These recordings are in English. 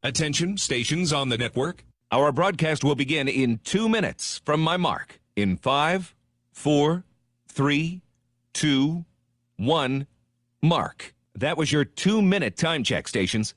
Attention, stations on the network. Our broadcast will begin in 2 minutes from my mark. In 5, 4, 3, 2, 1, mark. That was your 2-minute time check, stations.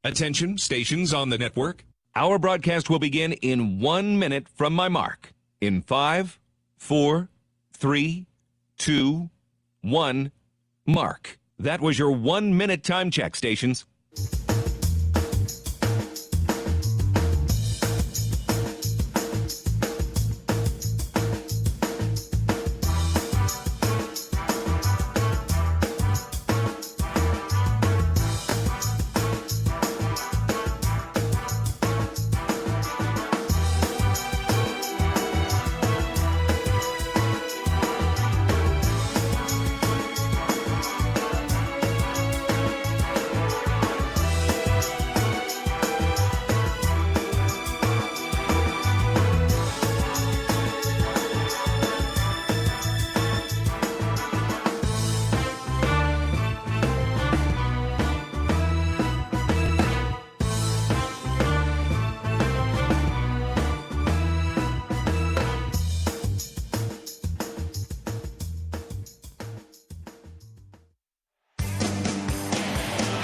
Attention, stations on the network. Our broadcast will begin in 1 minute from my mark. In 5, 4, 3, 2, 1, mark. That was your 1-minute time check, stations.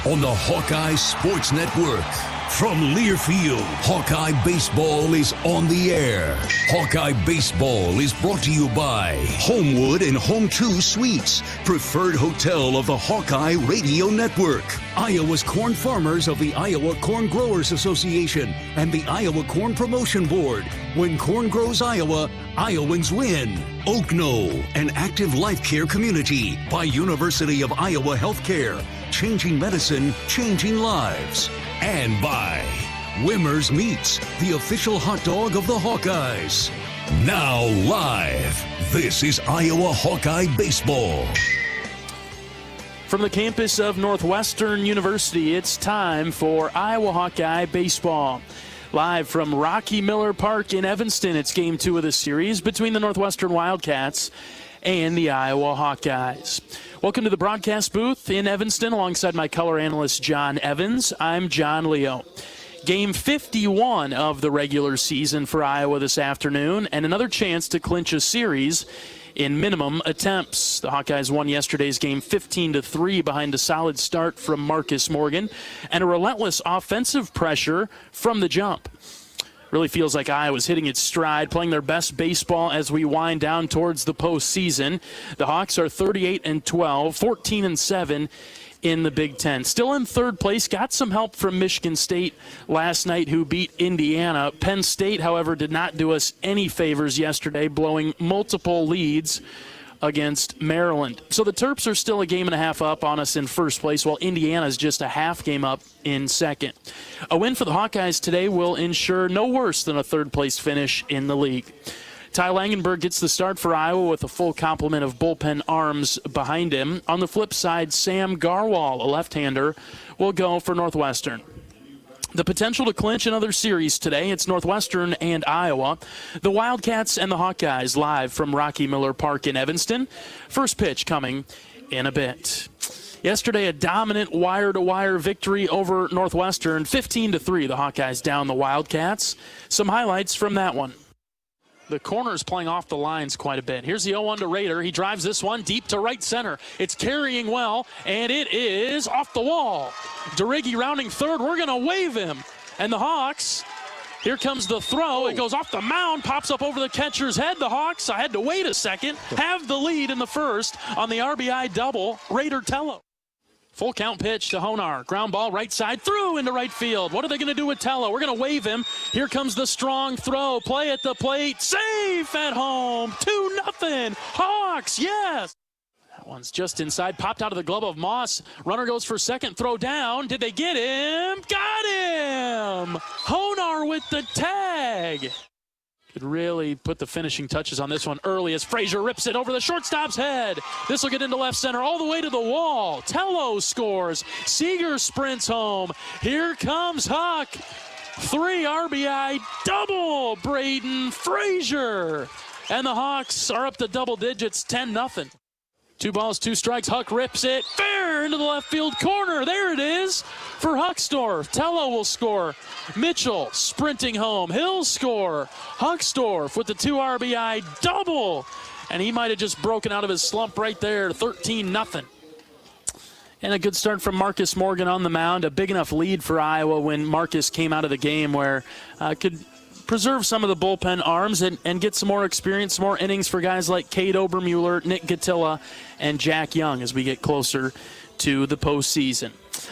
On the Hawkeye Sports Network. From Learfield, Hawkeye Baseball is on the air. Hawkeye Baseball is brought to you by Homewood and Home 2 Suites, preferred hotel of the Hawkeye Radio Network. Iowa's corn farmers of the Iowa Corn Growers Association and the Iowa Corn Promotion Board. When corn grows Iowa, Iowans win. Oak Knoll, an active life care community by University of Iowa Healthcare. Changing medicine, changing lives. And by Wimmer's Meats, the official hot dog of the Hawkeyes. Now live, this is Iowa Hawkeye Baseball. From the campus of Northwestern University, it's time for Iowa Hawkeye Baseball. Live from Rocky Miller Park in Evanston, it's Game 2 of the series between the Northwestern Wildcats and the Iowa Hawkeyes. Welcome to the broadcast booth in Evanston alongside my color analyst John Evans. I'm John Leo. Game 51 of the regular season for Iowa this afternoon, and another chance to clinch a series in minimum attempts. The Hawkeyes won yesterday's game 15-3 behind a solid start from Marcus Morgan and a relentless offensive pressure from the jump. Really feels like Iowa's hitting its stride, playing their best baseball as we wind down towards the postseason. The Hawks are 38-12, 14-7 in the Big Ten. Still in third place, got some help from Michigan State last night, who beat Indiana. Penn State, however, did not do us any favors yesterday, blowing multiple leads against Maryland. So the Terps are still a game and a half up on us in first place, while Indiana's just a half game up in second. A win for the Hawkeyes today will ensure no worse than a third-place finish in the league. Ty Langenberg gets the start for Iowa with a full complement of bullpen arms behind him. On the flip side, Sam Garwal, a left-hander, will go for Northwestern. The potential to clinch another series today. It's Northwestern and Iowa. The Wildcats and the Hawkeyes live from Rocky Miller Park in Evanston. First pitch coming in a bit. Yesterday, a dominant wire-to-wire victory over Northwestern. 15-3, the Hawkeyes down the Wildcats. Some highlights from that one. The corner's playing off the lines quite a bit. Here's the 0-1 to Rader. He drives this one deep to right center. It's carrying well, and it is off the wall. DeRiggi rounding third. We're going to wave him. And the Hawks, here comes the throw. It goes off the mound, pops up over the catcher's head. The Hawks, I had to wait a second, have the lead in the first on the RBI double. Rader Tello. Full count pitch to Honar. Ground ball right side through into right field. What are they going to do with Tello? We're going to wave him. Here comes the strong throw. Play at the plate. Safe at home. 2-0. Hawks, yes. That one's just inside. Popped out of the glove of Moss. Runner goes for second. Throw down. Did they get him? Got him. Honar with the tag. Could really put the finishing touches on this one early as Frazier rips it over the shortstop's head. This will get into left center all the way to the wall. Tello scores. Seager sprints home. Here comes Huck. 3 RBI double. Braden Frazier. And the Hawks are up to double digits, 10-0. 2 balls, 2 strikes. Huck rips it fair into the left field corner. There it is for Huckstorf. Tello will score. Mitchell sprinting home. He'll score. Huckstorf with the 2 RBI double. And he might have just broken out of his slump right there, 13-0. And a good start from Marcus Morgan on the mound. A big enough lead for Iowa when Marcus came out of the game where could preserve some of the bullpen arms and get some more experience, some more innings for guys like Cade Obermueller, Nick Gatilla, and Jack Young as we get closer to the postseason.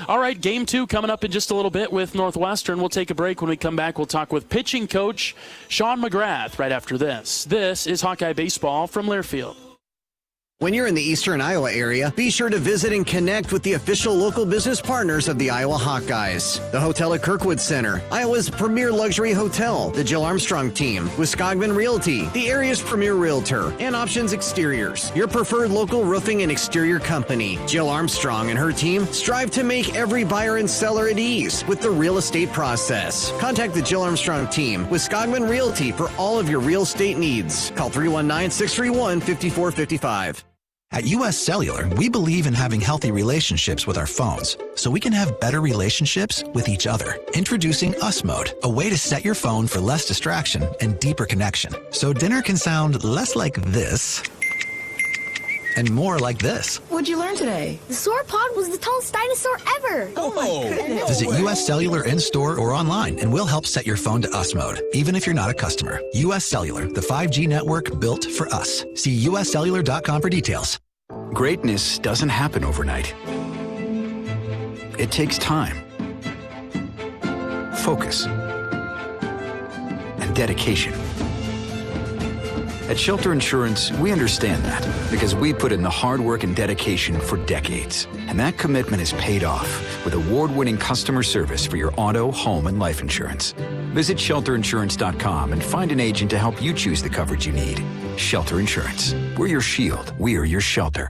All right, game 2 coming up in just a little bit with Northwestern. We'll take a break. When we come back, we'll talk with pitching coach Sean McGrath right after this. This is Hawkeye Baseball from Learfield. When you're in the eastern Iowa area, be sure to visit and connect with the official local business partners of the Iowa Hawkeyes. The Hotel at Kirkwood Center, Iowa's premier luxury hotel, the Jill Armstrong Team, Wisconsin Realty, the area's premier realtor, and Options Exteriors, your preferred local roofing and exterior company. Jill Armstrong and her team strive to make every buyer and seller at ease with the real estate process. Contact the Jill Armstrong Team, Wisconsin Realty, for all of your real estate needs. Call 319-631-5455. At U.S. Cellular, we believe in having healthy relationships with our phones, so we can have better relationships with each other. Introducing Us Mode, a way to set your phone for less distraction and deeper connection. So dinner can sound less like this and more like this. What'd you learn today? The sauropod was the tallest dinosaur ever. Oh my goodness. Visit U.S. Cellular in-store or online, and we'll help set your phone to Us Mode, even if you're not a customer. U.S. Cellular, the 5G network built for us. See uscellular.com for details. Greatness doesn't happen overnight. It takes time, focus, and dedication. At Shelter Insurance, we understand that because we put in the hard work and dedication for decades. And that commitment is paid off with award-winning customer service for your auto, home, and life insurance. Visit shelterinsurance.com and find an agent to help you choose the coverage you need. Shelter Insurance. We're your shield. We're your shelter.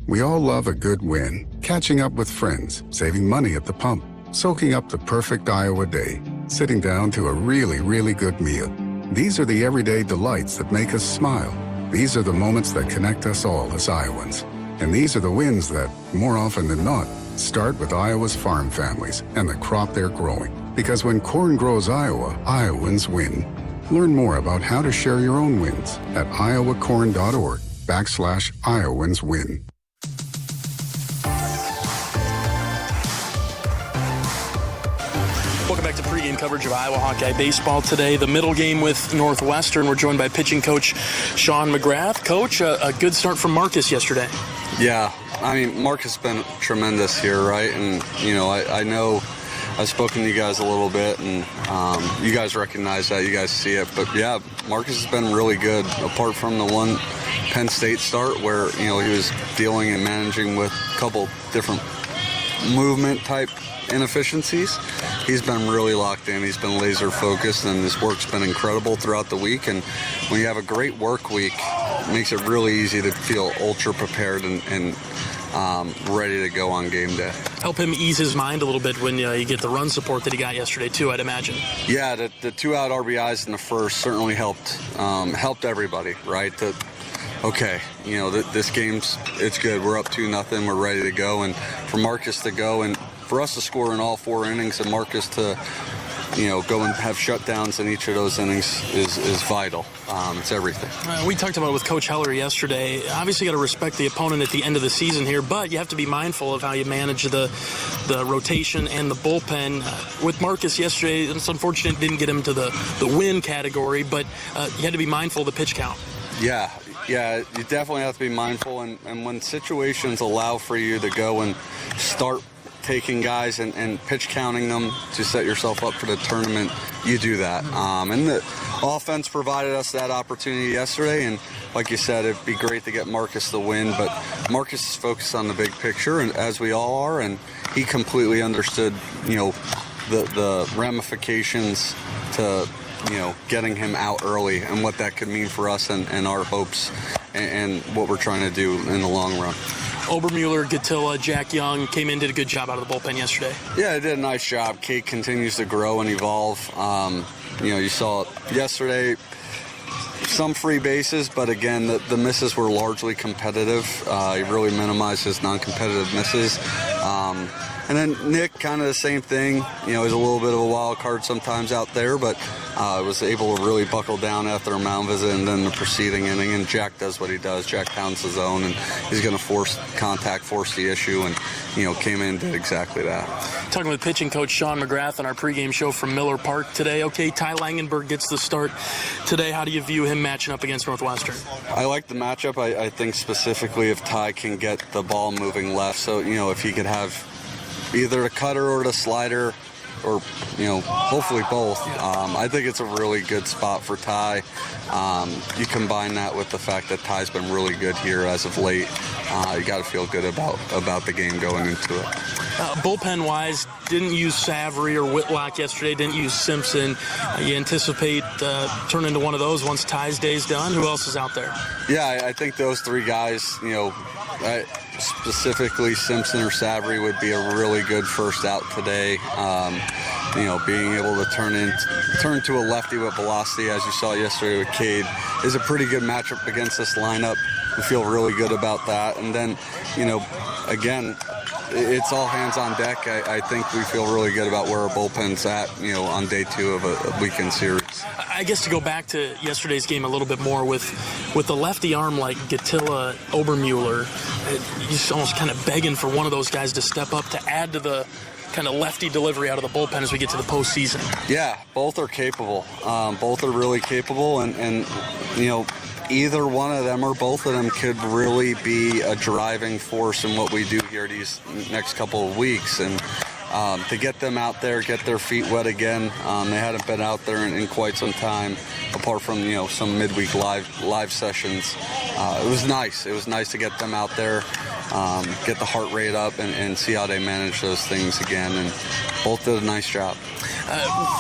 We all love a good win. Catching up with friends, saving money at the pump, soaking up the perfect Iowa day, sitting down to a really, really good meal. These are the everyday delights that make us smile. These are the moments that connect us all as Iowans. And these are the wins that, more often than not, start with Iowa's farm families and the crop they're growing. Because when corn grows Iowa, Iowans win. Learn more about how to share your own wins at iowacorn.org/Iowans win. Welcome back to pregame coverage of Iowa Hawkeye baseball today. The middle game with Northwestern. We're joined by pitching coach Sean McGrath. Coach, a good start from Marcus yesterday. Yeah, I mean, Marcus has been tremendous here, right? And, you know, I know I've spoken to you guys a little bit, and you guys recognize that. You guys see it. But, yeah, Marcus has been really good, apart from the one Penn State start where, you know, he was dealing and managing with a couple different movement-type inefficiencies. He's been really locked in. He's been laser focused, and his work's been incredible throughout the week. And when you have a great work week, it makes it really easy to feel ultra prepared and ready to go on game day. Help him ease his mind a little bit when you get the run support that he got yesterday too, I'd imagine. Yeah, the 2 out RBIs in the first certainly helped everybody, right? Okay, you know, this game's, it's good. We're up 2-0. We're ready to go. And for Marcus to go and for us to score in all 4 innings and Marcus to, you know, go and have shutdowns in each of those innings is vital. It's everything. We talked about it with Coach Heller yesterday. Obviously, you got to respect the opponent at the end of the season here, but you have to be mindful of how you manage the rotation and the bullpen. With Marcus yesterday, it's unfortunate it didn't get him to the win category, but you had to be mindful of the pitch count. Yeah, Yeah, you definitely have to be mindful, and when situations allow for you to go and start taking guys and pitch counting them to set yourself up for the tournament, you do that. And the offense provided us that opportunity yesterday, and like you said, it'd be great to get Marcus the win, but Marcus is focused on the big picture, and as we all are, and he completely understood, the ramifications to, getting him out early and what that could mean for us and our hopes and what we're trying to do in the long run. Obermuller, Gatilla, Jack Young came in, did a good job out of the bullpen yesterday. Yeah, they did a nice job. Kate continues to grow and evolve. You saw yesterday some free bases, but again, the misses were largely competitive. He really minimized his non-competitive misses. And then Nick, kind of the same thing. He's a little bit of a wild card sometimes out there, but was able to really buckle down after a mound visit and then the preceding inning. And Jack does what he does. Jack pounds his own, and he's going to force contact, force the issue, and came in and did exactly that. Talking with pitching coach Sean McGrath on our pregame show from Miller Park today. Okay, Ty Langenberg gets the start today. How do you view him matching up against Northwestern? I like the matchup. I think specifically if Ty can get the ball moving left, so if he could have either the cutter or the slider, or hopefully both. I think it's a really good spot for Ty. You combine that with the fact that Ty's been really good here as of late. You got to feel good about the game going into it. Bullpen-wise, didn't use Savory or Whitlock yesterday, didn't use Simpson. You anticipate turning to one of those once Ty's day's done? Who else is out there? Yeah, I think those three guys, specifically Simpson or Savory would be a really good first out today. Being able to turn to a lefty with velocity, as you saw yesterday with Cade, is a pretty good matchup against this lineup. We feel really good about that. And then, again, it's all hands on deck. I think we feel really good about where our bullpen's at, on day 2 of a weekend series. I guess to go back to yesterday's game a little bit more with the lefty arm like Gatilla, Obermuller, you're just almost kind of begging for one of those guys to step up to add to the kind of lefty delivery out of the bullpen as we get to the postseason. Yeah, both are capable. Both are really capable, and either one of them or both of them could really be a driving force in what we do here these next couple of weeks. And to get them out there, get their feet wet again. They hadn't been out there in quite some time, apart from some midweek live sessions. It was nice. It was nice to get them out there, get the heart rate up, and see how they manage those things again. And both did a nice job.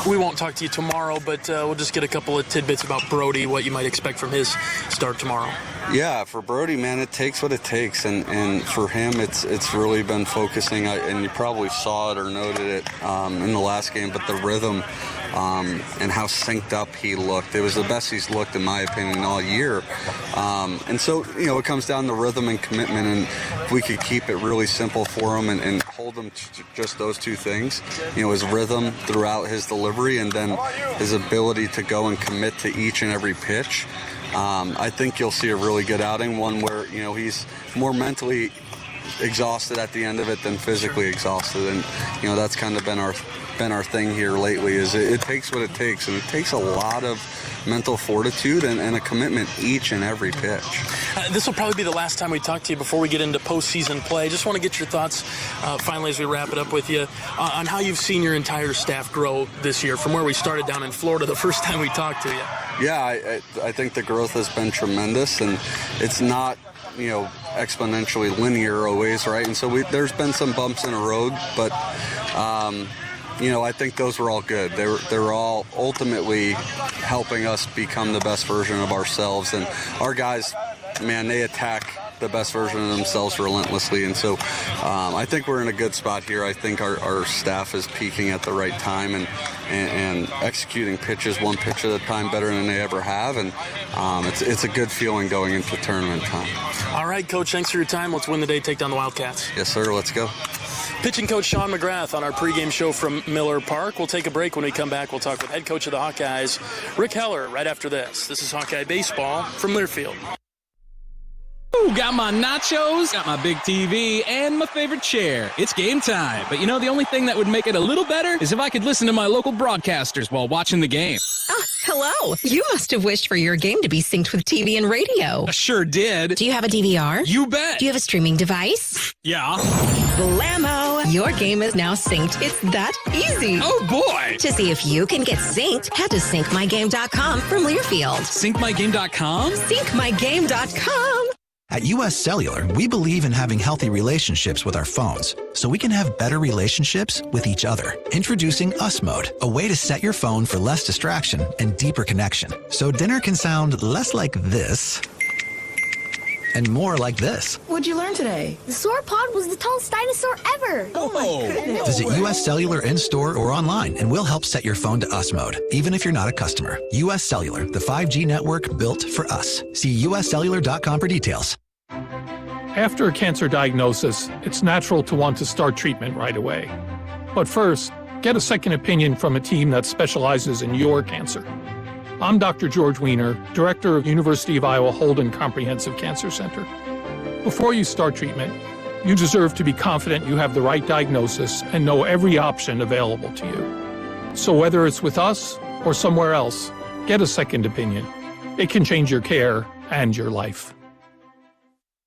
We won't talk to you tomorrow, but we'll just get a couple of tidbits about Brody, what you might expect from his start tomorrow. Yeah, for Brody, man, it takes what it takes, and for him, it's really been focusing, and you probably saw it or noted it in the last game, but the rhythm and how synced up he looked. It was the best he's looked, in my opinion, all year. And so, it comes down to rhythm and commitment, and if we could keep it really simple for him and hold him to just those two things, his rhythm throughout his delivery and then his ability to go and commit to each and every pitch, I think you'll see a really good outing, one where, he's more mentally exhausted at the end of it than physically exhausted. And, that's kind of been our thing here lately, is it takes what it takes, and it takes a lot of mental fortitude and a commitment each and every pitch. This will probably be the last time we talk to you before we get into postseason play. Just want to get your thoughts, finally, as we wrap it up with you, on how you've seen your entire staff grow this year, from where we started down in Florida the first time we talked to you. Yeah, I think the growth has been tremendous, and it's not, exponentially linear always, right? And so there's been some bumps in the road, but I think those were all good. They were all ultimately helping us become the best version of ourselves. And our guys, man, they attack the best version of themselves relentlessly. And so I think we're in a good spot here. I think our staff is peaking at the right time and executing pitches one pitch at a time better than they ever have. And it's a good feeling going into tournament time. All right, Coach, thanks for your time. Let's win the day, take down the Wildcats. Yes, sir. Let's go. Pitching coach Sean McGrath on our pregame show from Miller Park. We'll take a break. When we come back, we'll talk with head coach of the Hawkeyes, Rick Heller, right after this. This is Hawkeye Baseball from Learfield. Ooh, got my nachos, got my big TV, and my favorite chair. It's game time. But the only thing that would make it a little better is if I could listen to my local broadcasters while watching the game. Hello. You must have wished for your game to be synced with TV and radio. I sure did. Do you have a DVR? You bet. Do you have a streaming device? Yeah. Blammo! Your game is now synced. It's that easy. Oh, boy. To see if you can get synced, head to syncmygame.com from Learfield. Syncmygame.com? Syncmygame.com. At US Cellular, we believe in having healthy relationships with our phones, so we can have better relationships with each other. Introducing Us Mode, a way to set your phone for less distraction and deeper connection. So dinner can sound less like this and more like this. What'd you learn today? The sauropod was the tallest dinosaur ever. Oh, my goodness. Visit US Cellular in-store or online, and we'll help set your phone to Us Mode, even if you're not a customer. US Cellular, the 5G network built for us. See uscellular.com for details. After a cancer diagnosis, it's natural to want to start treatment right away. But first, get a second opinion from a team that specializes in your cancer. I'm Dr. George Weiner, Director of University of Iowa Holden Comprehensive Cancer Center. Before you start treatment, you deserve to be confident you have the right diagnosis and know every option available to you. So whether it's with us or somewhere else, get a second opinion. It can change your care and your life.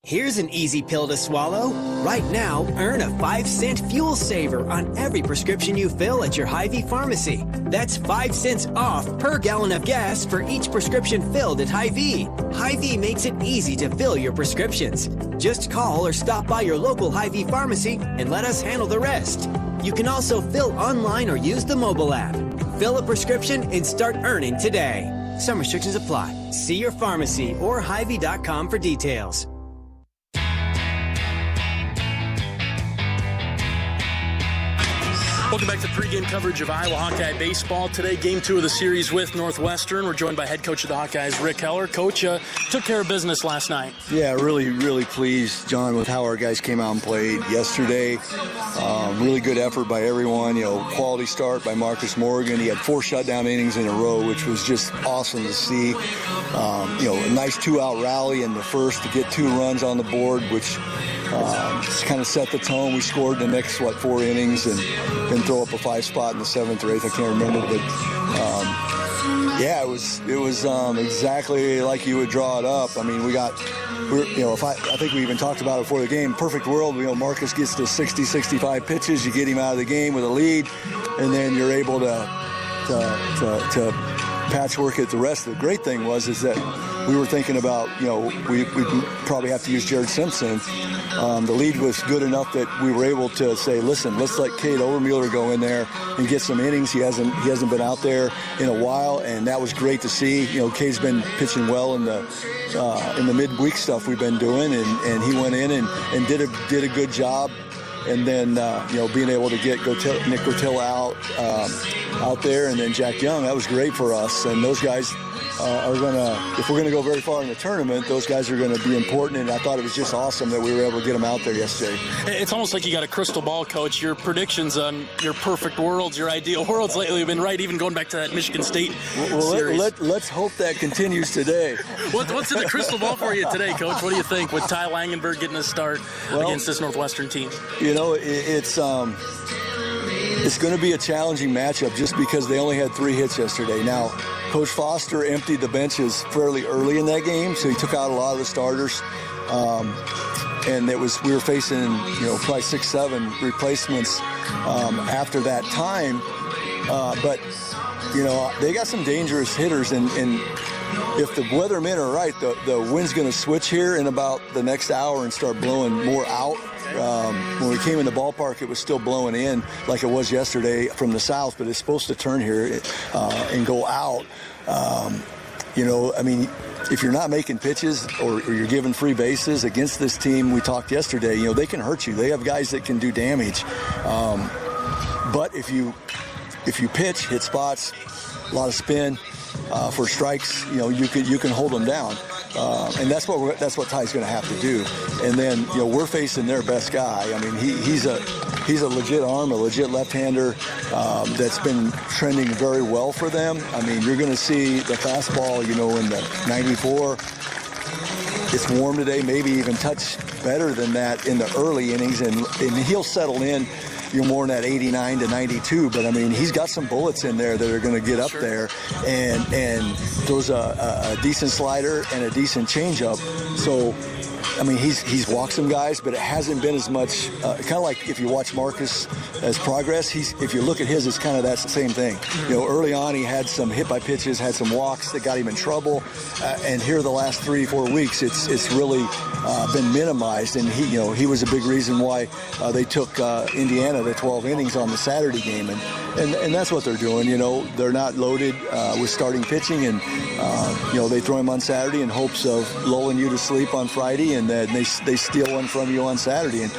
Here's an easy pill to swallow. Right now, earn a 5-cent fuel saver on every prescription you fill at your Hy-Vee pharmacy. That's 5 cents off per gallon of gas for each prescription filled at Hy-Vee. Hy-Vee makes it easy to fill your prescriptions. Just call or stop by your local Hy-Vee pharmacy and let us handle the rest. You can also fill online or use the mobile app. Fill a prescription and start earning today. Some restrictions apply. See your pharmacy or Hy-Vee.com for details. Welcome back to pregame coverage of Iowa Hawkeye baseball. Today, game 2 of the series with Northwestern. We're joined by head coach of the Hawkeyes, Rick Heller. Coach, took care of business last night. Yeah, really pleased, John, with how our guys came out and played yesterday. Really good effort by everyone. Quality start by Marcus Morgan. He had 4 shutdown innings in a row, which was just awesome to see. A nice 2-out rally in the first to get 2 runs on the board, which kind of set the tone. We scored the next 4 innings and then throw up a 5 spot in the 7th or 8th. I can't remember, but it was exactly like you would draw it up. I mean, I think we even talked about it before the game. Perfect world, Marcus gets to 60, 65 pitches. You get him out of the game with a lead, and then you're able to patchwork it the rest. The great thing is that we were thinking about, we'd probably have to use Jared Simpson. The lead was good enough that we were able to say, listen, let's let Cade Overmuller go in there and get some innings. He hasn't been out there in a while, and that was great to see. Cade's been pitching well in the midweek stuff we've been doing, and he went in and did a good job. And then, being able to get Nick Gotilla out there, and then Jack Young, that was great for us. And those guys are going to, if we're going to go very far in the tournament, those guys are going to be important. And I thought it was just awesome that we were able to get them out there yesterday. It's almost like you got a crystal ball, Coach. Your predictions on your perfect worlds, your ideal worlds lately have been right, even going back to that Michigan State series. Let's hope that continues today. What's in the crystal ball for you today, Coach? What do you think with Ty Langenberg getting a start against this Northwestern team? It's going to be a challenging matchup just because they only had 3 hits yesterday. Now, Coach Foster emptied the benches fairly early in that game, so he took out a lot of the starters. And we were facing, probably 6-7 replacements after that time. But they got some dangerous hitters, and if the weathermen are right, the wind's going to switch here in about the next hour and start blowing more out. When we came in the ballpark, it was still blowing in like it was yesterday from the south, but it's supposed to turn here and go out. If you're not making pitches or you're giving free bases against this team, we talked yesterday, they can hurt you. They have guys that can do damage. But if you pitch, hit spots, a lot of spin for strikes, you can hold them down. And that's what Ty's going to have to do. And then we're facing their best guy. I mean, he's a legit arm, a legit left-hander that's been trending very well for them. I mean, you're going to see the fastball, in the 94. It's warm today, maybe even touch better than that in the early innings, and he'll settle in, more in that 89 to 92. But I mean, he's got some bullets in there that are going to get up there, and throws a decent slider and a decent changeup. So, I mean, he's walked some guys, but it hasn't been as much. Kind of like if you watch Marcus as progress, if you look at his, it's kind of that same thing. Early on he had some hit by pitches, had some walks that got him in trouble, and here the last 3-4 weeks, it's really been minimized. And he was a big reason why they took Indiana to 12 innings on the Saturday game, and that's what they're doing. They're not loaded with starting pitching, and they throw him on Saturday in hopes of lulling you to sleep on Friday, and then they steal one from you on Saturday. And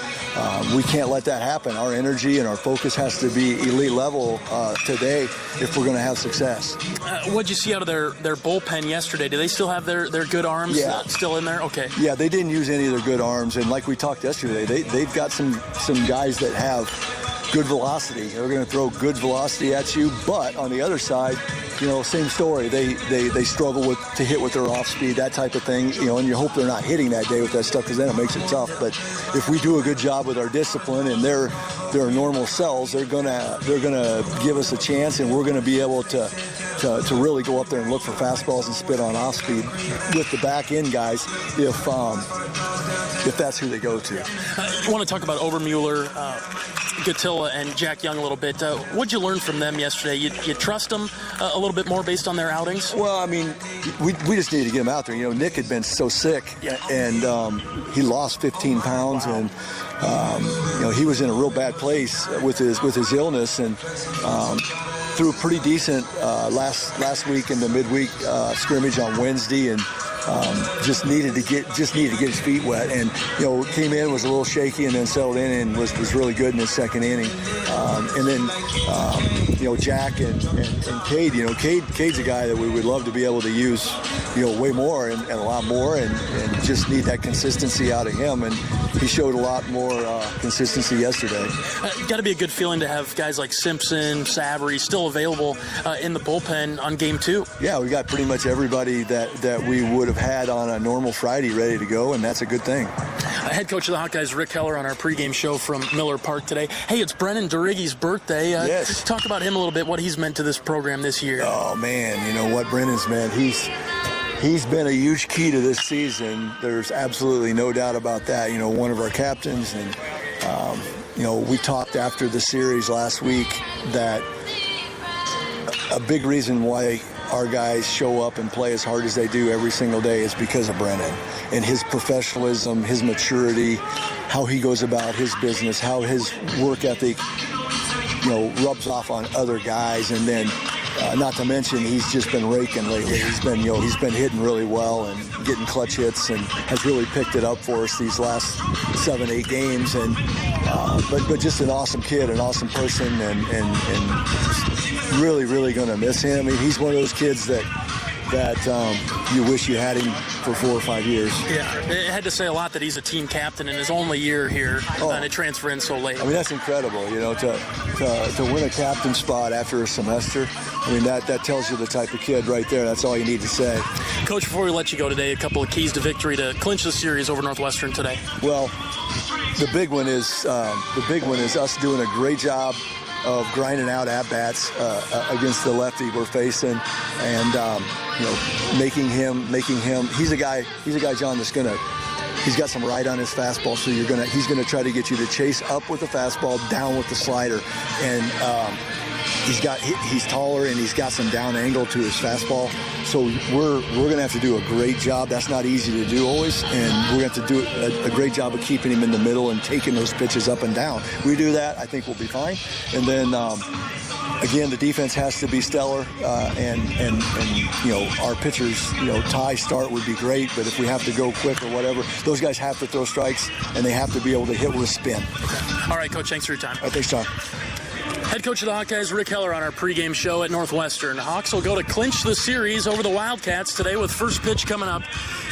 we can't let that happen. Our energy and our focus has to be elite level today if we're going to have success. What'd you see out of their bullpen yesterday? Do they still have their good arms still in there? Okay. Yeah, they didn't use any of their good arms, and like we talked yesterday, they've got some guys that have good velocity. They're going to throw good velocity at you, but on the other side, same story. They struggle to hit with their off speed, that type of thing. And you hope they're not hitting that day with that stuff, because then it makes it tough. But if we do a good job with our discipline and their normal selves, they're gonna give us a chance, and we're going to be able to really go up there and look for fastballs and spit on off speed with the back end guys if that's who they go to. I want to talk about Overmuller, Gatilla, and Jack Young a little bit. What'd you learn from them yesterday? You trust them a little bit more based on their outings? Well, I mean, we just needed to get him out there. Nick had been so sick, and he lost 15 pounds, and he was in a real bad place with his illness, and threw a pretty decent last week in the midweek scrimmage on Wednesday, and just needed to get his feet wet, and came in, was a little shaky, and then settled in and was really good in his second inning. And then Jack and Cade, Cade's a guy that we would love to be able to use way more and a lot more, and just need that consistency out of him, and he showed a lot more consistency yesterday. Got to be a good feeling to have guys like Simpson, Savory still available in the bullpen on game 2. Yeah, we got pretty much everybody that we would have had on a normal Friday ready to go, and that's a good thing. Head coach of the Hawkeyes, Rick Heller, on our pregame show from Miller Park today. Hey, it's Brennan Durigge's birthday. Yes. Talk about him a little bit, what he's meant to this program this year. Oh, man, you know what Brennan's meant. He's been a huge key to this season. There's absolutely no doubt about that. One of our captains, and we talked after the series last week that a big reason why our guys show up and play as hard as they do every single day is because of Brennan and his professionalism, his maturity, how he goes about his business, how his work ethic, rubs off on other guys, and then not to mention he's just been raking lately. He's been hitting really well and getting clutch hits, and has really picked it up for us these last 7-8 games. And but just an awesome kid, an awesome person, and really, really going to miss him. I mean, he's one of those kids that you wish you had him for 4 or 5 years. Yeah, it had to say a lot that he's a team captain in his only year here and to transfer in so late. I mean, that's incredible, to win a captain spot after a semester. I mean, that tells you the type of kid right there. That's all you need to say. Coach, before we let you go today, a couple of keys to victory to clinch the series over Northwestern today. Well, the big one is us doing a great job of grinding out at-bats against the lefty we're facing, and making him. He's a guy, John, that's he's got some right on his fastball, so he's gonna try to get you to chase up with the fastball, down with the slider, and he's taller and he's got some down angle to his fastball. So we're going to have to do a great job. That's not easy to do always, and we're going to have to do a great job of keeping him in the middle and taking those pitches up and down. We do that, I think we'll be fine. And then again, the defense has to be stellar, and our pitchers, tie start would be great, but if we have to go quick or whatever, those guys have to throw strikes, and they have to be able to hit with a spin. All right, Coach, thanks for your time. All right, thanks, John. Head coach of the Hawkeyes, Rick Heller, on our pregame show at Northwestern. Hawks will go to clinch the series over the Wildcats today with first pitch coming up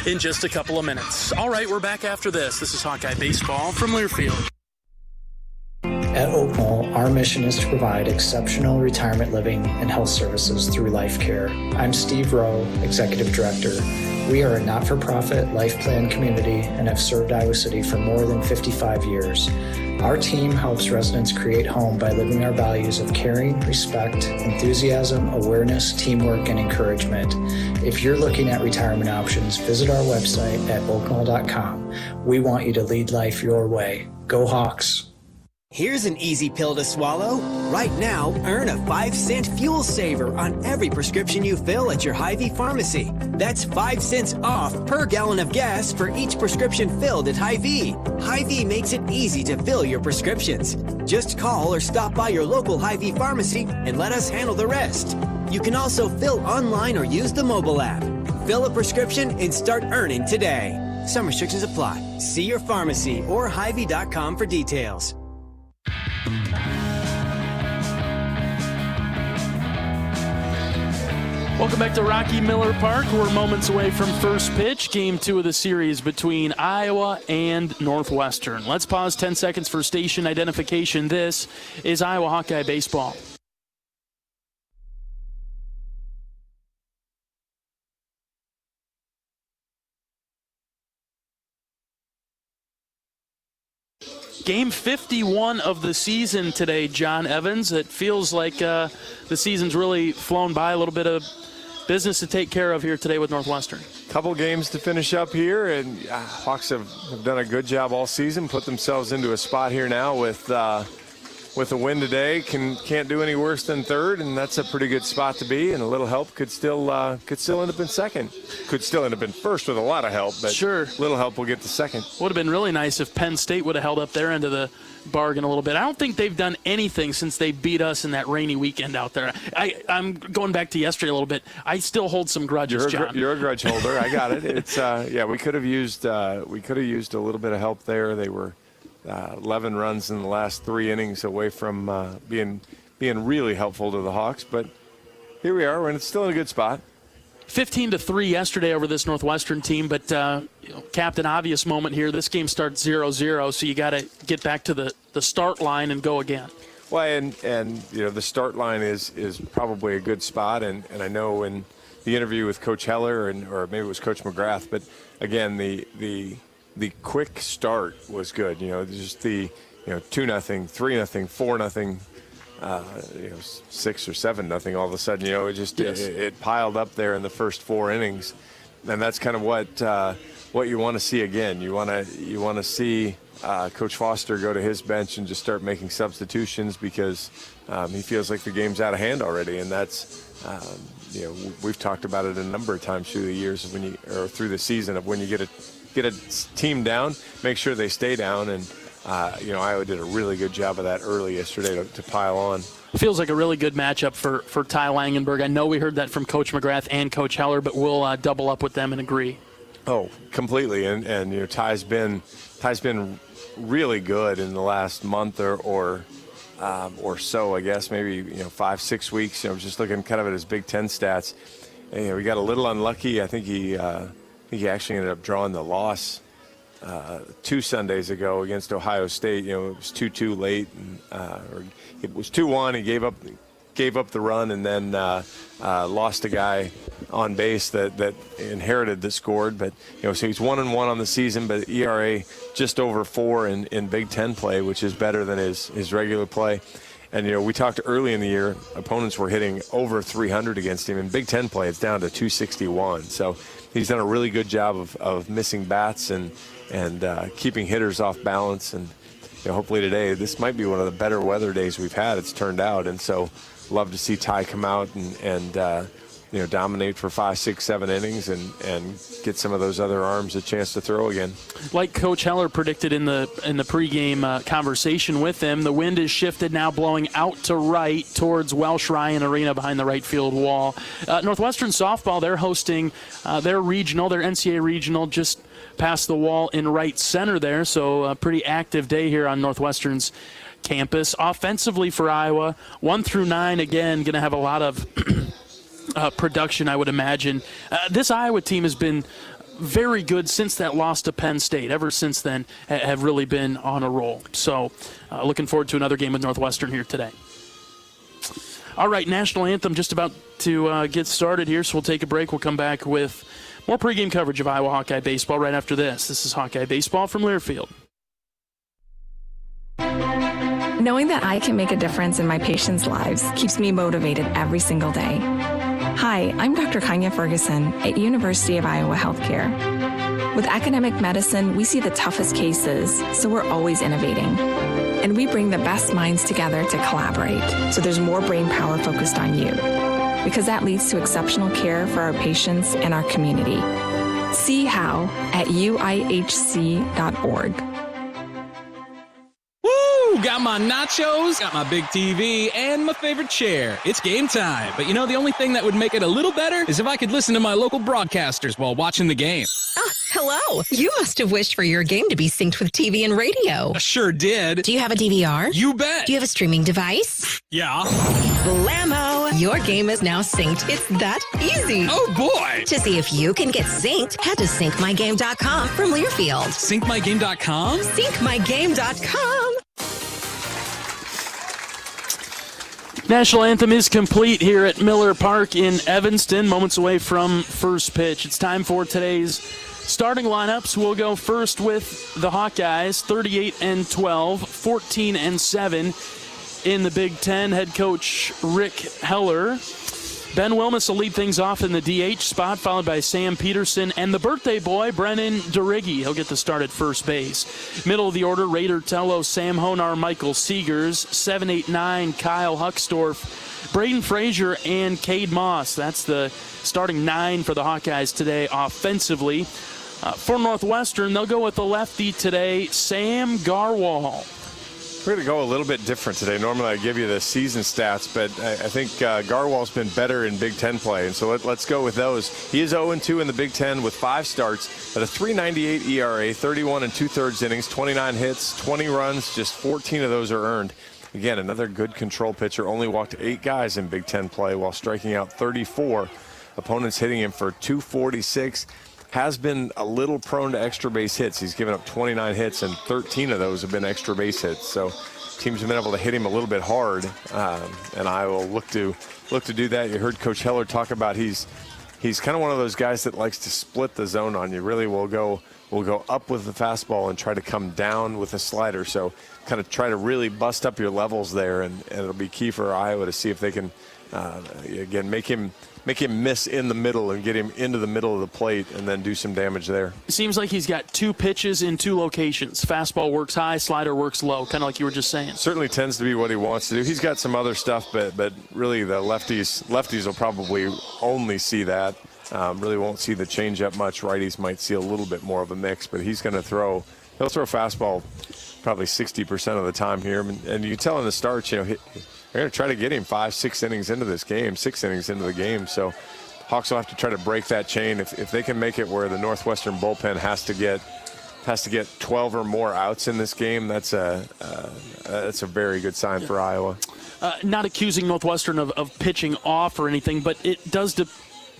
in just a couple of minutes. All right, we're back after this. This is Hawkeye Baseball from Learfield. At Oak Mall, our Our mission is to provide exceptional retirement living and health services through Life Care. I'm Steve Rowe, Executive Director. We are a not-for-profit life plan community and have served Iowa City for more than 55 years. Our team helps residents create home by living our values of caring, respect, enthusiasm, awareness, teamwork, and encouragement. If you're looking at retirement options, visit our website at oaknall.com. We want you to lead life your way. Go Hawks! Here's an easy pill to swallow. Right now, earn a 5-cent fuel saver on every prescription you fill at your Hy-Vee pharmacy. That's 5 cents off per gallon of gas for each prescription filled at Hy-Vee. Hy-Vee makes it easy to fill your prescriptions. Just call or stop by your local Hy-Vee pharmacy and let us handle the rest. You can also fill online or use the mobile app. Fill a prescription and start earning today. Some restrictions apply. See your pharmacy or Hy-Vee.com for details. Welcome back to Rocky Miller Park. We're moments away from first pitch, game 2 of the series between Iowa and Northwestern. Let's pause 10 seconds for station identification. This is Iowa Hawkeye Baseball. Game 51 of the season today, John Evans. It feels like the season's really flown by. A little bit of business to take care of here today with Northwestern. Couple games to finish up here, and Hawks have done a good job all season, put themselves into a spot here now with a win today. Can't do any worse than third, and that's a pretty good spot to be, and a little help could still end up in second. Could still end up in first with a lot of help, but sure, little help will get to second. Would have been really nice if Penn State would have held up their end of the bargain a little bit. I don't think they've done anything since they beat us in that rainy weekend out there. I'm going back to yesterday a little bit. I still hold some grudges, John. You're a grudge holder. I got it. It's we could have used a little bit of help there. They were 11 runs in the last 3 innings away from being really helpful to the Hawks, but here we are, and it's still in a good spot. 15-3 yesterday over this Northwestern team, but Captain Obvious moment here. This game starts 0-0, so you got to get back to the start line and go again. Well, and the start line is probably a good spot, and I know in the interview with Coach Heller or maybe it was Coach McGrath, but again the quick start was good. Just the 2-0, 3-0, 4-0. 6 or 7-0 all of a sudden, it piled up there in the first 4 innings, and that's kind of what you want to see again. You want to see Coach Foster go to his bench and just start making substitutions because he feels like the game's out of hand already, and that's we've talked about it a number of times through the years through the season of when you get a team down, make sure they stay down, and Iowa did a really good job of that early yesterday to pile on. Feels like a really good matchup for Ty Langenberg. I know we heard that from Coach McGrath and Coach Heller, but we'll double up with them and agree. Oh, completely. And Ty's been really good in the last month or so, I guess, maybe 5-6 weeks. Just looking kind of at his Big Ten stats. We got a little unlucky. I think he actually ended up drawing the loss 2 Sundays ago against Ohio State. It was 2-2 late, or it was 2-1. He gave up the run, and then lost a guy on base that inherited the scored. But so he's 1-1 on the season, but ERA just over 4 in Big Ten play, which is better than his regular play. And we talked early in the year, opponents were hitting over 300 against him. In Big Ten play, it's down to 261. So he's done a really good job of missing bats and keeping hitters off balance. And hopefully today, this might be one of the better weather days we've had, it's turned out. And so love to see Ty come out and dominate for 5, 6, 7 innings and get some of those other arms a chance to throw again. Like Coach Heller predicted in the pregame conversation with him, the wind is shifted now, blowing out to right towards Welsh Ryan Arena behind the right field wall. Northwestern softball, they're hosting their NCAA regional just past the wall in right center there, so a pretty active day here on Northwestern's campus. Offensively for Iowa, 1 through 9, again, going to have a lot of production, I would imagine. This Iowa team has been very good since that loss to Penn State. Ever since then, have really been on a roll. So looking forward to another game with Northwestern here today. All right, national anthem just about to get started here, so we'll take a break. We'll come back with more pregame coverage of Iowa Hawkeye baseball right after this. This is Hawkeye baseball from Learfield. Knowing that I can make a difference in my patients' lives keeps me motivated every single day. Hi, I'm Dr. Kanya Ferguson at University of Iowa Healthcare. With academic medicine, we see the toughest cases, so we're always innovating. And we bring the best minds together to collaborate, so there's more brain power focused on you. Because that leads to exceptional care for our patients and our community. See how at uihc.org. Got my nachos, got my big TV, and my favorite chair. It's game time. But you know, the only thing that would make it a little better is if I could listen to my local broadcasters while watching the game. Hello. You must have wished for your game to be synced with TV and radio. I sure did. Do you have a DVR? You bet. Do you have a streaming device? Yeah. Blammo! Your game is now synced. It's that easy. Oh, boy. To see if you can get synced, head to syncmygame.com from Learfield. Syncmygame.com? Syncmygame.com. National anthem is complete here at Miller Park in Evanston, moments away from first pitch. It's time for today's starting lineups. We'll go first with the Hawkeyes, 38-12, 14-7 in the Big Ten. Head coach Rick Heller. Ben Wilmus will lead things off in the DH spot, followed by Sam Peterson and the birthday boy, Brennan DeRiggi. He'll get the start at first base. Middle of the order, Raider Tello, Sam Honar, Michael Seegers, 7-8-9, Kyle Huckstorf, Braden Frazier, and Cade Moss. That's the starting 9 for the Hawkeyes today offensively. For Northwestern, they'll go with the lefty today, Sam Garwal. We're going to go a little bit different today. Normally I give you the season stats, but I think Garwal's been better in Big Ten play, and so let's go with those. He is 0-2 in the Big Ten with 5 starts, at a 3.98 ERA, 31 2/3 innings, 29 hits, 20 runs, just 14 of those are earned. Again, another good control pitcher. Only walked 8 guys in Big Ten play while striking out 34. Opponents hitting him for 246. Has been a little prone to extra base hits. He's given up 29 hits, and 13 of those have been extra base hits. So teams have been able to hit him a little bit hard, and I will look to do that. You heard Coach Heller talk about he's kind of one of those guys that likes to split the zone on you. Really will go up with the fastball and try to come down with the slider. So kind of try to really bust up your levels there, and it'll be key for Iowa to see if they can again make him miss in the middle and get him into the middle of the plate and then do some damage there. It seems like he's got 2 pitches in 2 locations. Fastball works high, slider works low, kind of like you were just saying. Certainly tends to be what he wants to do. He's got some other stuff, but really the lefties will probably only see that. Really won't see the changeup much. Righties might see a little bit more of a mix, but he'll throw fastball probably 60% of the time here. And you can tell in the starts, they're going to try to get him 5-6 innings into this game, 6 innings into the game. So Hawks will have to try to break that chain. If they can make it where the Northwestern bullpen has to get 12 or more outs in this game, that's a very good sign for Iowa. Not accusing Northwestern of pitching off or anything, but it does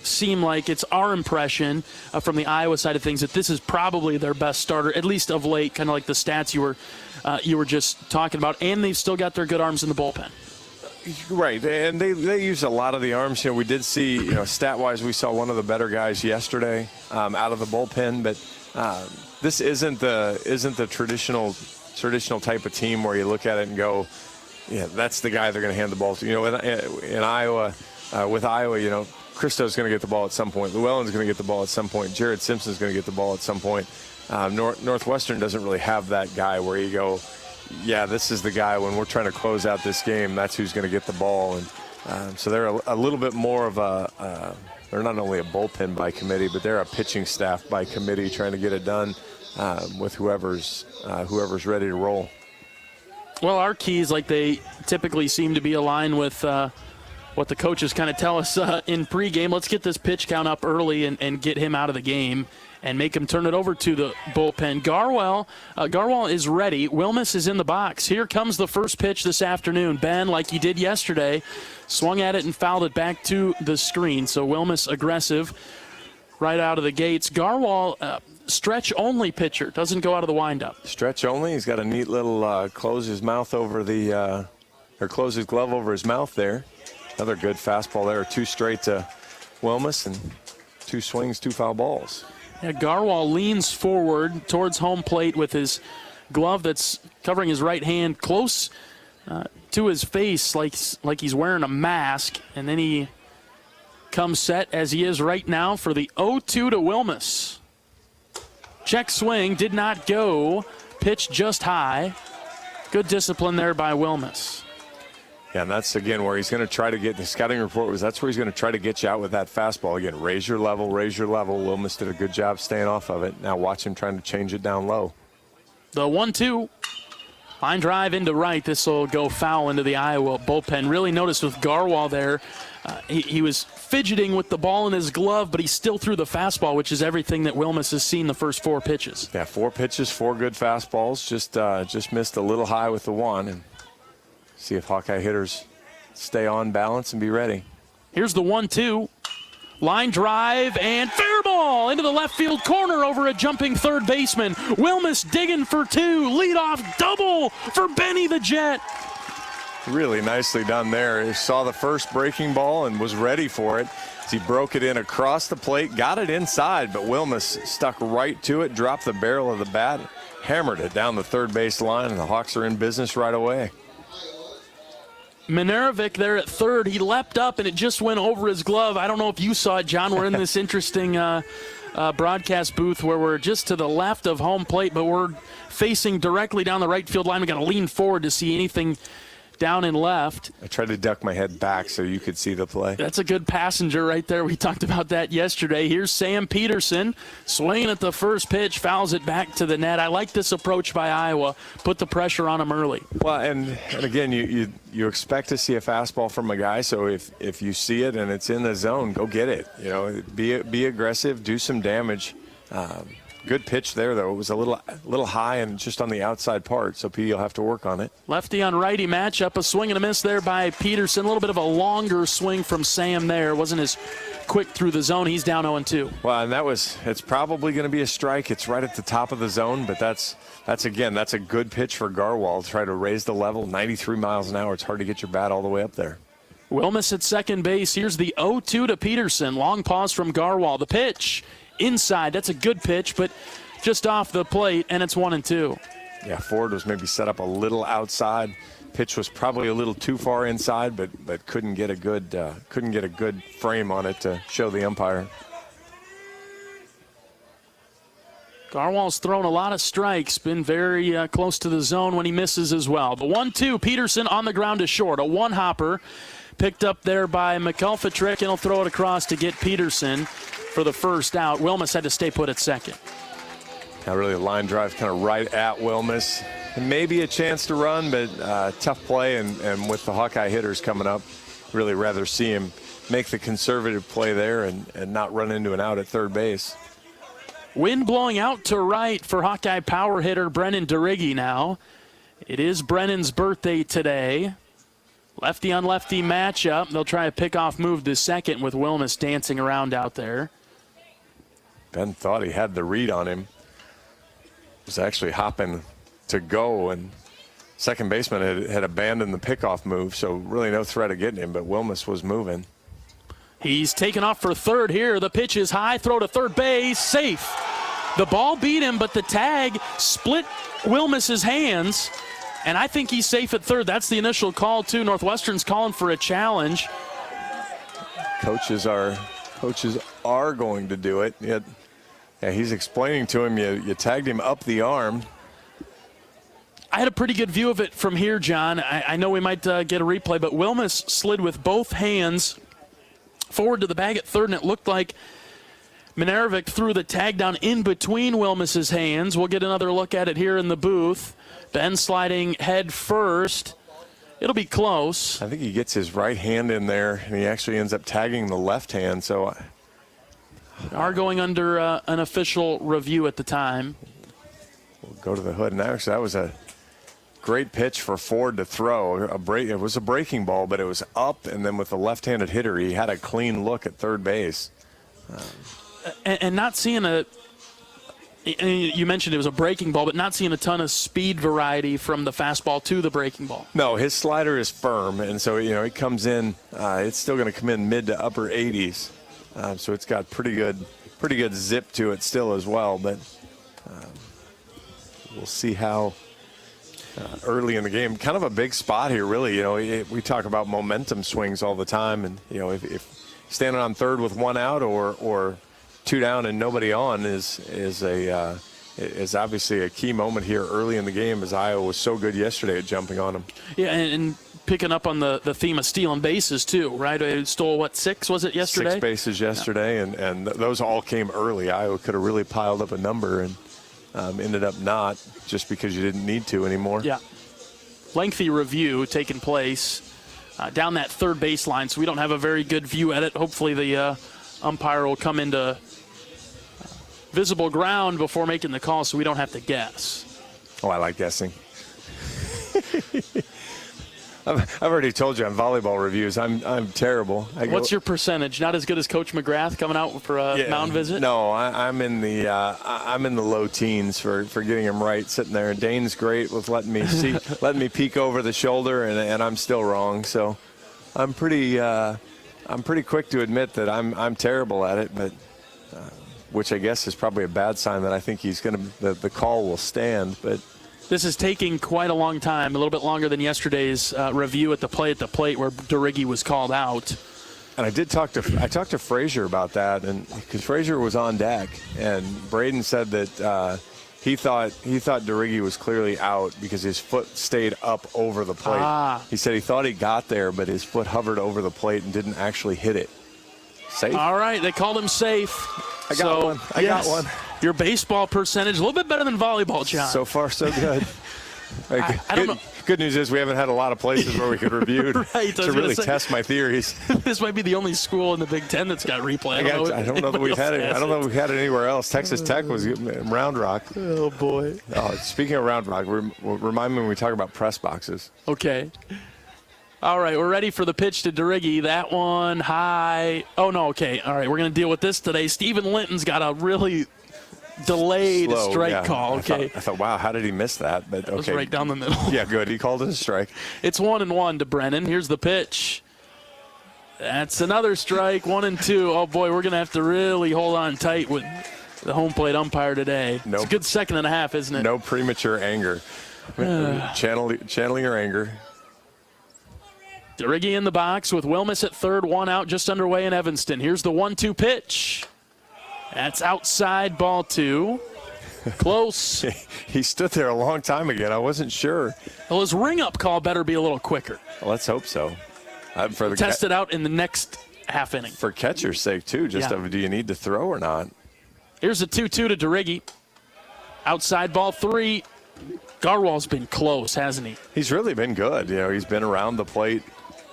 seem like it's our impression from the Iowa side of things that this is probably their best starter, at least of late, kind of like the stats you were just talking about, and they've still got their good arms in the bullpen. Right, and they use a lot of the arms. We did see, stat-wise, we saw one of the better guys yesterday out of the bullpen, but this isn't the traditional type of team where you look at it and go, yeah, that's the guy they're going to hand the ball to. In Iowa, with Iowa, Christo's going to get the ball at some point. Llewellyn's going to get the ball at some point. Jared Simpson's going to get the ball at some point. Northwestern doesn't really have that guy where you go, yeah, this is the guy when we're trying to close out this game, that's who's going to get the ball. And so they're a little bit more of they're not only a bullpen by committee, but they're a pitching staff by committee trying to get it done with whoever's ready to roll. Well, our keys, like they typically seem to be aligned with what the coaches kind of tell us in pregame. Let's get this pitch count up early and get him out of the game and make him turn it over to the bullpen. Garwal is ready. Wilmus is in the box. Here comes the first pitch this afternoon. Ben, like he did yesterday, swung at it and fouled it back to the screen. So Wilmus aggressive. right out of the gates. Garwal, stretch-only pitcher, doesn't go out of the windup. Stretch only. He's got a neat little close his mouth over the, or close his glove over his mouth there. Another good fastball there. 2 straight to Wilmus and 2 swings, 2 foul balls. Yeah, Garwal leans forward towards home plate with his glove that's covering his right hand close to his face like he's wearing a mask, and then he comes set as he is right now for the 0-2 to Wilmus. Check swing, did not go. Pitch just high. Good discipline there by Wilmus. Yeah, and that's, again, where he's going to try to get, the scouting report was that's where he's going to try to get you out with that fastball. Again, raise your level, raise your level. Wilmus did a good job staying off of it. Now watch him trying to change it down low. The 1-2. Line drive into right. This will go foul into the Iowa bullpen. Really noticed with Garwal there, he was fidgeting with the ball in his glove, but he still threw the fastball, which is everything that Wilmus has seen the first 4 pitches. Yeah, 4 pitches, 4 good fastballs. Just missed a little high with the one. And see if Hawkeye hitters stay on balance and be ready. Here's the 1-2. Line drive and fair ball into the left field corner over a jumping third baseman. Wilmus digging for 2. Leadoff double for Benny the Jet. Really nicely done there. He saw the first breaking ball and was ready for it. As he broke it in across the plate, got it inside, but Wilmus stuck right to it, dropped the barrel of the bat, hammered it down the third base line, and the Hawks are in business right away. Minerovic there at third. He leapt up and it just went over his glove. I don't know if you saw it, John. We're in this interesting broadcast booth where we're just to the left of home plate, but we're facing directly down the right field line. We got to lean forward to see anything down and left. I tried to duck my head back so you could see the play. That's a good passenger right there. We talked about that yesterday. Here's Sam Peterson swinging at the first pitch, fouls it back to the net. I like this approach by Iowa. Put the pressure on him early. Well, and again, you expect to see a fastball from a guy, so if you see it and it's in the zone, go get it. You know, be aggressive, do some damage. Good pitch there, though. It was a little high and just on the outside part, so P, you'll have to work on it. Lefty on righty matchup. A swing and a miss there by Peterson. A little bit of a longer swing from Sam there. Wasn't as quick through the zone. He's down 0-2. Well, and it's probably going to be a strike. It's right at the top of the zone, but that's a good pitch for Garwal. Try to raise the level. 93 miles an hour. It's hard to get your bat all the way up there. Wilmus at second base. Here's the 0-2 to Peterson. Long pause from Garwal. The pitch. Inside, that's a good pitch, but just off the plate, and it's 1-2. Yeah, Ford was maybe set up a little outside. Pitch was probably a little too far inside, but couldn't get a good frame on it to show the umpire. Garwal's thrown a lot of strikes, been very close to the zone when he misses as well. The 1-2, Peterson on the ground is short. A one-hopper picked up there by McElpatrick, and he'll throw it across to get Peterson for the first out. Wilmus had to stay put at second. Now really a line drive kind of right at Wilmus. And maybe a chance to run, but tough play, and with the Hawkeye hitters coming up, really rather see him make the conservative play there and not run into an out at third base. Wind blowing out to right for Hawkeye power hitter Brennan DeRiggi now. It is Brennan's birthday today. Lefty on lefty matchup. They'll try a pickoff move to second with Wilmus dancing around out there. Ben thought he had the read on him. Was actually hopping to go, and second baseman had abandoned the pickoff move, so really no threat of getting him, but Wilmus was moving. He's taken off for third here. The pitch is high, throw to third base, safe. The ball beat him, but the tag split Wilmus's hands, and I think he's safe at third. That's the initial call, too. Northwestern's calling for a challenge. Coaches are going to do it. Yeah, he's explaining to him, you tagged him up the arm. I had a pretty good view of it from here, John. I know we might get a replay, but Wilmus slid with both hands forward to the bag at third, and it looked like Minerovic threw the tag down in between Wilmus's hands. We'll get another look at it here in the booth. Ben sliding head first. It'll be close. I think he gets his right hand in there, and he actually ends up tagging the left hand, so are going under an official review at the time. We'll go to the hood. And actually, that was a great pitch for Ford to throw. It was a breaking ball, but it was up, and then with the left-handed hitter, he had a clean look at third base. and not seeing you mentioned it was a breaking ball, but not seeing a ton of speed variety from the fastball to the breaking ball. No, his slider is firm, and so, it comes in, it's still going to come in mid to upper 80s. So it's got pretty good zip to it still as well, but we'll see how early in the game. Kind of a big spot here, really. We talk about momentum swings all the time, and, if standing on third with one out or two down and nobody on is obviously a key moment here early in the game, as Iowa was so good yesterday at jumping on them. Yeah, and picking up on the theme of stealing bases too, right? It stole, 6 was it yesterday? 6 bases yesterday, and those all came early. Iowa could have really piled up a number and ended up not, just because you didn't need to anymore. Yeah. Lengthy review taking place down that third baseline, so we don't have a very good view at it. Hopefully the umpire will come into visible ground before making the call, so we don't have to guess. Oh, I like guessing. I've already told you on volleyball reviews, I'm terrible. What's your percentage? Not as good as Coach McGrath coming out for a mound visit? No, I'm in the low teens for getting him right, sitting there. And Dane's great with letting me peek over the shoulder, and I'm still wrong. So I'm pretty quick to admit that I'm terrible at it, but which I guess is probably a bad sign that I think the call will stand, but. This is taking quite a long time, a little bit longer than yesterday's review at the plate where DeRiggi was called out. And I talked to Frazier about that, and because Frazier was on deck, and Braden said that he thought DeRiggi was clearly out because his foot stayed up over the plate. He said he thought he got there, but his foot hovered over the plate and didn't actually hit it. Safe. All right, they called him safe. I got one. Your baseball percentage, a little bit better than volleyball, John. So far, so good. I don't know. Good news is we haven't had a lot of places where we could review right, to really test my theories. This might be the only school in the Big Ten that's got replay. I don't know that we've had it. I don't know if we've had it anywhere else. Texas Tech was Round Rock. Oh boy. Speaking of Round Rock, remind me when we talk about press boxes. Okay. All right, we're ready for the pitch to DeRiggi. That one high. Oh no. Okay. All right, we're going to deal with this today. Stephen Linton's got a really delayed strike call. Okay. I thought, wow, how did he miss that? But it was right down the middle. Yeah, good. He called it a strike. It's 1-1 to Brennan. Here's the pitch. That's another strike. 1-2. Oh boy, we're gonna have to really hold on tight with the home plate umpire today. It's a good second and a half, isn't it? No premature anger. Channeling your anger. DeRiggi in the box with Wilmus at third, one out, just underway in Evanston. Here's the 1-2 pitch. That's outside, ball 2. Close. He stood there a long time again. I wasn't sure. Well, his ring-up call better be a little quicker. Well, let's hope so. Test it out in the next half inning. For catcher's sake, too. Do you need to throw or not? Here's the 2-2 to DeRiggi. Outside, ball 3. Garwal's been close, hasn't he? He's really been good. He's been around the plate.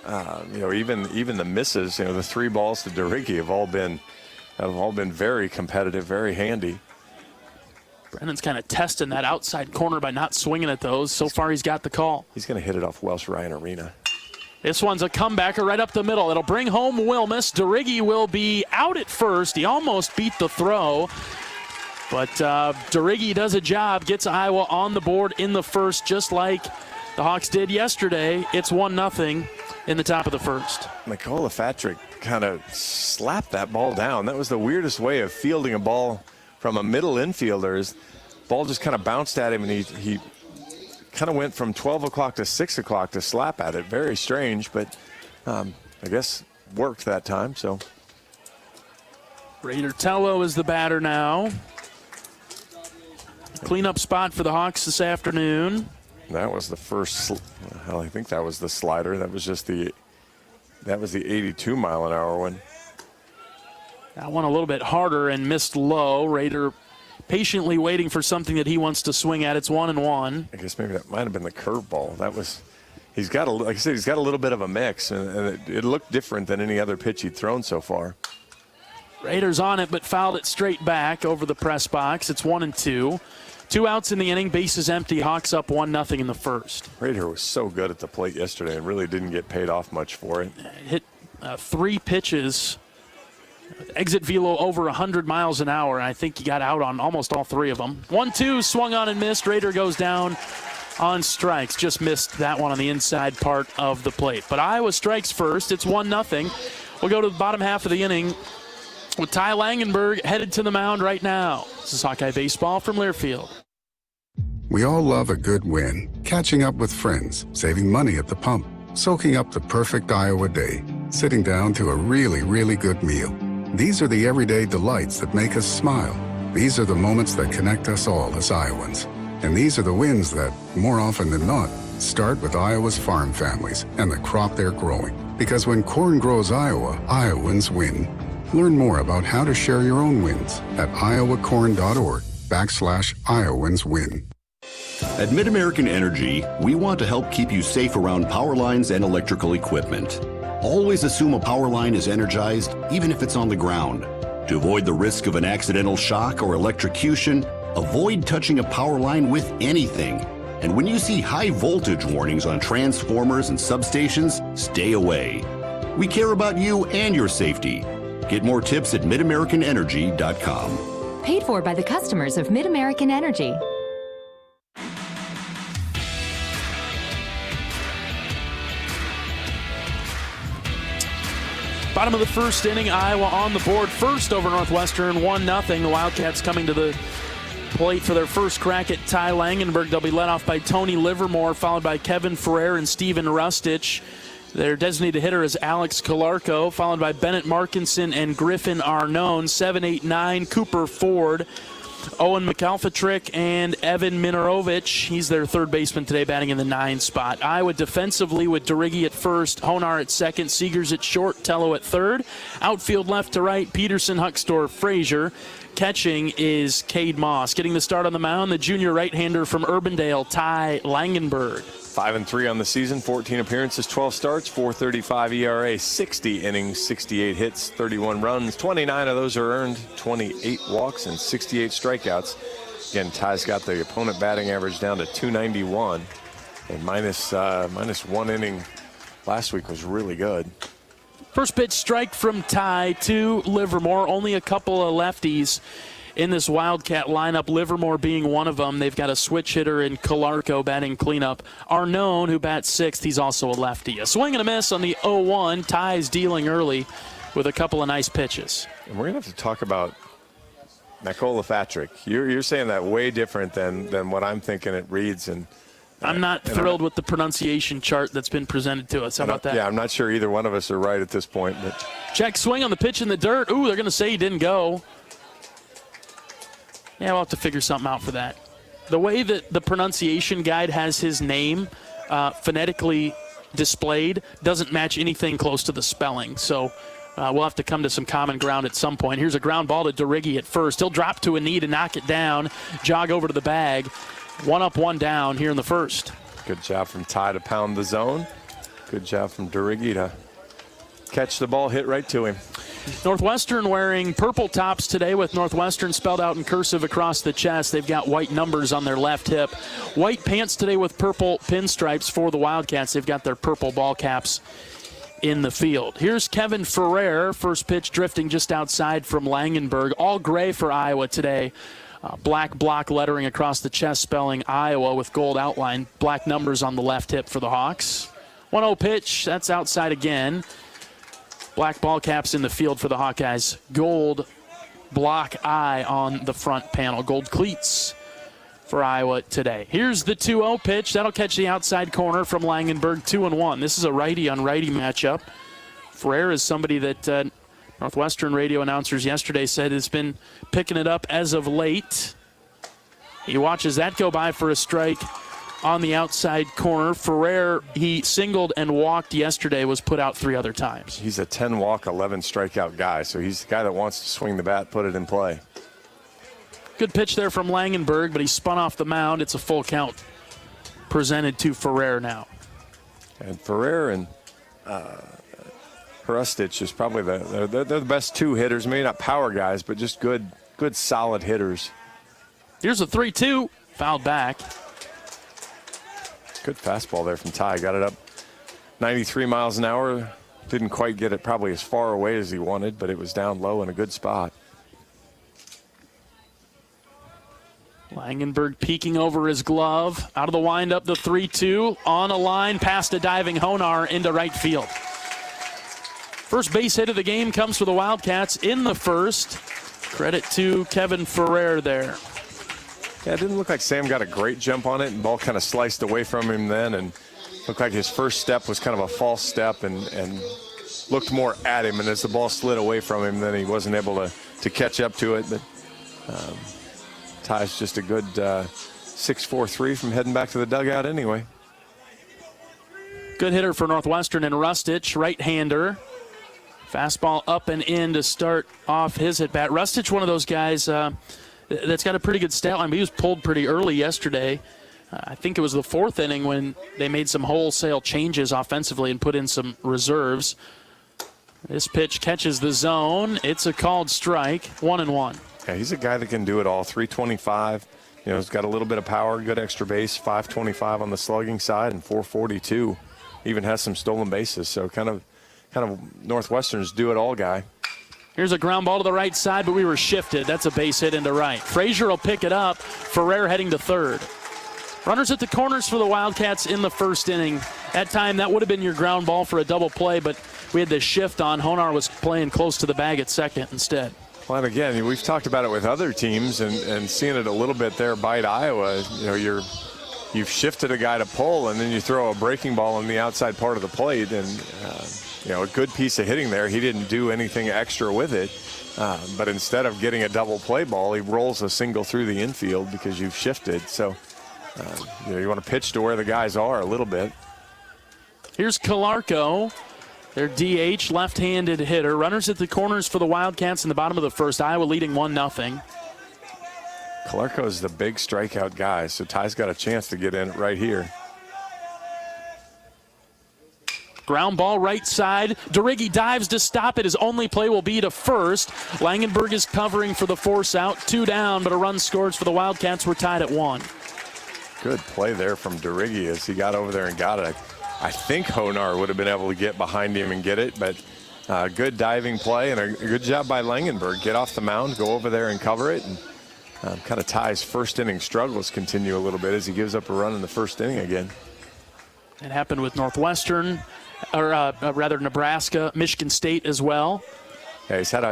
Even the misses, the 3 balls to DeRiggi have all been very competitive, very handy. Brennan's kind of testing that outside corner by not swinging at those. So far, he's got the call. He's going to hit it off Welsh Ryan Arena. This one's a comebacker right up the middle. It'll bring home Wilmus. DeRiggi will be out at first. He almost beat the throw. But DeRiggi does a job, gets Iowa on the board in the first, just like the Hawks did yesterday. It's 1-0 in the top of the first. Mikola Fatrick kind of slapped that ball down. That was the weirdest way of fielding a ball from a middle infielder. His ball just kind of bounced at him, and he kind of went from 12 o'clock to 6 o'clock to slap at it. Very strange, but I guess worked that time. So Raider Tello is the batter now. Cleanup spot for the Hawks this afternoon. That was the first. I think that was the slider. That was the 82-mile-an-hour one. That one a little bit harder and missed low. Raider patiently waiting for something that he wants to swing at. It's 1-1. I guess maybe that might have been the curveball. He's got like I said, he's got a little bit of a mix, and it looked different than any other pitch he'd thrown so far. Raiders on it, but fouled it straight back over the press box. It's 1-2. 2 outs in the inning, bases empty. Hawks up 1-0 in the first. Raider was so good at the plate yesterday and really didn't get paid off much for it. Hit 3 pitches Exit velo over 100 miles an hour, and I think he got out on almost all three of them. 1-2, swung on and missed. Raider goes down on strikes. Just missed that one on the inside part of the plate. But Iowa strikes first. It's 1-0. We'll go to the bottom half of the inning with Ty Langenberg headed to the mound right now. This is Hawkeye Baseball from Learfield. We all love a good win. Catching up with friends, saving money at the pump, soaking up the perfect Iowa day, sitting down to a really, really good meal. These are the everyday delights that make us smile. These are the moments that connect us all as Iowans. And these are the wins that, more often than not, start with Iowa's farm families and the crop they're growing. Because when corn grows Iowa, Iowans win. Learn more about how to share your own wins at iowacorn.org/Iowans win. At Mid-American Energy, we want to help keep you safe around power lines and electrical equipment. Always assume a power line is energized, even if it's on the ground. To avoid the risk of an accidental shock or electrocution, avoid touching a power line with anything. And when you see high voltage warnings on transformers and substations, stay away. We care about you and your safety. Get more tips at midamericanenergy.com. Paid for by the customers of Mid-American Energy. Bottom of the first inning, Iowa on the board first over Northwestern, 1-0. The Wildcats coming to the plate for their first crack at Ty Langenberg. They'll be led off by Tony Livermore, followed by Kevin Ferrer and Steven Rustich. Their designated hitter is Alex Kolarko, followed by Bennett Markinson and Griffin Arnone. 7, 8, 9, Cooper Ford, Owen McAlpatrick, and Evan Minorovich. He's their third baseman today, batting in the 9 spot. Iowa defensively with DeRiggi at first, Honar at second, Seegers at short, Tello at third. Outfield left to right, Peterson, Huckstorf, Frazier. Catching is Cade Moss. Getting the start on the mound, the junior right-hander from Urbandale, Ty Langenberg. 5-3 on the season, 14 appearances, 12 starts, 4.35 ERA, 60 innings, 68 hits, 31 runs, 29 of those are earned, 28 walks, and 68 strikeouts. Again, Ty's got the opponent batting average down to 291, and minus 1 inning last week was really good. First pitch strike from Ty to Livermore. Only a couple of lefties in this Wildcat lineup, Livermore being one of them. They've got a switch hitter in Kolarko batting cleanup. Arnone, who bats sixth, he's also a lefty. A swing and a miss on the 0-1. Ty's dealing early with a couple of nice pitches. And we're going to have to talk about McAlpatrick. You're saying that way different than what I'm thinking it reads. And I'm not thrilled with the pronunciation chart that's been presented to us. How about that? Yeah, I'm not sure either one of us are right at this point. But check swing on the pitch in the dirt. Ooh, they're going to say he didn't go. Yeah, we'll have to figure something out for that. The way that the pronunciation guide has his name phonetically displayed doesn't match anything close to the spelling. So we'll have to come to some common ground at some point. Here's a ground ball to DeRiggi at first. He'll drop to a knee to knock it down, jog over to the bag. 1 up, 1 down here in the first. Good job from Ty to pound the zone. Good job from DeRiggi to catch the ball, hit right to him. Northwestern wearing purple tops today with Northwestern spelled out in cursive across the chest. They've got white numbers on their left hip. White pants today with purple pinstripes for the Wildcats. They've got their purple ball caps in the field. Here's Kevin Ferrer. First pitch drifting just outside from Langenberg. All gray for Iowa today. Black block lettering across the chest spelling Iowa with gold outline. Black numbers on the left hip for the Hawks. 1-0 pitch. That's outside again. Black ball caps in the field for the Hawkeyes. Gold block eye on the front panel. Gold cleats for Iowa today. Here's the 2-0 pitch. That'll catch the outside corner from Langenberg. 2-1. This is a righty-on-righty matchup. Ferrer is somebody that Northwestern radio announcers yesterday said has been picking it up as of late. He watches that go by for a strike on the outside corner. Ferrer, he singled and walked yesterday, was put out 3 other times. He's a 10-walk, 11-strikeout guy, so he's the guy that wants to swing the bat, put it in play. Good pitch there from Langenberg, but he spun off the mound. It's a full count presented to Ferrer now. And Ferrer and Hrustich is probably they're the best 2 hitters, maybe not power guys, but just good solid hitters. Here's a 3-2, fouled back. Good fastball there from Ty. Got it up 93 miles an hour. Didn't quite get it probably as far away as he wanted, but it was down low in a good spot. Langenberg peeking over his glove. Out of the windup, the 3-2. On a line, past a diving Honar into right field. First base hit of the game comes for the Wildcats in the first. Credit to Kevin Ferrer there. Yeah, it didn't look like Sam got a great jump on it, and the ball kind of sliced away from him then, and looked like his first step was kind of a false step and looked more at him, and as the ball slid away from him, then he wasn't able to catch up to it. But Ty's just a good 6-4-3 from heading back to the dugout anyway. Good hitter for Northwestern and Rustich, right-hander. Fastball up and in to start off his at-bat. Rustich, one of those guys that's got a pretty good stat line. He was pulled pretty early yesterday. I think it was the fourth inning when they made some wholesale changes offensively and put in some reserves. This pitch catches the zone. It's a called strike, 1-1. Yeah, he's a guy that can do it all. 325. You know, he's got a little bit of power, good extra base, 525 on the slugging side, and 442. Even has some stolen bases. So kind of Northwestern's do-it-all guy. Here's a ground ball to the right side, but we were shifted. That's a base hit into right. Frazier will pick it up. Ferrer heading to third. Runners at the corners for the Wildcats in the first inning. That time, that would have been your ground ball for a double play, but we had this shift on. Honar was playing close to the bag at second instead. Well, and again, we've talked about it with other teams and seeing it a little bit there by Iowa. You know, you've shifted a guy to pull, and then you throw a breaking ball on the outside part of the plate, and you know, a good piece of hitting there. He didn't do anything extra with it, but instead of getting a double play ball, he rolls a single through the infield because you've shifted. So you know, you want to pitch to where the guys are a little bit. Here's Calarco, their DH, left-handed hitter. Runners at the corners for the Wildcats in the bottom of the first. Iowa leading 1-0. Calarco is the big strikeout guy, so Ty's got a chance to get in right here. Ground ball right side. DeRiggi dives to stop it. His only play will be to first. Langenberg is covering for the force out. 2 down, but a run scores for the Wildcats. We're tied at 1. Good play there from DeRiggi as he got over there and got it. I think Honar would have been able to get behind him and get it, but good diving play and a good job by Langenberg. Get off the mound, go over there and cover it. And kind of Ty's first inning struggles continue a little bit as he gives up a run in the first inning again. It happened with Northwestern, or rather Nebraska, Michigan State as well. Yeah, he's had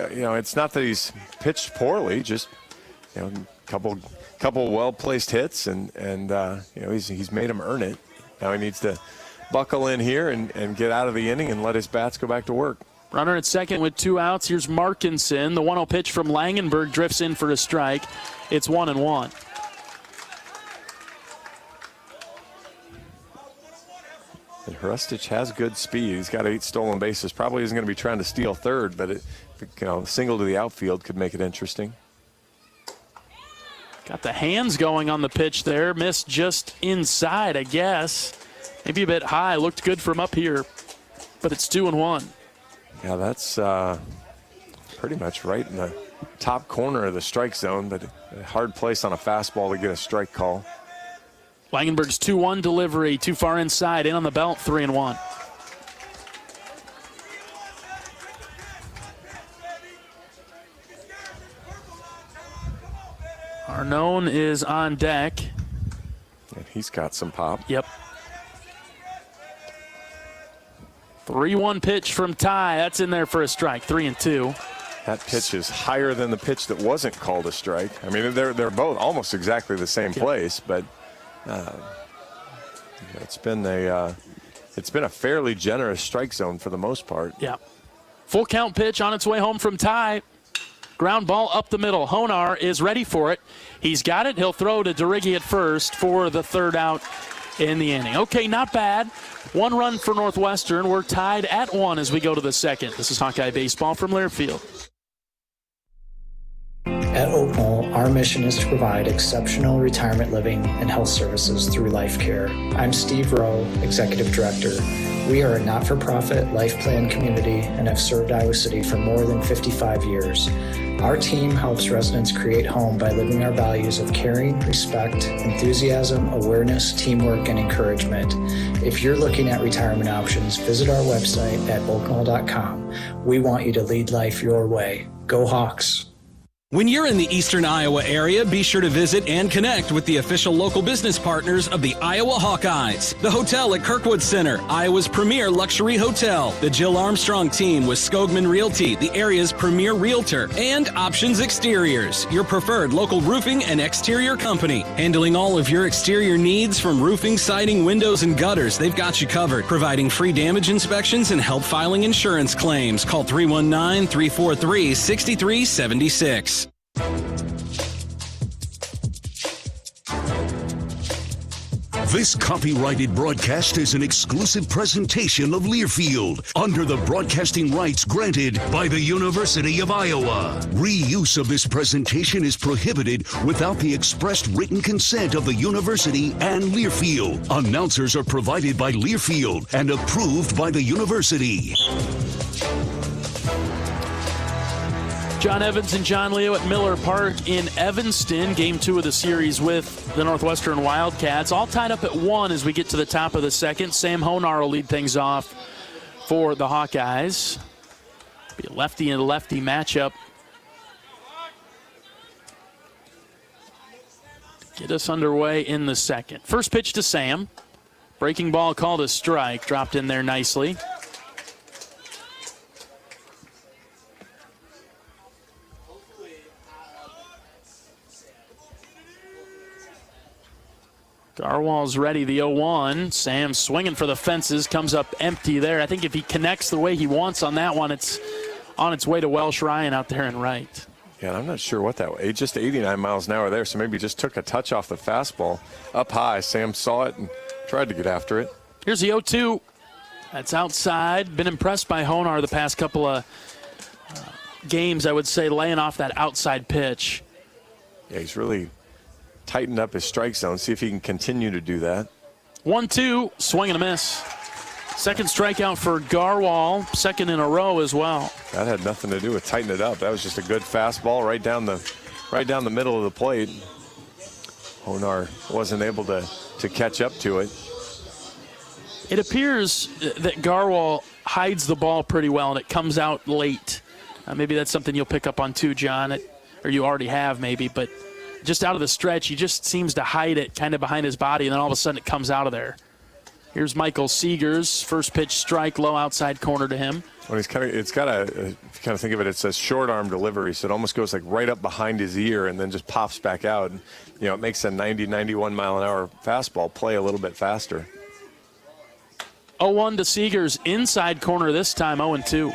you know, it's not that he's pitched poorly, just, you know, couple well-placed hits, and you know, he's made him earn it. Now he needs to buckle in here and get out of the inning and let his bats go back to work. Runner at second with 2 outs. Here's Markinson. The 1-0 pitch from Langenberg drifts in for a strike. It's 1-1. And Hrustich has good speed. He's got 8 stolen bases. Probably isn't going to be trying to steal third, but you know, single to the outfield could make it interesting. Got the hands going on the pitch there. Missed just inside, I guess. Maybe a bit high. Looked good from up here, but it's 2-1. Yeah, that's pretty much right in the top corner of the strike zone, but a hard place on a fastball to get a strike call. Langenberg's 2-1 delivery, too far inside, in on the belt, 3-1. Arnone is on deck. And he's got some pop. Yep. 3-1 pitch from Ty. That's in there for a strike, 3-2. That pitch is higher than the pitch that wasn't called a strike. I mean, they're both almost exactly the same place, but it's been a fairly generous strike zone for the most part. Yeah. Full count pitch on its way home from Ty. Ground ball up the middle. Honar is ready for it. He's got it. He'll throw to DeRiggi at first for the 3rd out in the inning. Okay, not bad. 1 run for Northwestern. We're tied at 1 as we go to the 2nd. This is Hawkeye Baseball from Learfield. At Oak Knoll, our mission is to provide exceptional retirement living and health services through life care. I'm Steve Rowe, Executive Director. We are a not-for-profit life plan community and have served Iowa City for more than 55 years. Our team helps residents create home by living our values of caring, respect, enthusiasm, awareness, teamwork, and encouragement. If you're looking at retirement options, visit our website at oaknall.com. We want you to lead life your way. Go Hawks! When you're in the eastern Iowa area, be sure to visit and connect with the official local business partners of the Iowa Hawkeyes. The hotel at Kirkwood Center, Iowa's premier luxury hotel. The Jill Armstrong team with Skogman Realty, the area's premier realtor. And Options Exteriors, your preferred local roofing and exterior company. Handling all of your exterior needs from roofing, siding, windows, and gutters. They've got you covered. Providing free damage inspections and help filing insurance claims. Call 319-343-6376. This copyrighted broadcast is an exclusive presentation of Learfield under the broadcasting rights granted by the University of Iowa. Reuse of this presentation is prohibited without the expressed written consent of the university and Learfield. Announcers are provided by Learfield and approved by the university. John Evans and John Leo at Miller Park in Evanston. Game 2 of the series with the Northwestern Wildcats. All tied up at 1 as we get to the top of the second. Sam Honar will lead things off for the Hawkeyes. Be a lefty and lefty matchup. Get us underway in the second. First pitch to Sam. Breaking ball called a strike. Dropped in there nicely. Garwal's ready, the 0-1. Sam swinging for the fences, comes up empty there. I think if he connects the way he wants on that one, it's on its way to Welsh Ryan out there in right. Yeah, I'm not sure what that was. Just 89 miles an hour there, so maybe just took a touch off the fastball. Up high, Sam saw it and tried to get after it. Here's the 0-2. That's outside. Been impressed by Honar the past couple of games, I would say, laying off that outside pitch. Yeah, he's really tightened up his strike zone. See if he can continue to do that. 1-2, swing and a miss. Second strikeout for Garwal, second in a row as well. That had nothing to do with tightening it up. That was just a good fastball right down the middle of the plate. Honar wasn't able to catch up to it. It appears that Garwal hides the ball pretty well, and it comes out late. Maybe that's something you'll pick up on too, John, or you already have maybe, but just out of the stretch, he just seems to hide it kind of behind his body, and then all of a sudden it comes out of there. Here's Michael Seegers, first pitch strike, low outside corner to him. Well, if you kind of think of it, it's a short arm delivery, so it almost goes like right up behind his ear and then just pops back out. And, it makes a 90, 91 mile an hour fastball play a little bit faster. 0-1 to Seegers, inside corner this time, 0-2.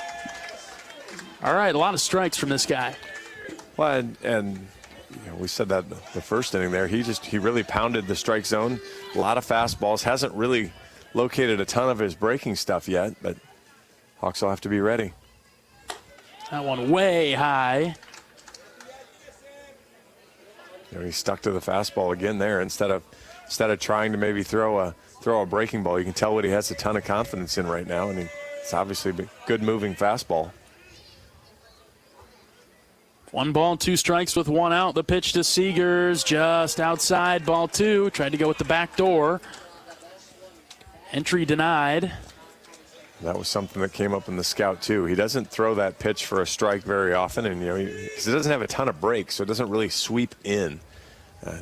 All right, a lot of strikes from this guy. Well, and we said that the first inning there. He really pounded the strike zone. A lot of fastballs. Hasn't really located a ton of his breaking stuff yet, but Hawks will have to be ready. That one way high. He stuck to the fastball again there instead of trying to maybe throw a breaking ball. You can tell what he has a ton of confidence in right now, and it's obviously a good moving fastball. 1 ball, 2 strikes with 1 out. The pitch to Seegers, just outside, ball 2. Tried to go with the back door. Entry denied. That was something that came up in the scout, too. He doesn't throw that pitch for a strike very often, and, he doesn't have a ton of breaks, so it doesn't really sweep in.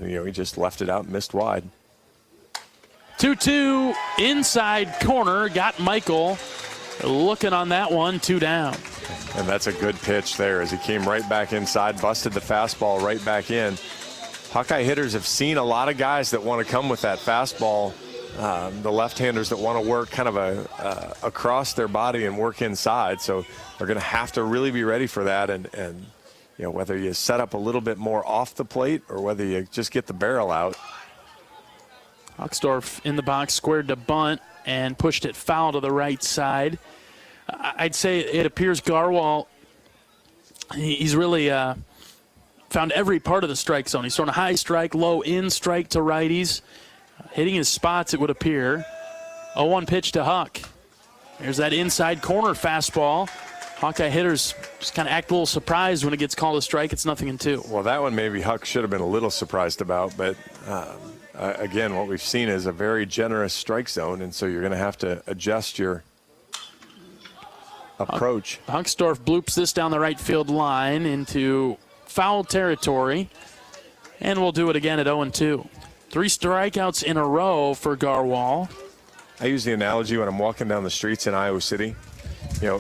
He just left it out and missed wide. 2-2, inside corner, got Michael looking on that one, 2 down. And that's a good pitch there as he came right back inside, busted the fastball right back in. Hawkeye hitters have seen a lot of guys that want to come with that fastball. The left-handers that want to work kind of across their body and work inside. So they're going to have to really be ready for that. And whether you set up a little bit more off the plate or whether you just get the barrel out. Hochstorf in the box, squared to bunt and pushed it foul to the right side. I'd say it appears Garwal, he's really found every part of the strike zone. He's thrown a high strike, low in strike to righties. Hitting his spots, it would appear. 0-1 pitch to Huck. There's that inside corner fastball. Hawkeye hitters just kind of act a little surprised when it gets called a strike. It's 0-2. Well, that one maybe Huck should have been a little surprised about, but again, what we've seen is a very generous strike zone, and so you're going to have to adjust your approach. Huckstorf bloops this down the right field line into foul territory, and we'll do it again at 0-2. 3 strikeouts in a row for Garwal. I use the analogy when I'm walking down the streets in Iowa City. You know,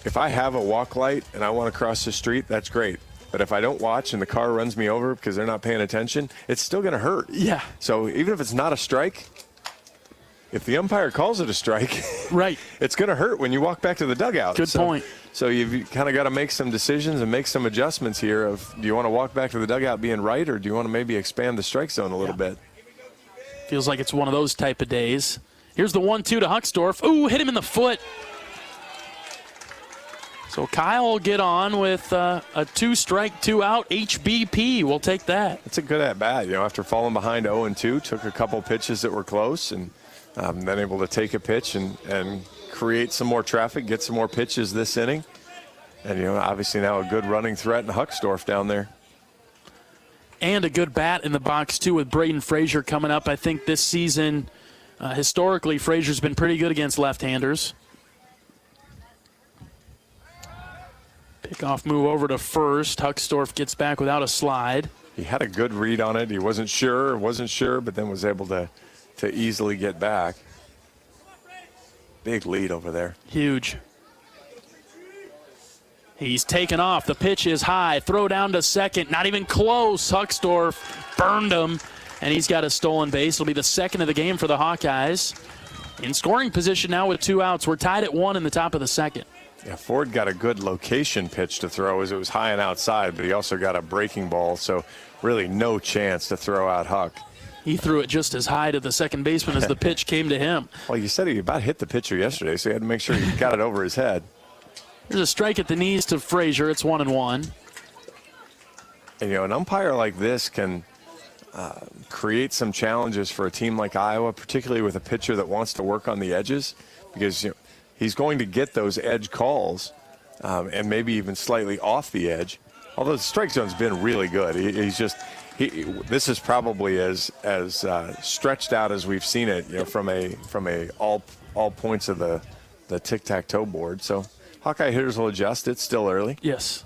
if I have a walk light and I want to cross the street, that's great. But if I don't watch and the car runs me over because they're not paying attention, it's still going to hurt. Yeah. So even if it's not a strike, if the umpire calls it a strike, right, it's going to hurt when you walk back to the dugout. Good point. So you've kind of got to make some decisions and make some adjustments here of, do you want to walk back to the dugout being right, or do you want to maybe expand the strike zone a little bit? Feels like it's one of those type of days. Here's the 1-2 to Huckstorf. Ooh, hit him in the foot. So Kyle will get on with a 2-strike, 2-out HBP. We'll take that. It's a good at-bat. You know, after falling behind 0-2, took a couple pitches that were close, and then able to take a pitch and create some more traffic, get some more pitches this inning. And, you know, obviously now a good running threat in Huckstorf down there. And a good bat in the box, too, with Braden Frazier coming up. I think this season, historically, Frazier's been pretty good against left-handers. Pickoff move over to first. Huckstorf gets back without a slide. He had a good read on it. He wasn't sure, but then was able to easily get back. Big lead over there. Huge. He's taken off. The pitch is high. Throw down to second. Not even close. Huckstorf burned him, and he's got a stolen base. It'll be the second of the game for the Hawkeyes. In scoring position now with 2 outs. We're tied at 1 in the top of the second. Yeah, Ford got a good location pitch to throw as it was high and outside, but he also got a breaking ball, so really no chance to throw out Huck. He threw it just as high to the second baseman as the pitch came to him. Well, you said he about hit the pitcher yesterday, so he had to make sure he got it over his head. There's a strike at the knees to Frazier. It's 1-1. And, you know, an umpire like this can create some challenges for a team like Iowa, particularly with a pitcher that wants to work on the edges, because, you know, he's going to get those edge calls and maybe even slightly off the edge. Although the strike zone's been really good. This is probably as stretched out as we've seen it, you know, from a all points of the tic-tac-toe board. So Hawkeye hitters will adjust. It's still early. Yes.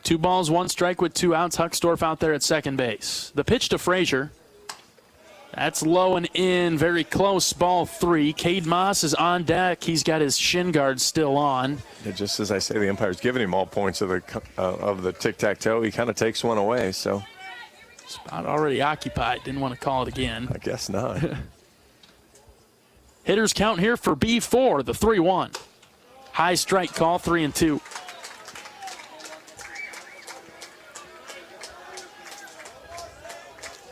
2 balls, 1 strike with 2 outs. Huckstorf out there at second base. The pitch to Frazier. That's low and in, very close, ball 3. Cade Moss is on deck. He's got his shin guard still on. Yeah, just as I say, the umpire's giving him all points of the tic-tac-toe. He kind of takes one away, so. Spot already occupied. Didn't want to call it again. I guess not. Hitters count here for B4, the 3-1. High strike call, 3-2.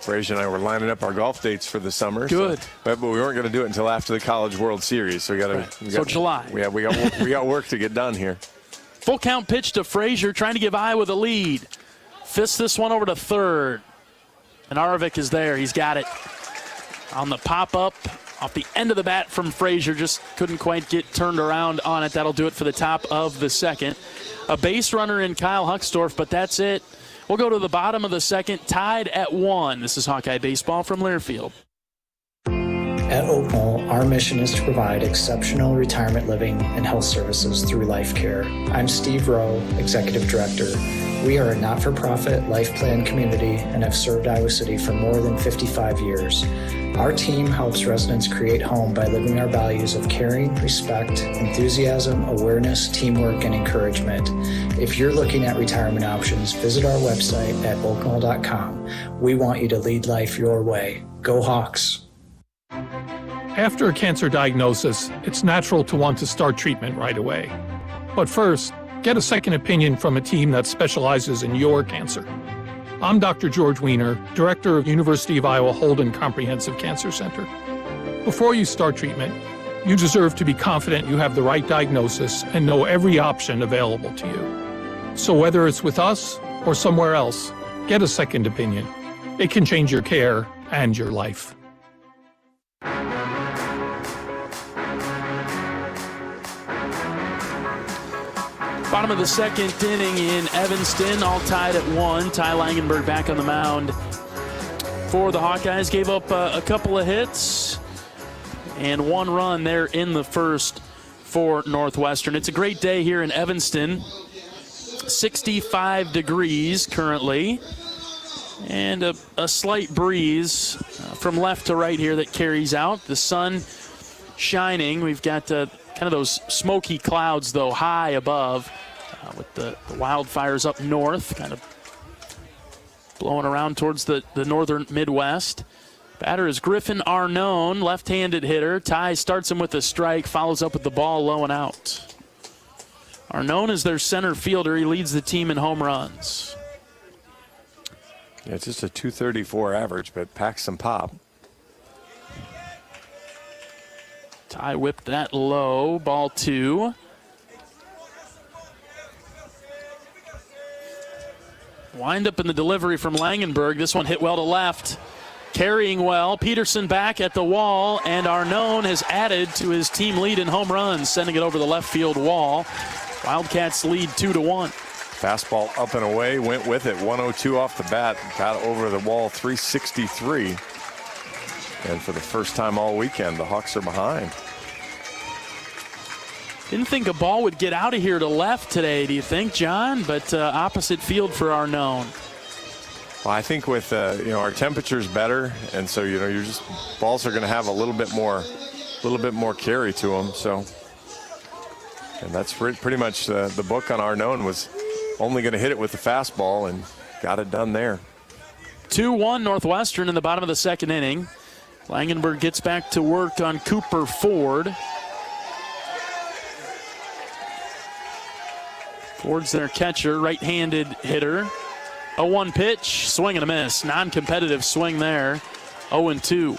Frazier and I were lining up our golf dates for the summer. Good. But we weren't going to do it until after the College World Series. So July. We got work to get done here. Full count pitch to Frazier, trying to give Iowa the lead. Fists this one over to third. And Arvik is there. He's got it. On the pop-up, off the end of the bat from Frazier. Just couldn't quite get turned around on it. That'll do it for the top of the second. A base runner in Kyle Huckstorf, but that's it. We'll go to the bottom of the second, tied at 1. This is Hawkeye Baseball from Learfield. At Oak Knoll, our mission is to provide exceptional retirement living and health services through life care. I'm Steve Rowe, Executive Director. We are a not-for-profit life plan community and have served Iowa City for more than 55 years. Our team helps residents create home by living our values of caring, respect, enthusiasm, awareness, teamwork, and encouragement. If you're looking at retirement options, visit our website at oakknoll.com. We want you to lead life your way. Go Hawks! After a cancer diagnosis, it's natural to want to start treatment right away. But first, get a second opinion from a team that specializes in your cancer. I'm Dr. George Weiner, Director of University of Iowa Holden Comprehensive Cancer Center. Before you start treatment, you deserve to be confident you have the right diagnosis and know every option available to you. So whether it's with us or somewhere else, get a second opinion. It can change your care and your life. Bottom of the second inning in Evanston, all tied at 1. Ty Langenberg back on the mound for the Hawkeyes. Gave up a couple of hits and 1 run there in the first for Northwestern. It's a great day here in Evanston. 65 degrees currently, and a slight breeze from left to right here that carries out. The sun shining. We've got kind of those smoky clouds, though, high above with the wildfires up north, kind of blowing around towards the northern Midwest. Batter is Griffin Arnone, left-handed hitter. Ty starts him with a strike, follows up with the ball low and out. Arnone is their center fielder. He leads the team in home runs. Yeah, it's just a .234 average, but packs some pop. Ty whipped that low, ball 2. Wind up in the delivery from Langenberg. This one hit well to left. Carrying well, Peterson back at the wall, and Arnone has added to his team lead in home runs, sending it over the left field wall. Wildcats lead 2-1. Fastball up and away, went with it. 102 off the bat, got over the wall, 363. And for the first time all weekend, the Hawks are behind. Didn't think a ball would get out of here to left today, do you think, John? But opposite field for Arnone. Well, I think with our temperature's better, and so you're just balls are going to have a little bit more carry to them. So, and that's pretty much the book on Arnone was only going to hit it with the fastball, and got it done there. 2-1 Northwestern in the bottom of the second inning. Langenberg gets back to work on Cooper Ford. Ford's their catcher, right-handed hitter. 0-1 pitch, swing and a miss. Non-competitive swing there. 0-2.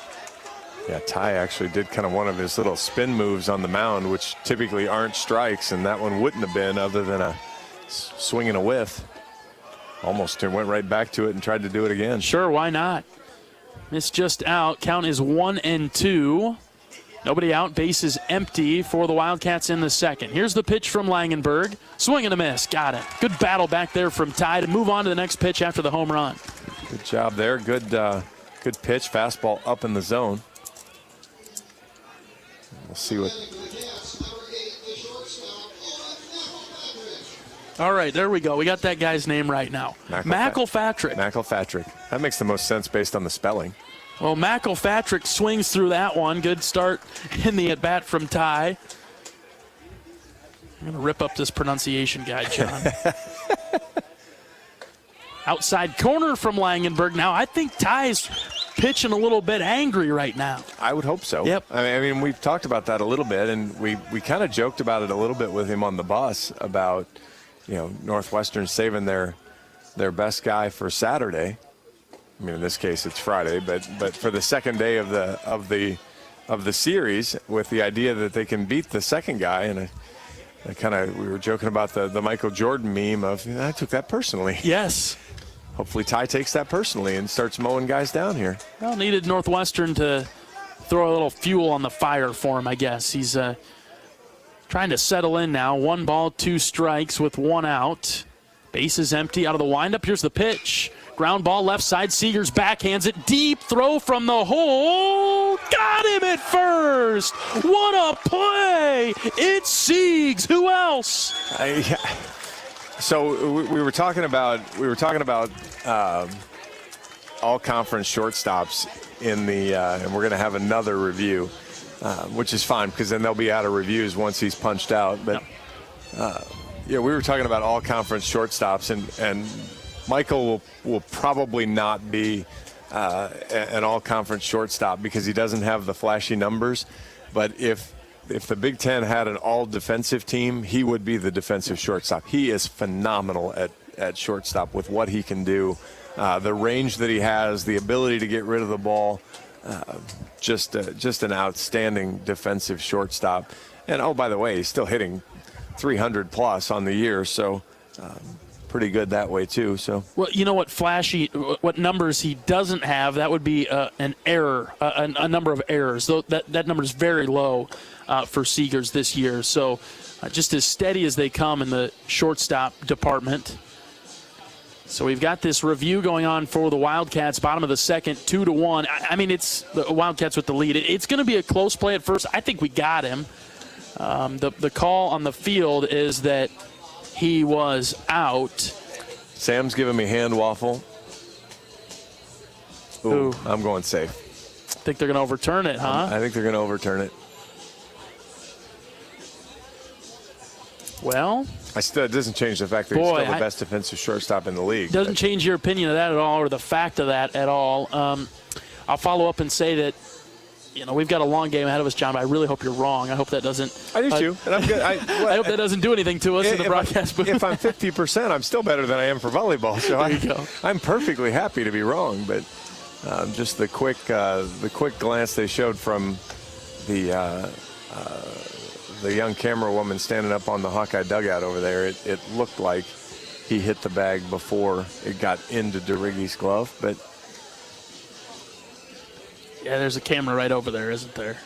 Yeah, Ty actually did kind of one of his little spin moves on the mound, which typically aren't strikes, and that one wouldn't have been other than a swing and a whiff. Almost went right back to it and tried to do it again. Sure, why not? Missed just out. Count is 1-2. Nobody out. Base is empty for the Wildcats in the second. Here's the pitch from Langenberg. Swing and a miss. Got it. Good battle back there from Ty to move on to the next pitch after the home run. Good job there. Good pitch. Fastball up in the zone. We'll see what. All right, there we go. We got that guy's name right now. McElfatrick. McElfatrick. That makes the most sense based on the spelling. Well, McElfatrick swings through that one. Good start in the at-bat from Ty. I'm going to rip up this pronunciation guide, John. Outside corner from Langenberg. Now, I think Ty's pitching a little bit angry right now. I would hope so. Yep. I mean, we've talked about that a little bit, and we kind of joked about it a little bit with him on the bus about, Northwestern saving their best guy for Saturday. I mean, in this case, it's Friday, but for the second day of the series, with the idea that they can beat the second guy, and we were joking about the Michael Jordan meme of I took that personally. Yes. Hopefully, Ty takes that personally and starts mowing guys down here. Well, needed Northwestern to throw a little fuel on the fire for him, I guess. He's trying to settle in now. 1 ball, 2 strikes with 1 out. Base is empty. Out of the windup, here's the pitch. Ground ball left side. Seegers backhands it. Deep throw from the hole. Got him at first. What a play. It's Siegs. Who else? So we were talking about all conference shortstops in the and we're going to have another review, which is fine because then they'll be out of reviews once he's punched out. But we were talking about all conference shortstops, and Michael will probably not be an all-conference shortstop because he doesn't have the flashy numbers. But if the Big Ten had an all-defensive team, he would be the defensive shortstop. He is phenomenal at shortstop with what he can do, the range that he has, the ability to get rid of the ball. Just an outstanding defensive shortstop. And, oh, by the way, he's still hitting 300 plus on the year, so pretty good that way too. So, well, you know what numbers he doesn't have? That would be an error, a number of errors. Though that number is very low for Seegers this year. So, just as steady as they come in the shortstop department. So we've got this review going on for the Wildcats, bottom of the second, 2-1. I mean, it's the Wildcats with the lead. It's going to be a close play at first. I think we got him. The call on the field is that he was out. Sam's giving me hand waffle. Ooh, I'm going safe. Think they're going to overturn it, huh? I think they're going to overturn it. Well, it doesn't change the fact that he's still the best defensive shortstop in the league. Doesn't change your opinion of that at all, or the fact of that at all. I'll follow up and say that, we've got a long game ahead of us, John, but I really hope you're wrong. I hope that doesn't. I do too, and I'm good. I hope that doesn't do anything to us in the broadcast booth. If I'm 50%, I'm still better than I am for volleyball. So there you go. I'm perfectly happy to be wrong, but just the quick glance they showed from the young camera woman standing up on the Hawkeye dugout over there, it looked like he hit the bag before it got into DeRiggi's glove, but. Yeah, there's a camera right over there, isn't there?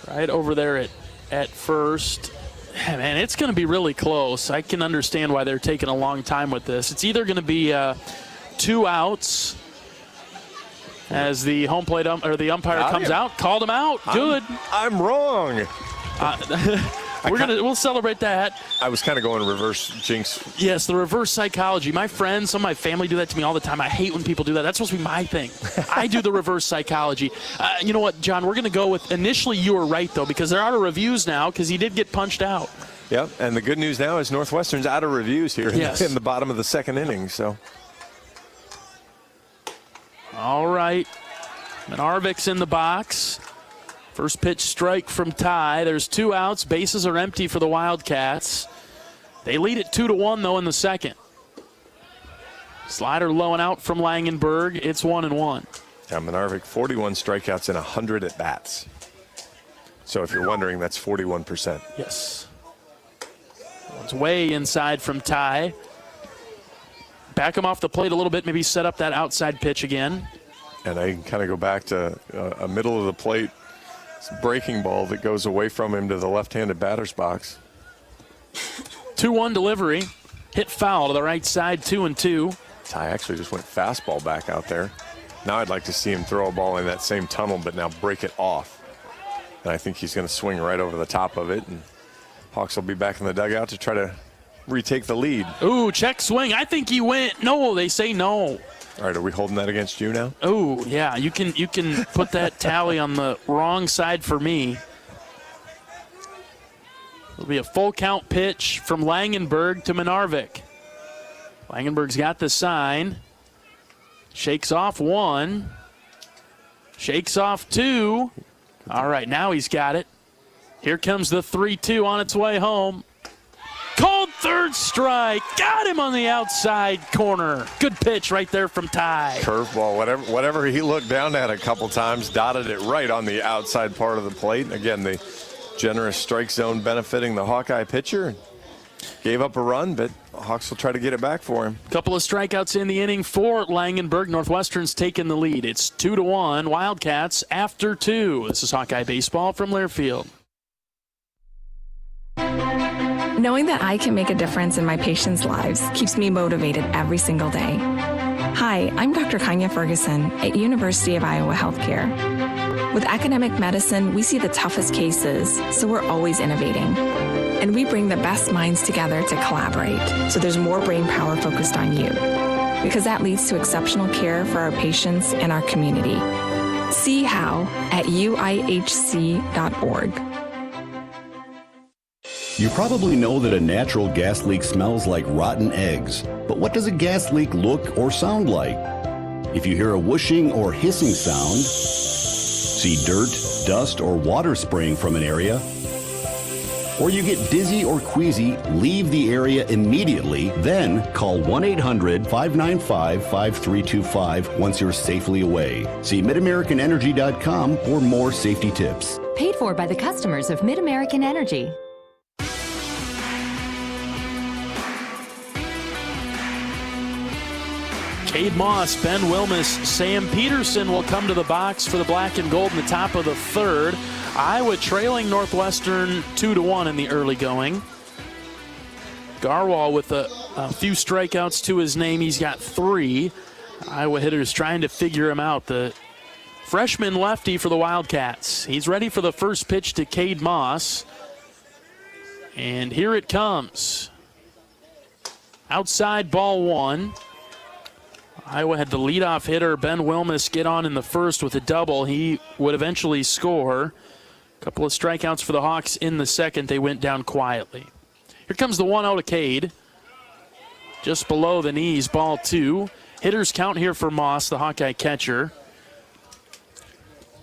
Right over there at first. Yeah, man, it's going to be really close. I can understand why they're taking a long time with this. It's either going to be 2 outs as the home plate the umpire comes out, called him out. Good. I'm wrong. We'll celebrate that. I was kind of going reverse jinx. Yes, the reverse psychology. My friends, some of my family do that to me all the time. I hate when people do that. That's supposed to be my thing. I do the reverse psychology. You know what, John? We're going to go with initially you were right, though, because they're out of reviews now because he did get punched out. Yep, and the good news now is Northwestern's out of reviews here in the bottom of the second inning. So, all right. Manarvik's in the box. First pitch strike from Ty. There's 2 outs. Bases are empty for the Wildcats. They lead it 2-1, though, in the second. Slider low and out from Langenberg. It's 1-1. Yeah, Manarvik, 41 strikeouts and 100 at-bats. So if you're wondering, that's 41%. Yes. One's way inside from Ty. Back him off the plate a little bit, maybe set up that outside pitch again. And I can kind of go back to a middle of the plate breaking ball that goes away from him to the left-handed batter's box. 2-1 delivery. Hit foul to the right side, 2-2. Ty actually just went fastball back out there. Now I'd like to see him throw a ball in that same tunnel, but now break it off. And I think he's going to swing right over the top of it. And Hawks will be back in the dugout to try to retake the lead. Ooh, check swing. I think he went. No, they say no. All right, are we holding that against you now? Oh, yeah, you can put that tally on the wrong side for me. It'll be a full count pitch from Langenberg to Manarvik. Langenberg's got the sign. Shakes off 1. Shakes off 2. All right, now he's got it. Here comes the 3-2 on its way home. Called third strike. Got him on the outside corner. Good pitch right there from Ty. Curveball, whatever he looked down at a couple times, dotted it right on the outside part of the plate. Again, the generous strike zone benefiting the Hawkeye pitcher. Gave up a run, but Hawks will try to get it back for him. Couple of strikeouts in the inning for Langenberg. Northwestern's taken the lead. It's 2-1. Wildcats after 2. This is Hawkeye Baseball from Learfield. Knowing that I can make a difference in my patients' lives keeps me motivated every single day. Hi, I'm Dr. Kanya Ferguson at University of Iowa Healthcare. With academic medicine, we see the toughest cases, so we're always innovating. And we bring the best minds together to collaborate, so there's more brain power focused on you. Because that leads to exceptional care for our patients and our community. See how at uihc.org. You probably know that a natural gas leak smells like rotten eggs, but what does a gas leak look or sound like? If you hear a whooshing or hissing sound, see dirt, dust, or water spraying from an area, or you get dizzy or queasy, leave the area immediately, then call 1-800-595-5325 once you're safely away. See MidAmericanEnergy.com for more safety tips. Paid for by the customers of Mid-American Energy. Cade Moss, Ben Wilmus, Sam Peterson will come to the box for the black and gold in the top of the third. Iowa trailing Northwestern 2-1 in the early going. Garwal with a few strikeouts to his name. He's got 3. Iowa hitters trying to figure him out. The freshman lefty for the Wildcats. He's ready for the first pitch to Cade Moss. And here it comes. Outside, ball 1. Iowa had the leadoff hitter, Ben Wilmus, get on in the first with a double. He would eventually score. A couple of strikeouts for the Hawks in the second. They went down quietly. Here comes the 1-0 to Cade. Just below the knees, ball 2. Hitters count here for Moss, the Hawkeye catcher.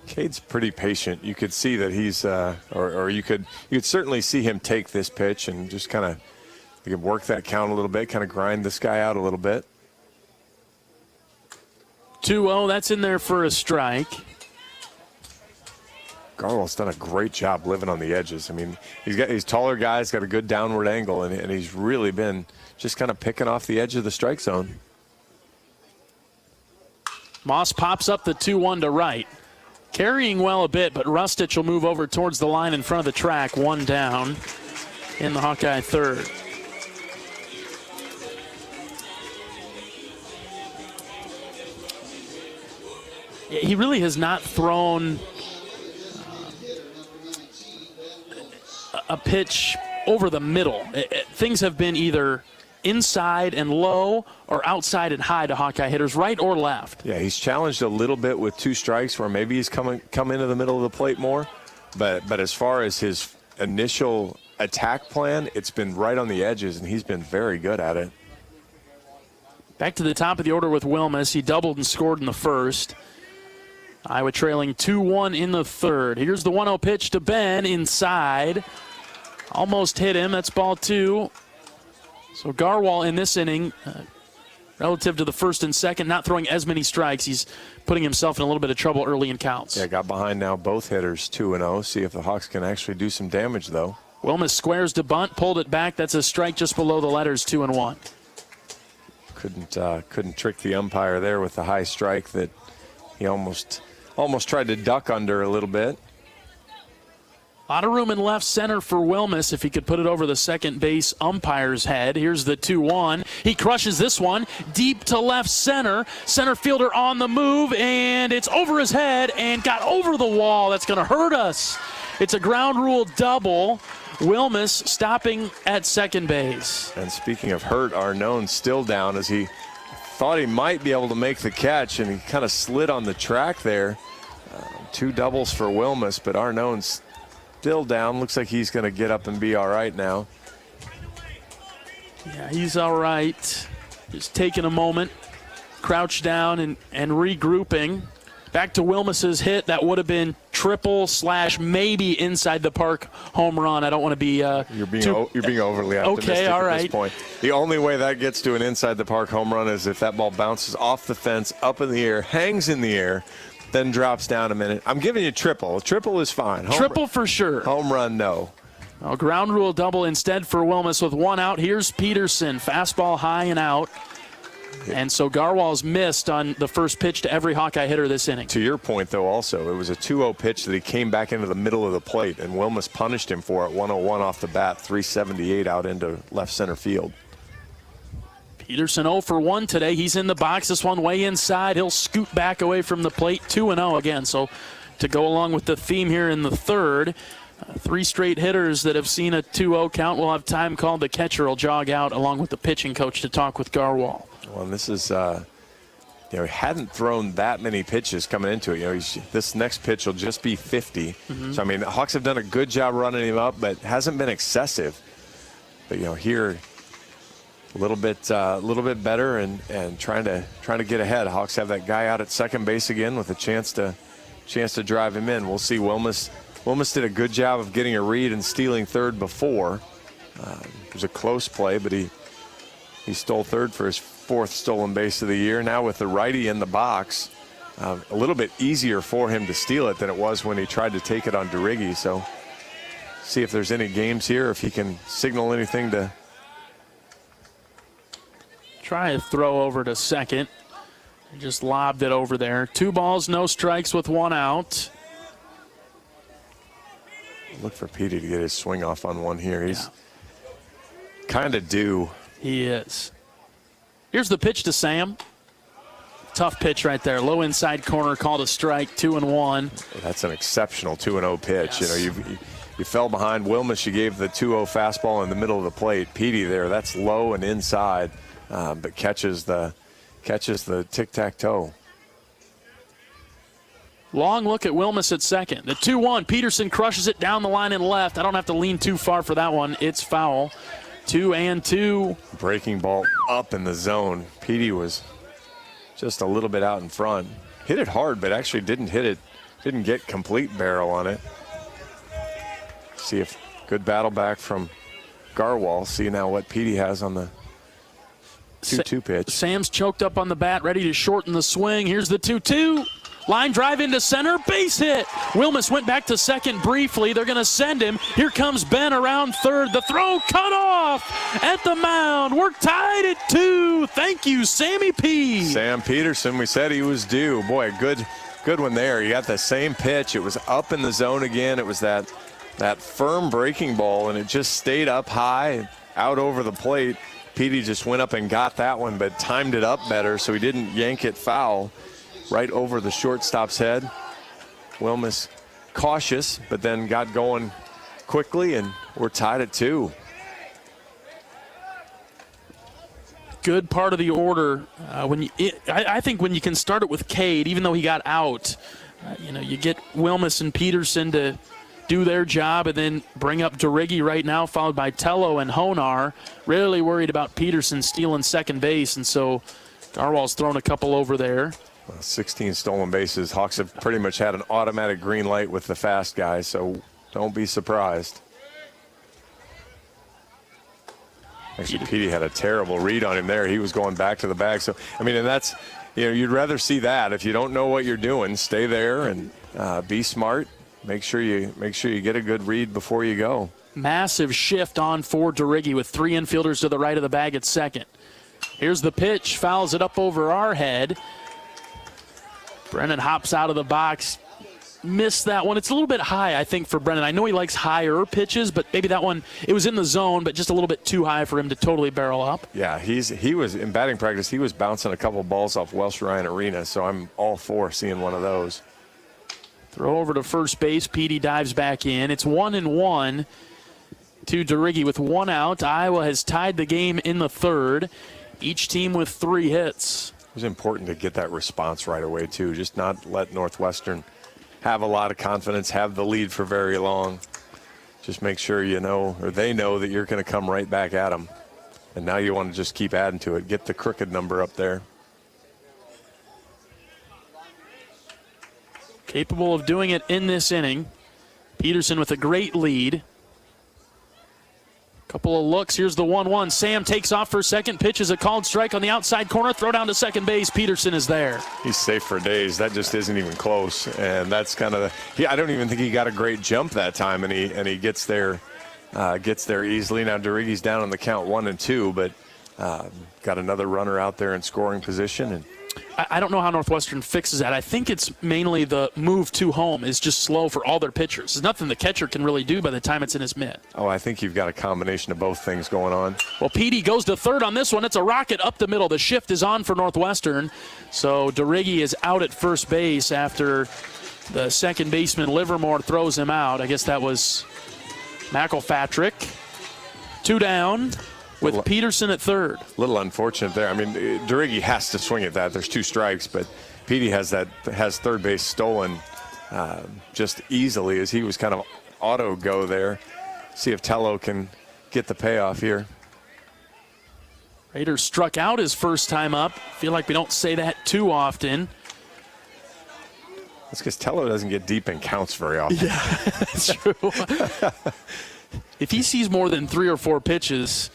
Cade's pretty patient. You could see that he's, or you could certainly see him take this pitch and just kind of, you could work that count a little bit, kind of grind this guy out a little bit. 2-0, that's in there for a strike. Garwal's done a great job living on the edges. I mean, he's taller guy, he's got a good downward angle, and he's really been just kind of picking off the edge of the strike zone. Moss pops up the 2-1 to right. Carrying well a bit, but Rustich will move over towards the line in front of the track. 1 down in the Hawkeye third. He really has not thrown a pitch over the middle. Things have been either inside and low or outside and high to Hawkeye hitters, right or left. Yeah, he's challenged a little bit with 2 strikes where maybe he's come into the middle of the plate more. But as far as his initial attack plan, it's been right on the edges, and he's been very good at it. Back to the top of the order with Wilmus. He doubled and scored in the first. Iowa trailing 2-1 in the third. Here's the 1-0 pitch to Ben inside. Almost hit him. That's ball 2. So Garwal in this inning, relative to the first and second, not throwing as many strikes. He's putting himself in a little bit of trouble early in counts. Yeah, got behind now both hitters 2-0. See if the Hawks can actually do some damage, though. Wilmus squares to bunt, pulled it back. That's a strike just below the letters, 2-1. Couldn't trick the umpire there with the high strike that he almost tried to duck under a little bit. A lot of room in left center for Wilmus if he could put it over the second base umpire's head. Here's the 2-1. He crushes this one deep to left center. Center fielder on the move, and it's over his head and got over the wall. That's going to hurt us. It's a ground rule double. Wilmus stopping at second base. And speaking of hurt, Arnone still down as he thought he might be able to make the catch, and he kind of slid on the track there. 2 doubles for Wilmus, but Arnone's still down. Looks like he's going to get up and be all right now. Yeah, he's all right. Just taking a moment, crouched down and regrouping. Back to Wilmus's hit. That would have been triple / maybe inside the park home run. I don't want to be you're being overly optimistic okay, all right. At this point. The only way that gets to an inside the park home run is if that ball bounces off the fence, up in the air, hangs in the air, then drops down a minute. I'm giving you triple. Triple is fine. Triple for sure. Home run, no. Well, ground rule double instead for Wilmus with 1 out. Here's Peterson. Fastball high and out. And so Garwal's missed on the first pitch to every Hawkeye hitter this inning. To your point, though, also, it was a 2-0 pitch that he came back into the middle of the plate, and Wilmus punished him for it. 101 off the bat, 378 out into left center field. Peterson 0 for 1 today. He's in the box. This one way inside. He'll scoot back away from the plate. 2-0 again. So to go along with the theme here in the third, 3 straight hitters that have seen a 2-0 count will have time called. The catcher will jog out along with the pitching coach to talk with Garwal. Well, and this is, he hadn't thrown that many pitches coming into it. This next pitch will just be 50. So, I mean, the Hawks have done a good job running him up, but hasn't been excessive. But, here, a little bit better and trying to get ahead. Hawks have that guy out at second base again with a chance to drive him in. We'll see. Wilmus did a good job of getting a read and stealing third before. It was a close play, but he stole third for his 4th stolen base of the year. Now with the righty in the box, a little bit easier for him to steal it than it was when he tried to take it on DeRiggi. So see if there's any games here, if he can signal anything to try a throw over to second. Just lobbed it over there. 2 balls, no strikes with 1 out. Look for Petey to get his swing off on one here. He's kind of due. He is. Here's the pitch to Sam. Tough pitch right there. Low inside corner, called a strike, 2-1. That's an exceptional 2-0 pitch. Yes. You know, you fell behind Wilmus. You gave the 2-0 fastball in the middle of the plate. Petey there, that's low and inside, but catches the tic-tac-toe. Long look at Wilmus at second. The 2-1. Peterson crushes it down the line and left. I don't have to lean too far for that one. It's foul. 2-2. Breaking ball up in the zone. Petey was just a little bit out in front. Hit it hard, but actually didn't get complete barrel on it. See if good battle back from Garwal. See now what Petey has on the 2-2 pitch. Sam's choked up on the bat, ready to shorten the swing. Here's the 2-2. Line drive into center, base hit. Wilmus went back to second briefly. They're going to send him. Here comes Ben around third. The throw cut off at the mound. We're tied at 2. Thank you, Sammy P. Sam Peterson, we said he was due. Boy, good one there. You got the same pitch. It was up in the zone again. It was that firm breaking ball, and it just stayed up high, out over the plate. Petey just went up and got that one, but timed it up better, so he didn't yank it foul. Right over the shortstop's head. Wilmus cautious, but then got going quickly, and we're tied at 2. Good part of the order. I think when you can start it with Cade, even though he got out, you get Wilmus and Peterson to do their job, and then bring up DeRiggi right now, followed by Tello and Honar. Really worried about Peterson stealing second base, and so Garwal's thrown a couple over there. 16 stolen bases. Hawks have pretty much had an automatic green light with the fast guys, so don't be surprised. Actually, Petey had a terrible read on him there. He was going back to the bag. So, I mean, and that's, you'd rather see that. If you don't know what you're doing, stay there and be smart. Make sure you get a good read before you go. Massive shift on for DeRiggi with 3 infielders to the right of the bag at second. Here's the pitch. Fouls it up over our head. Brennan hops out of the box. Missed that one. It's a little bit high, I think, for Brennan. I know he likes higher pitches, but maybe that one, it was in the zone, but just a little bit too high for him to totally barrel up. Yeah, he was in batting practice. He was bouncing a couple balls off Welsh Ryan Arena, so I'm all for seeing one of those. Throw over to first base. Petey dives back in. It's 1-1 to DeRiggi with 1 out. Iowa has tied the game in the third. Each team with 3 hits. It was important to get that response right away, too. Just not let Northwestern have a lot of confidence, have the lead for very long. Just make sure they know that you're going to come right back at them. And now you want to just keep adding to it. Get the crooked number up there. Capable of doing it in this inning. Peterson with a great lead. Couple of looks. Here's the 1-1. Sam takes off for second. Pitches a called strike on the outside corner. Throw down to second base. Peterson is there. He's safe for days. That just isn't even close. And that's kind of I don't even think he got a great jump that time, and he gets there easily. Now DeRiggi's down on the count 1-2, but got another runner out there in scoring position. And I don't know how Northwestern fixes that. I think it's mainly the move to home is just slow for all their pitchers. There's nothing the catcher can really do by the time it's in his mitt. Oh, I think you've got a combination of both things going on. Well, Petey goes to third on this one. It's a rocket up the middle. The shift is on for Northwestern. So DeRiggi is out at first base after the second baseman Livermore throws him out. I guess that was McElpatrick. 2 down. With Peterson at third. A little unfortunate there. I mean, DeRiggi has to swing at that. There's 2 strikes, but Petey has third base stolen just easily as he was kind of auto go there. See if Tello can get the payoff here. Raiders struck out his first time up. Feel like we don't say that too often. That's because Tello doesn't get deep in counts very often. Yeah, that's true. If he sees more than 3 or 4 pitches,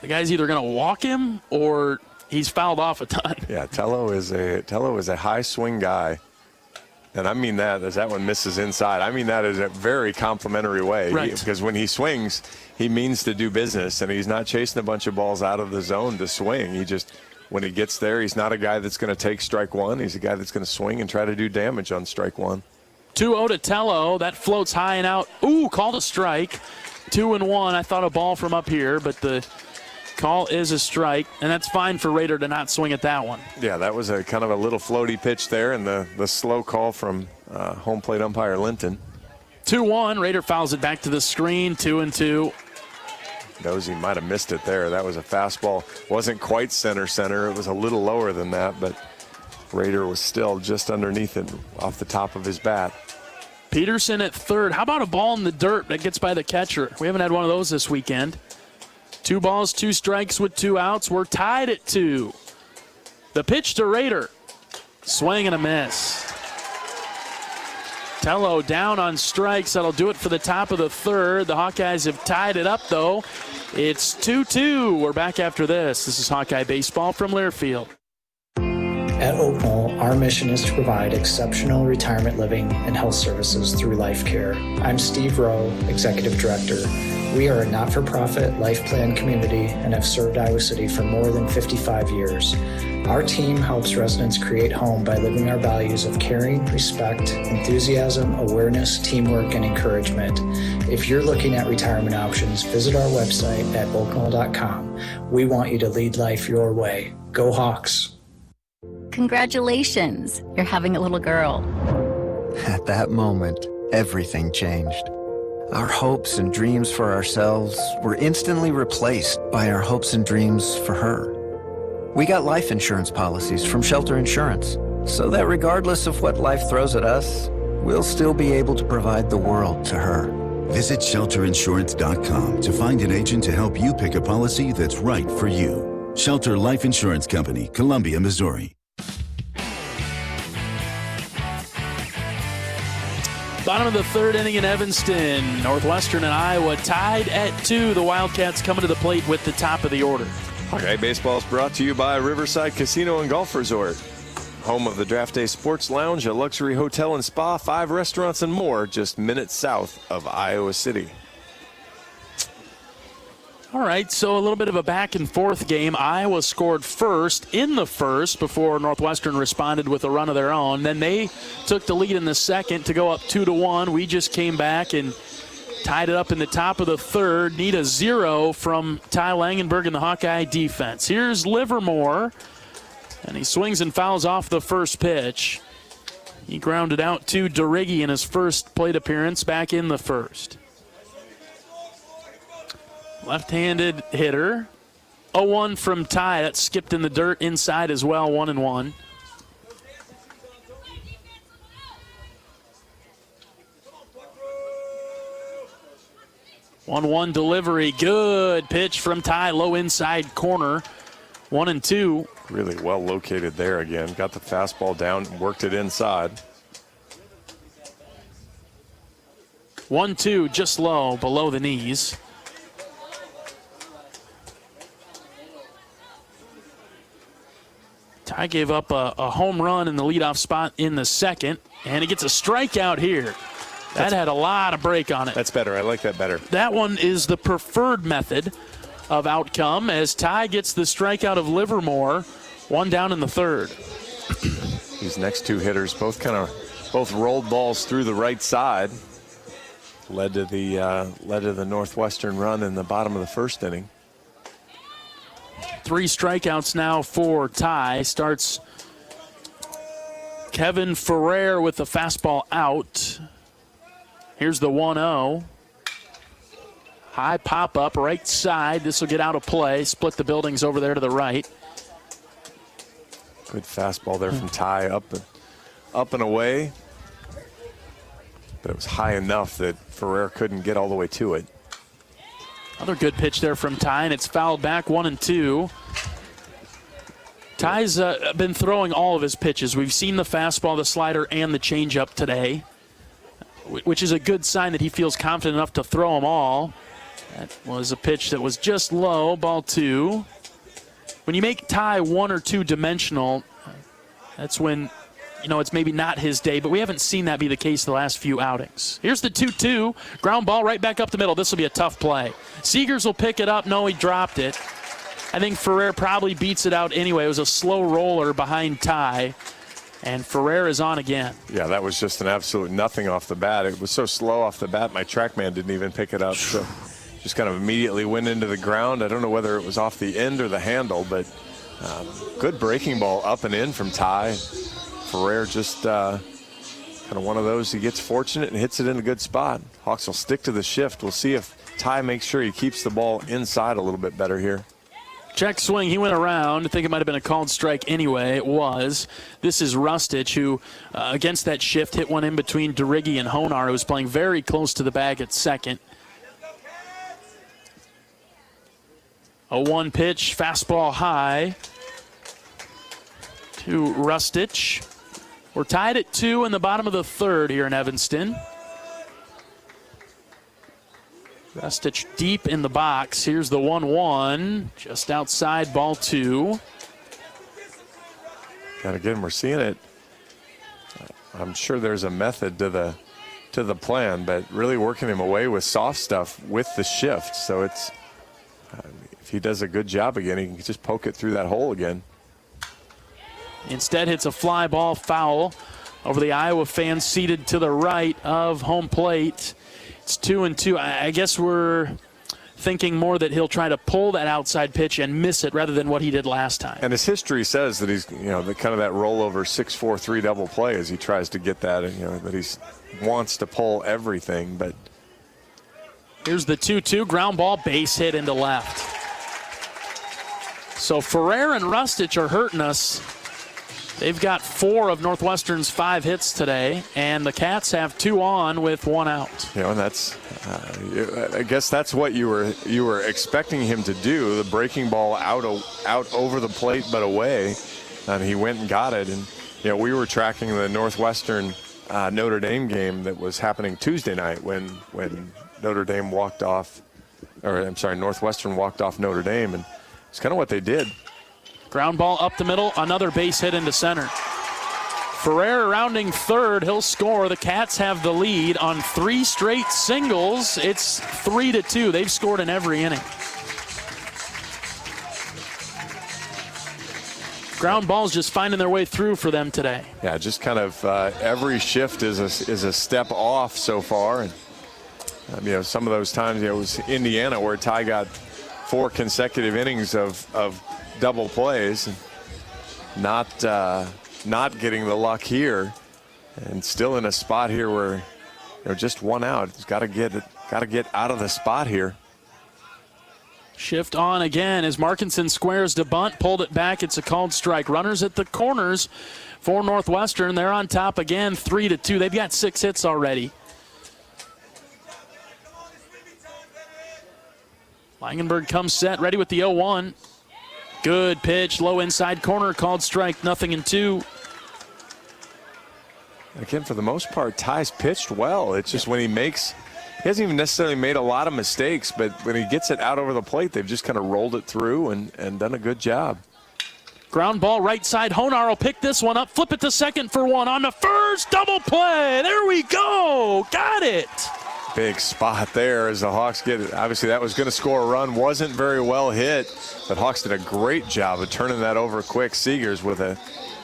the guy's either going to walk him or he's fouled off a ton. Yeah, Tello is a high swing guy. And I mean that as that one misses inside. I mean that as a very complimentary way. Right. Because when he swings, he means to do business, and he's not chasing a bunch of balls out of the zone to swing. He just when he gets there, he's not a guy that's going to take strike one. He's a guy that's going to swing and try to do damage on strike one. 2-0 to Tello. That floats high and out. Ooh, called a strike. 2-1. I thought a ball from up here, but the call is a strike, and that's fine for Rader to not swing at that one. Yeah, that was a kind of a little floaty pitch there, and the slow call from home plate umpire Linton. 2-1. Rader fouls it back to the screen. 2-2. Knows he might have missed it there. That was a fastball. Wasn't quite center. It was a little lower than that, but Rader was still just underneath it off the top of his bat. Peterson at third. How about a ball in the dirt that gets by the catcher? We haven't had one of those this weekend. 2 balls, 2 strikes with 2 outs. We're tied at 2. The pitch to Rader. Swing and a miss. Tello down on strikes. That'll do it for the top of the third. The Hawkeyes have tied it up, though. It's 2-2. We're back after this. This is Hawkeye Baseball from Learfield. At Oak Knoll, our mission is to provide exceptional retirement living and health services through life care. I'm Steve Rowe, Executive Director. We are a not-for-profit life plan community and have served Iowa City for more than 55 years. Our team helps residents create home by living our values of caring, respect, enthusiasm, awareness, teamwork, and encouragement. If you're looking at retirement options, visit our website at oakknoll.com. We want you to lead life your way. Go Hawks! Congratulations, you're having a little girl. At that moment, everything changed. Our hopes and dreams for ourselves were instantly replaced by our hopes and dreams for her. We got life insurance policies from Shelter Insurance, so that regardless of what life throws at us, we'll still be able to provide the world to her. Visit shelterinsurance.com to find an agent to help you pick a policy that's right for you. Shelter Life Insurance Company, Columbia, Missouri. Bottom of the third inning in Evanston. Northwestern and Iowa tied at 2. The Wildcats coming to the plate with the top of the order. Hawkeye Baseball is brought to you by Riverside Casino and Golf Resort. Home of the Draft Day Sports Lounge, a luxury hotel and spa, 5 restaurants and more, just minutes south of Iowa City. All right, so a little bit of a back and forth game. Iowa scored first in the first before Northwestern responded with a run of their own. Then they took the lead in the second to go up 2-1. We just came back and tied it up in the top of the third. Need a 0 from Ty Langenberg and the Hawkeye defense. Here's Livermore, and he swings and fouls off the first pitch. He grounded out to DeRiggi in his first plate appearance back in the first. Left-handed hitter. 0-1 from Ty. That skipped in the dirt inside as well, 1-1. One delivery. Good pitch from Ty. Low inside corner. 1-2. Really well located there again. Got the fastball down, worked it inside. 1-2, just low, below the knees. Ty gave up a home run in the leadoff spot in the second, and he gets a strikeout here. That had a lot of break on it. That's better. I like that better. That one is the preferred method of outcome as Ty gets the strikeout of Livermore, 1 down in the third. These next 2 hitters both rolled balls through the right side. Led to the Northwestern run in the bottom of the first inning. 3 strikeouts now for Ty. Starts Kevin Ferrer with the fastball out. Here's the 1-0. High pop-up, right side. This will get out of play. Split the buildings over there to the right. Good fastball there from Ty, up and away. But it was high enough that Ferrer couldn't get all the way to it. Another good pitch there from Ty, and it's fouled back, 1-2. Ty's been throwing all of his pitches. We've seen the fastball, the slider, and the changeup today, which is a good sign that he feels confident enough to throw them all. That was a pitch that was just low, ball 2. When you make Ty 1 or 2 dimensional, that's when, it's maybe not his day, but we haven't seen that be the case the last few outings. Here's the 2-2. Ground ball right back up the middle. This will be a tough play. Seegers will pick it up. No, he dropped it. I think Ferrer probably beats it out anyway. It was a slow roller behind Ty, and Ferrer is on again. Yeah, that was just an absolute nothing off the bat. It was so slow off the bat, my TrackMan didn't even pick it up. So just kind of immediately went into the ground. I don't know whether it was off the end or the handle, but good breaking ball up and in from Ty. Ferrer just kind of one of those, he gets fortunate and hits it in a good spot. Hawks will stick to the shift. We'll see if Ty makes sure he keeps the ball inside a little bit better here. Check swing, he went around. I think it might have been a called strike anyway. It was. This is Rustich, who, against that shift, hit one in between DeRiggi and Honar, who was playing very close to the bag at second. A 1 pitch, fastball high to Rustich. We're tied at 2 in the bottom of the third here in Evanston. Rustich deep in the box. Here's the 1-1, just outside, ball 2. And again, we're seeing it. I'm sure there's a method to the plan, but really working him away with soft stuff with the shift. So it's if he does a good job again, he can just poke it through that hole again. Instead, hits a fly ball foul over the Iowa fans seated to the right of home plate. It's 2-2. I guess we're thinking more that he'll try to pull that outside pitch and miss it rather than what he did last time. And his history says that he's, the kind of that rollover 6-4-3 double play as he tries to get that, and, that he wants to pull everything. But here's the 2-2 ground ball, base hit into left. So Ferrer and Rustich are hurting us. They've got 4 of Northwestern's 5 hits today, and the Cats have 2 on with 1 out. And that's, I guess that's what you were expecting him to do. The breaking ball out over the plate but away, and he went and got it. And we were tracking the Northwestern Notre Dame game that was happening Tuesday night when Northwestern walked off Notre Dame, and it's kind of what they did. Ground ball up the middle, another base hit into center. Ferrer rounding third, he'll score. The Cats have the lead on 3 straight singles. It's 3-2. They've scored in every inning. Ground balls just finding their way through for them today. Yeah, just kind of every shift is a step off so far. And some of those times, it was Indiana where Ty got 4 consecutive innings of double plays, and not getting the luck here, and still in a spot here where just 1 out. He's got to get out of the spot here. Shift on again as Markinson squares to bunt, pulled it back. It's a called strike. Runners at the corners for Northwestern. They're on top again, 3-2. They've got 6 hits already. Langenberg comes set, ready with the 0-1. Good pitch, low inside corner, called strike, 0-2. Again, for the most part, Ty's pitched well. It's just when he hasn't even necessarily made a lot of mistakes, but when he gets it out over the plate, they've just kind of rolled it through and done a good job. Ground ball right side. Honar will pick this one up, flip it to second for 1 on the first, double play. There we go, got it. Big spot there as the Hawks get it. Obviously, that was going to score a run. Wasn't very well hit, but Hawks did a great job of turning that over quick. Seegers with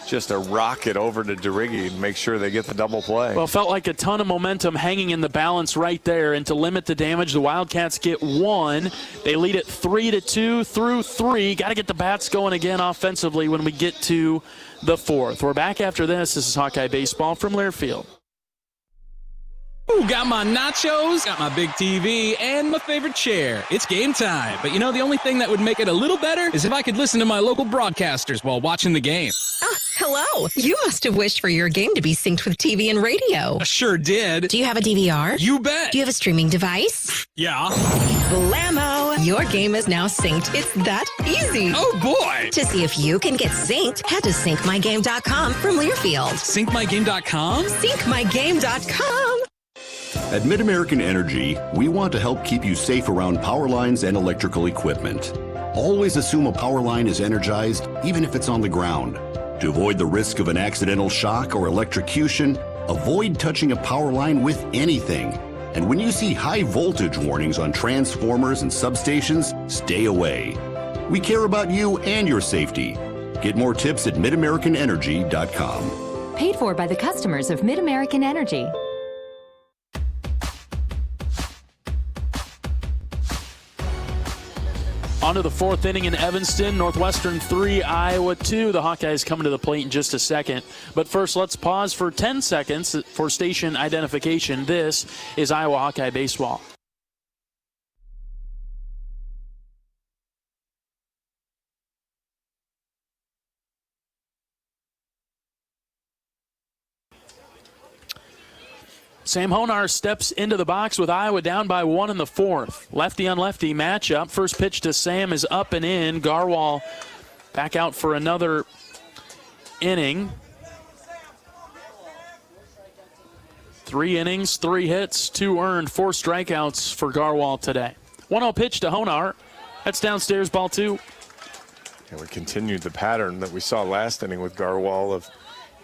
just a rocket over to DeRiggi and make sure they get the double play. Well, felt like a ton of momentum hanging in the balance right there, and to limit the damage, the Wildcats get 1. They lead it 3-2 through 3. Got to get the bats going again offensively when we get to the 4th. We're back after this. This is Hawkeye Baseball from Learfield. Ooh, got my nachos, got my big TV, and my favorite chair. It's game time. But the only thing that would make it a little better is if I could listen to my local broadcasters while watching the game. Oh, hello. You must have wished for your game to be synced with TV and radio. I sure did. Do you have a DVR? You bet. Do you have a streaming device? Yeah. Blammo! Your game is now synced. It's that easy. Oh, boy. To see if you can get synced, head to syncmygame.com from Learfield. Syncmygame.com? Syncmygame.com. At MidAmerican Energy, we want to help keep you safe around power lines and electrical equipment. Always assume a power line is energized, even if it's on the ground. To avoid the risk of an accidental shock or electrocution, avoid touching a power line with anything. And when you see high voltage warnings on transformers and substations, stay away. We care about you and your safety. Get more tips at MidAmericanEnergy.com. Paid for by the customers of Mid-American Energy. On to the fourth inning in Evanston. Northwestern 3, Iowa 2. The Hawkeyes coming to the plate in just a second. But first, let's pause for 10 seconds for station identification. This is Iowa Hawkeye Baseball. Sam Honar steps into the box with Iowa down by 1 in the fourth. Lefty on lefty matchup. First pitch to Sam is up and in. Garwal back out for another inning. 3 innings, 3 hits, 2 earned, 4 strikeouts for Garwal today. 1-0 pitch to Honar. That's downstairs, ball 2. And we continued the pattern that we saw last inning with Garwal of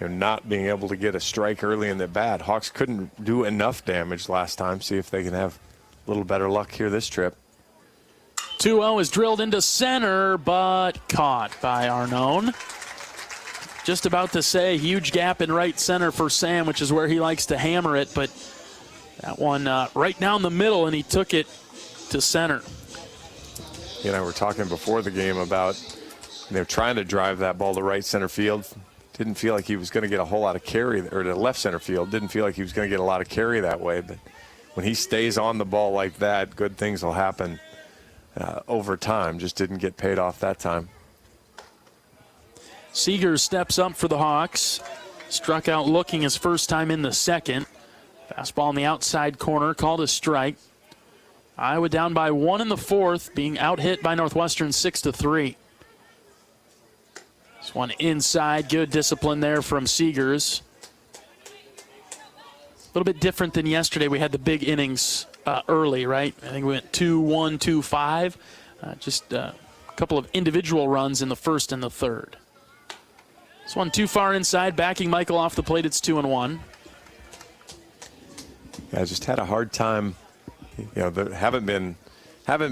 not being able to get a strike early in the bat. Hawks couldn't do enough damage last time. See if they can have a little better luck here this trip. 2-0 is drilled into center, but caught by Arnone. Just about to say, huge gap in right center for Sam, which is where he likes to hammer it, but that one right down the middle, and he took it to center. You and I were talking before the game about trying to drive that ball to right center field. Didn't feel like he was going to get a whole lot of carry, or to left center field. Didn't feel like he was going to get a lot of carry that way. But when he stays on the ball like that, good things will happen over time. Just didn't get paid off that time. Seeger steps up for the Hawks. Struck out looking his first time in the second. Fastball in the outside corner, called a strike. Iowa down by 1 in the fourth, being out-hit by Northwestern 6-3. This one inside, good discipline there from Seegers. A little bit different than yesterday. We had the big innings early, right? I think we went 2-1, 2-5. Just a couple of individual runs in the first and the third. This one too far inside, backing Michael off the plate. It's 2-1. Yeah, I just had a hard time. There haven't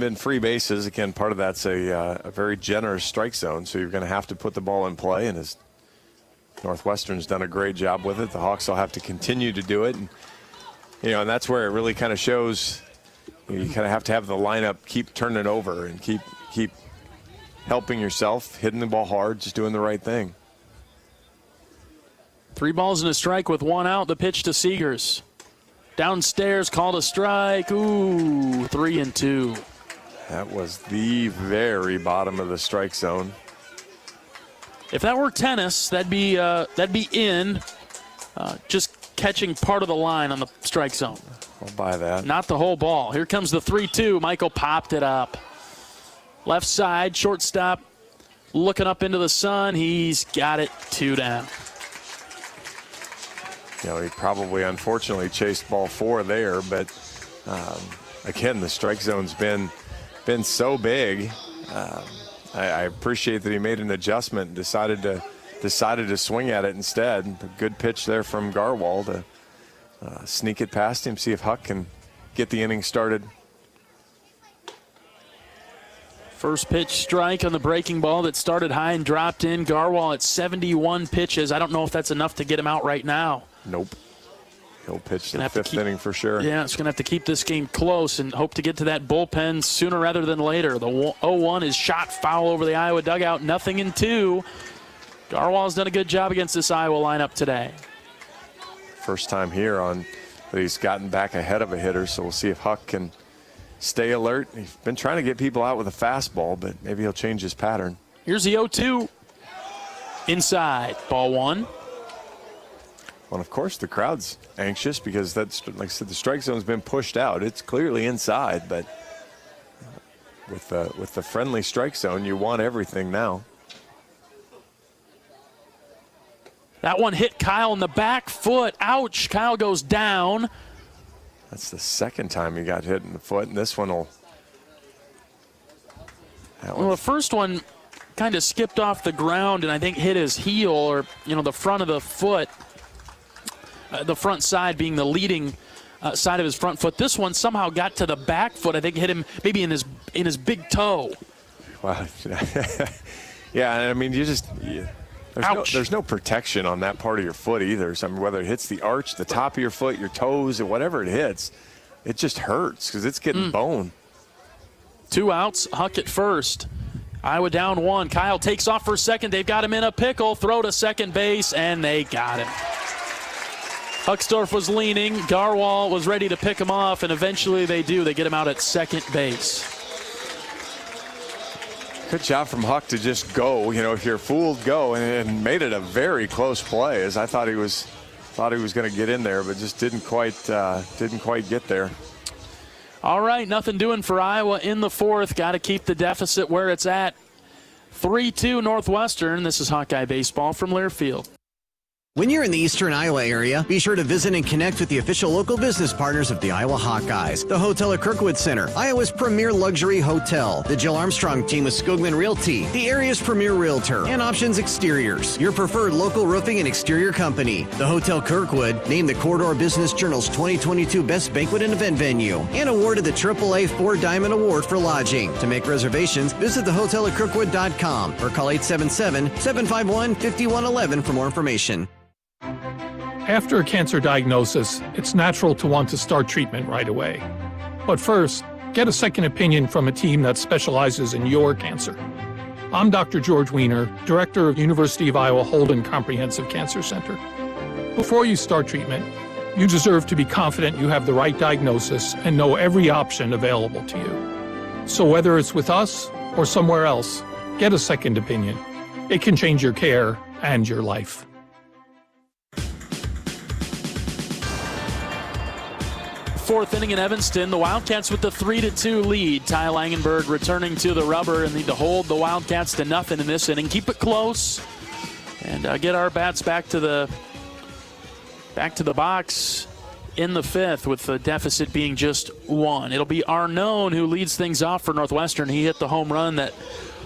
been free bases. Again, part of that's a very generous strike zone, so you're going to have to put the ball in play, and as Northwestern's done a great job with it, the Hawks will have to continue to do it. And, and that's where it really kind of shows you kind of have to have the lineup keep turning over and keep helping yourself, hitting the ball hard, just doing the right thing. 3 balls and a strike with 1 out. The pitch to Seegers. Downstairs, called a strike. Ooh, 3-2. That was the very bottom of the strike zone. If that were tennis, that'd be in. Just catching part of the line on the strike zone. I'll buy that. Not the whole ball. Here comes the 3-2. Michael popped it up. Left side, shortstop, looking up into the sun. He's got it 2 down. He probably, unfortunately, chased ball 4 there, but again, the strike zone's been so big. I appreciate that he made an adjustment and decided to swing at it instead. A good pitch there from Garwal to sneak it past him, see if Huck can get the inning started. First pitch strike on the breaking ball that started high and dropped in. Garwal at 71 pitches. I don't know if that's enough to get him out right now. Nope. He'll pitch the 5th inning for sure. Yeah, it's going to have to keep this game close and hope to get to that bullpen sooner rather than later. The 0-1 is shot foul over the Iowa dugout. 0-2. Garwal's done a good job against this Iowa lineup today. First time here that he's gotten back ahead of a hitter, so we'll see if Huck can stay alert. He's been trying to get people out with a fastball, but maybe he'll change his pattern. Here's the 0-2. Inside, ball 1. Well, of course, the crowd's anxious because that's, like I said, the strike zone's been pushed out. It's clearly inside, but with the friendly strike zone, you want everything now. That one hit Kyle in the back foot. Ouch. Kyle goes down. That's the second time he got hit in the foot, and this one will. Well, the first one kind of skipped off the ground and I think hit his heel, or the front of the foot. The front side being the leading side of his front foot. This one somehow got to the back foot. I think hit him maybe in his big toe. Well, yeah, I mean, there's no protection on that part of your foot either. So, I mean, whether it hits the arch, the top of your foot, your toes, or whatever it hits, it just hurts because it's getting bone. 2 outs, Huck at first. Iowa down 1. Kyle takes off for second. They've got him in a pickle. Throw to second base, and they got him. Hucksdorf was leaning. Garwal was ready to pick him off, and eventually they do. They get him out at second base. Good job from Huck to just go. You know, if you're fooled, go, and made it a very close play. As I thought he was going to get in there, but just didn't quite get there. All right, nothing doing for Iowa in the 4th. Got to keep the deficit where it's at. 3-2 Northwestern. This is Hawkeye Baseball from Learfield. When you're in the eastern Iowa area, be sure to visit and connect with the official local business partners of the Iowa Hawkeyes. The Hotel at Kirkwood Center, Iowa's premier luxury hotel. The Jill Armstrong team with Skogman Realty, the area's premier realtor. And Options Exteriors, your preferred local roofing and exterior company. The Hotel Kirkwood, named the Corridor Business Journal's 2022 Best Banquet and Event Venue. And awarded the AAA 4 Diamond Award for lodging. To make reservations, visit thehotelatKirkwood.com or call 877-751-5111 for more information. After a cancer diagnosis, it's natural to want to start treatment right away. But first, get a second opinion from a team that specializes in your cancer. I'm Dr. George Weiner, Director of University of Iowa Holden Comprehensive Cancer Center. Before you start treatment, you deserve to be confident you have the right diagnosis and know every option available to you. So whether it's with us or somewhere else, get a second opinion. It can change your care and your life. Fourth inning in Evanston, the Wildcats with the 3-2 lead. Ty Langenberg returning to the rubber and need to hold the Wildcats to nothing in this inning. Keep it close and get our bats back to the box in the 5th with the deficit being just 1. It'll be Arnone who leads things off for Northwestern. He hit the home run that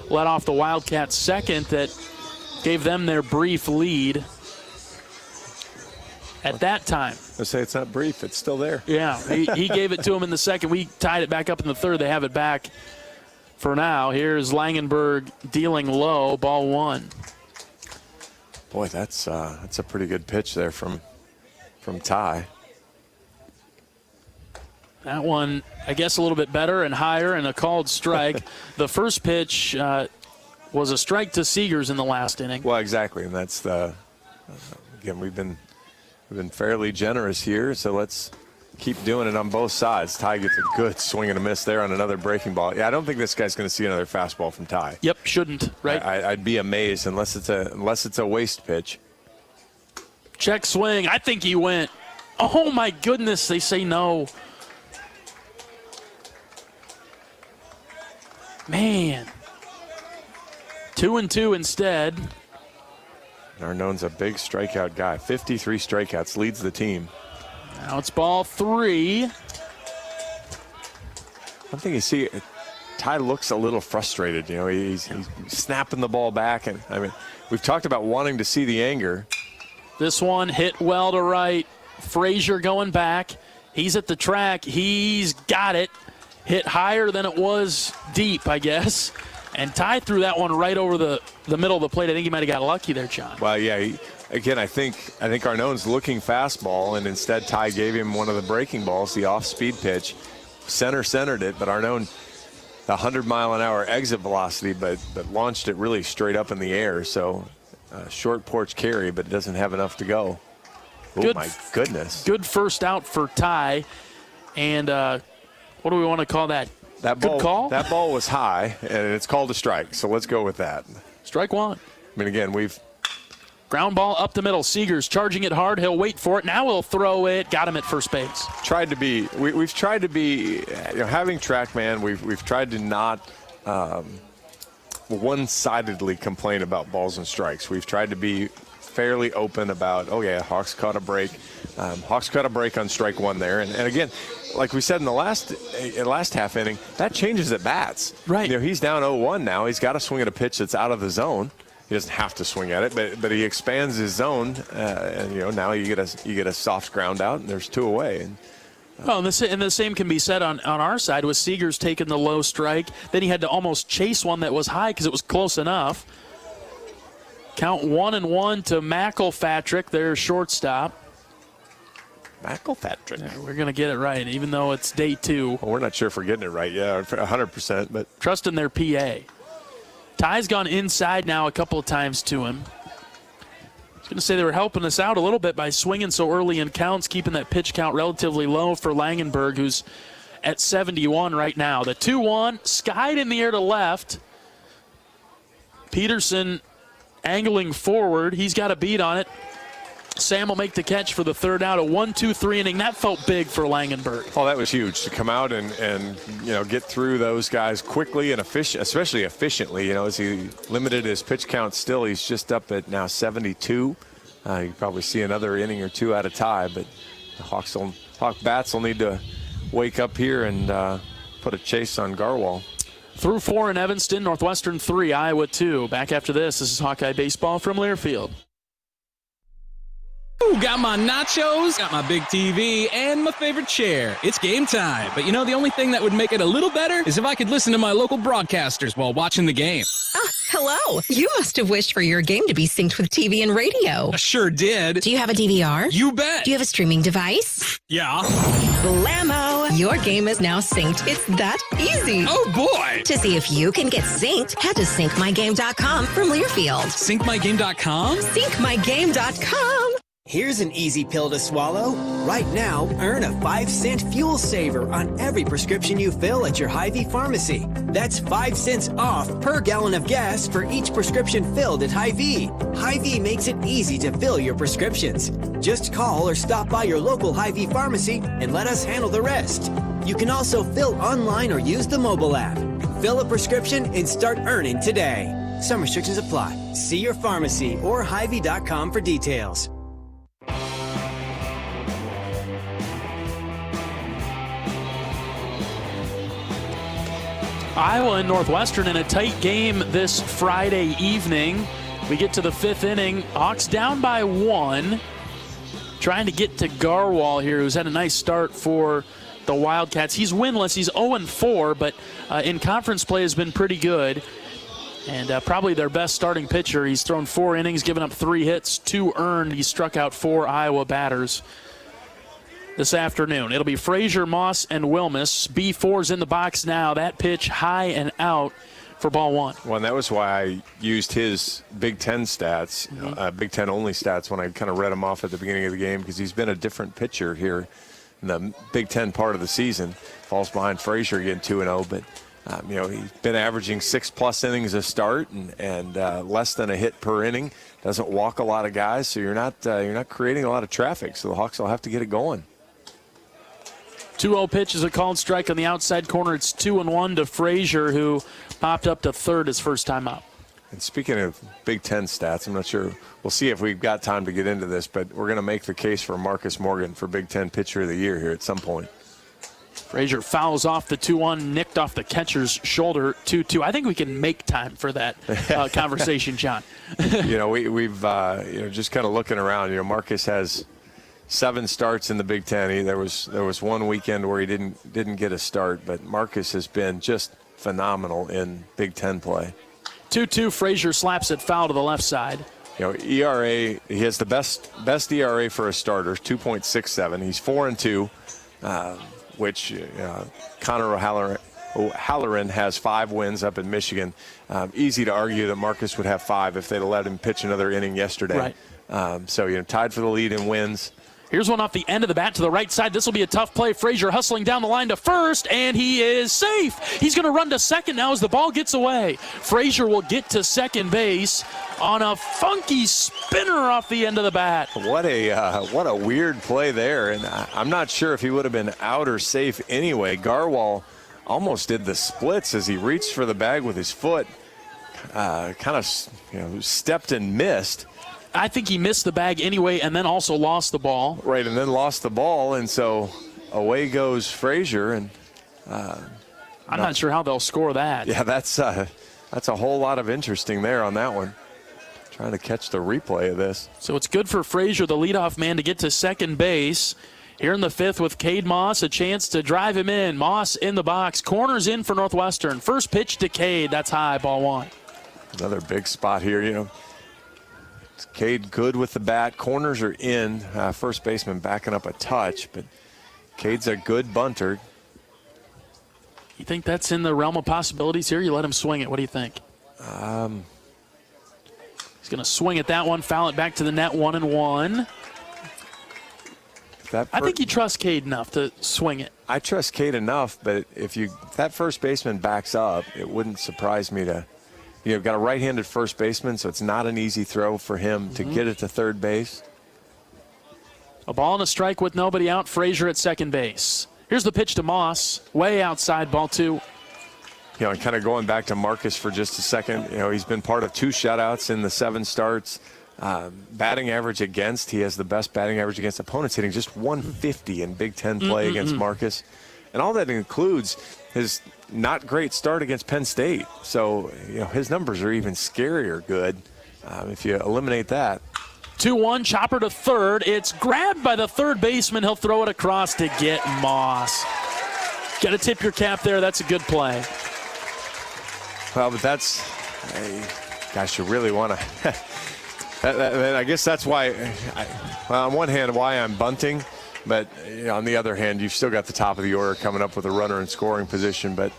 led off the Wildcats' second that gave them their brief lead at that time. I say it's not brief, it's still there. Yeah, he gave it to him in the second. We tied it back up in the 3rd. They have it back for now. Here's Langenberg dealing low, ball 1. Boy, that's a pretty good pitch there from Ty. That one, I guess, a little bit better and higher and a called strike. The first pitch was a strike to Seegers in the last inning. Well, exactly, and that's again, we've been fairly generous here, so let's keep doing it on both sides. Ty gets a good swing and a miss there on another breaking ball. Yeah, I don't think this guy's going to see another fastball from Ty. Yep, shouldn't, right? I'd be amazed unless it's a waste pitch. Check swing. I think he went. Oh, my goodness, they say no. Man. 2-2 instead. Arnone's a big strikeout guy. 53 strikeouts, leads the team. Now it's ball 3. One thing you see, Ty looks a little frustrated. You know, he's snapping the ball back. And I mean, we've talked about wanting to see the anger. This one hit well to right. Frazier going back. He's at the track. He's got it. Hit higher than it was deep, I guess. And Ty threw that one right over the middle of the plate. I think he might have got lucky there, John. Well, yeah. I think Arnone's looking fastball, and instead Ty gave him one of the breaking balls, the off-speed pitch. Centered it, but Arnone, the 100-mile-an-hour exit velocity, but launched it really straight up in the air. So short porch carry, but it doesn't have enough to go. Oh, my goodness. Good first out for Ty. And what do we want to call that? Good call? That ball was high, and it's called a strike, so let's go with that. Strike 1. I mean, again, ground ball up the middle. Seegers charging it hard. He'll wait for it. Now he'll throw it. Got him at first base. We've tried to be, having TrackMan, we've tried to not one-sidedly complain about balls and strikes. We've tried to be fairly open about, Hawks caught a break. Hawks caught a break on strike 1 there. And again, like we said in the last half inning, that changes at bats. Right. You know, he's down 0-1 now. He's got to swing at a pitch that's out of the zone. He doesn't have to swing at it, but he expands his zone, and now you get a soft ground out, and there's 2 away. And Well, and the same can be said on our side with Seegers taking the low strike. Then he had to almost chase one that was high because it was close enough. Count 1-1 to McElpatrick, their shortstop. McElpatrick. Yeah, we're going to get it right, even though it's day 2. Well, we're not sure if we're getting it right. Yeah, 100%. But trust in their PA. Ty's gone inside now a couple of times to him. I was going to say they were helping us out a little bit by swinging so early in counts, keeping that pitch count relatively low for Langenberg, who's at 71 right now. The 2-1, skied in the air to left. Peterson angling forward. He's got a beat on it. Sam will make the catch for the third out. A 1-2-3 inning. That felt big for Langenberg. Oh, that was huge to come out and get through those guys quickly and especially efficiently. As he limited his pitch count still, he's just up at now 72. You probably see another inning or two out of Ty, but the Hawk Bats will need to wake up here and put a chase on Garwal. Through 4 in Evanston, Northwestern 3, Iowa 2. Back after this is Hawkeye Baseball from Learfield. Ooh, got my nachos, got my big TV, and my favorite chair. It's game time. But the only thing that would make it a little better is if I could listen to my local broadcasters while watching the game. Hello. You must have wished for your game to be synced with TV and radio. I sure did. Do you have a DVR? You bet. Do you have a streaming device? Yeah. Blammo! Your game is now synced. It's that easy. Oh, boy. To see if you can get synced, head to syncmygame.com from Learfield. Syncmygame.com? Syncmygame.com. Here's an easy pill to swallow. Right now, earn a 5-cent fuel saver on every prescription you fill at your Hy-Vee pharmacy. That's 5 cents off per gallon of gas for each prescription filled at Hy-Vee. Hy-Vee makes it easy to fill your prescriptions. Just call or stop by your local Hy-Vee pharmacy and let us handle the rest. You can also fill online or use the mobile app. Fill a prescription and start earning today. Some restrictions apply. See your pharmacy or Hy-Vee.com for details. Iowa and Northwestern in a tight game this Friday evening. We get to the 5th inning. Hawks down by 1. Trying to get to Garwal here, who's had a nice start for the Wildcats. He's winless. He's 0-4, but in conference play has been pretty good. And probably their best starting pitcher. He's thrown 4 innings, given up 3 hits, 2 earned. He struck out 4 Iowa batters this afternoon. It'll be Frazier, Moss, and Wilmus. B4's in the box now. That pitch high and out for ball 1. Well, and that was why I used his Big Ten stats, Big Ten only stats, when I kind of read him off at the beginning of the game, because he's been a different pitcher here in the Big Ten part of the season. Falls behind Frazier again 2-0, but he's been averaging 6+ innings a start and less than a hit per inning. Doesn't walk a lot of guys, so you're not creating a lot of traffic. So the Hawks will have to get it going. 2-0 pitch is a called strike on the outside corner. It's 2-1 to Frazier, who popped up to third his first time up. And speaking of Big Ten stats, I'm not sure. We'll see if we've got time to get into this, but we're going to make the case for Marcus Morgan for Big Ten Pitcher of the Year here at some point. Frazier fouls off the 2-1, nicked off the catcher's shoulder, 2-2. I think we can make time for that conversation, John. We've just kind of looking around. Marcus has 7 starts in the Big Ten. There was one weekend where he didn't get a start, but Marcus has been just phenomenal in Big Ten play. 2-2, Frazier slaps it foul to the left side. ERA, he has the best ERA for a starter, 2.67. He's 4-2, which Connor O'Halloran has 5 wins up in Michigan. Easy to argue that Marcus would have 5 if they'd have let him pitch another inning yesterday. Right. So tied for the lead in wins. Here's one off the end of the bat to the right side. This will be a tough play. Frazier hustling down the line to first, and he is safe. He's going to run to second now as the ball gets away. Frazier will get to second base on a funky spinner off the end of the bat. What a weird play there, and I'm not sure if he would have been out or safe anyway. Garwal almost did the splits as he reached for the bag with his foot. Kind of stepped and missed. I think he missed the bag anyway and then also lost the ball. Right, and then lost the ball, and so away goes Frazier. And I'm not sure how they'll score that. Yeah, that's a whole lot of interesting there on that one. Trying to catch the replay of this. So it's good for Frazier, the leadoff man, to get to second base. here in the 5th with Cade Moss, a chance to drive him in. Moss in the box, corners in for Northwestern. First pitch to Cade, that's high, ball 1. Another big spot here, It's Cade good with the bat. Corners are in. First baseman backing up a touch, but Cade's a good bunter. You think that's in the realm of possibilities here? You let him swing it. What do you think? He's going to swing at that one, foul it back to the net, 1-1. I think you trust Cade enough to swing it. I trust Cade enough, but if that first baseman backs up, it wouldn't surprise me to. You've got a right-handed first baseman, so it's not an easy throw for him to get it to third base. A ball and a strike with nobody out. Frazier at second base. Here's the pitch to Moss, way outside, ball 2. And kind of going back to Marcus for just a second, he's been part of 2 shutouts in the 7 starts. Batting average against, he has the best batting average against opponents, hitting just 150 in Big Ten play against Marcus. And all that includes his not great start against Penn State. So, his numbers are even scarier good if you eliminate that. 2-1, chopper to third. It's grabbed by the third baseman. He'll throw it across to get Moss. Got to tip your cap there. That's a good play. Well, but that's, gosh, you really want to. I guess that's why, on one hand, why I'm bunting. But on the other hand, you've still got the top of the order coming up with a runner in scoring position. But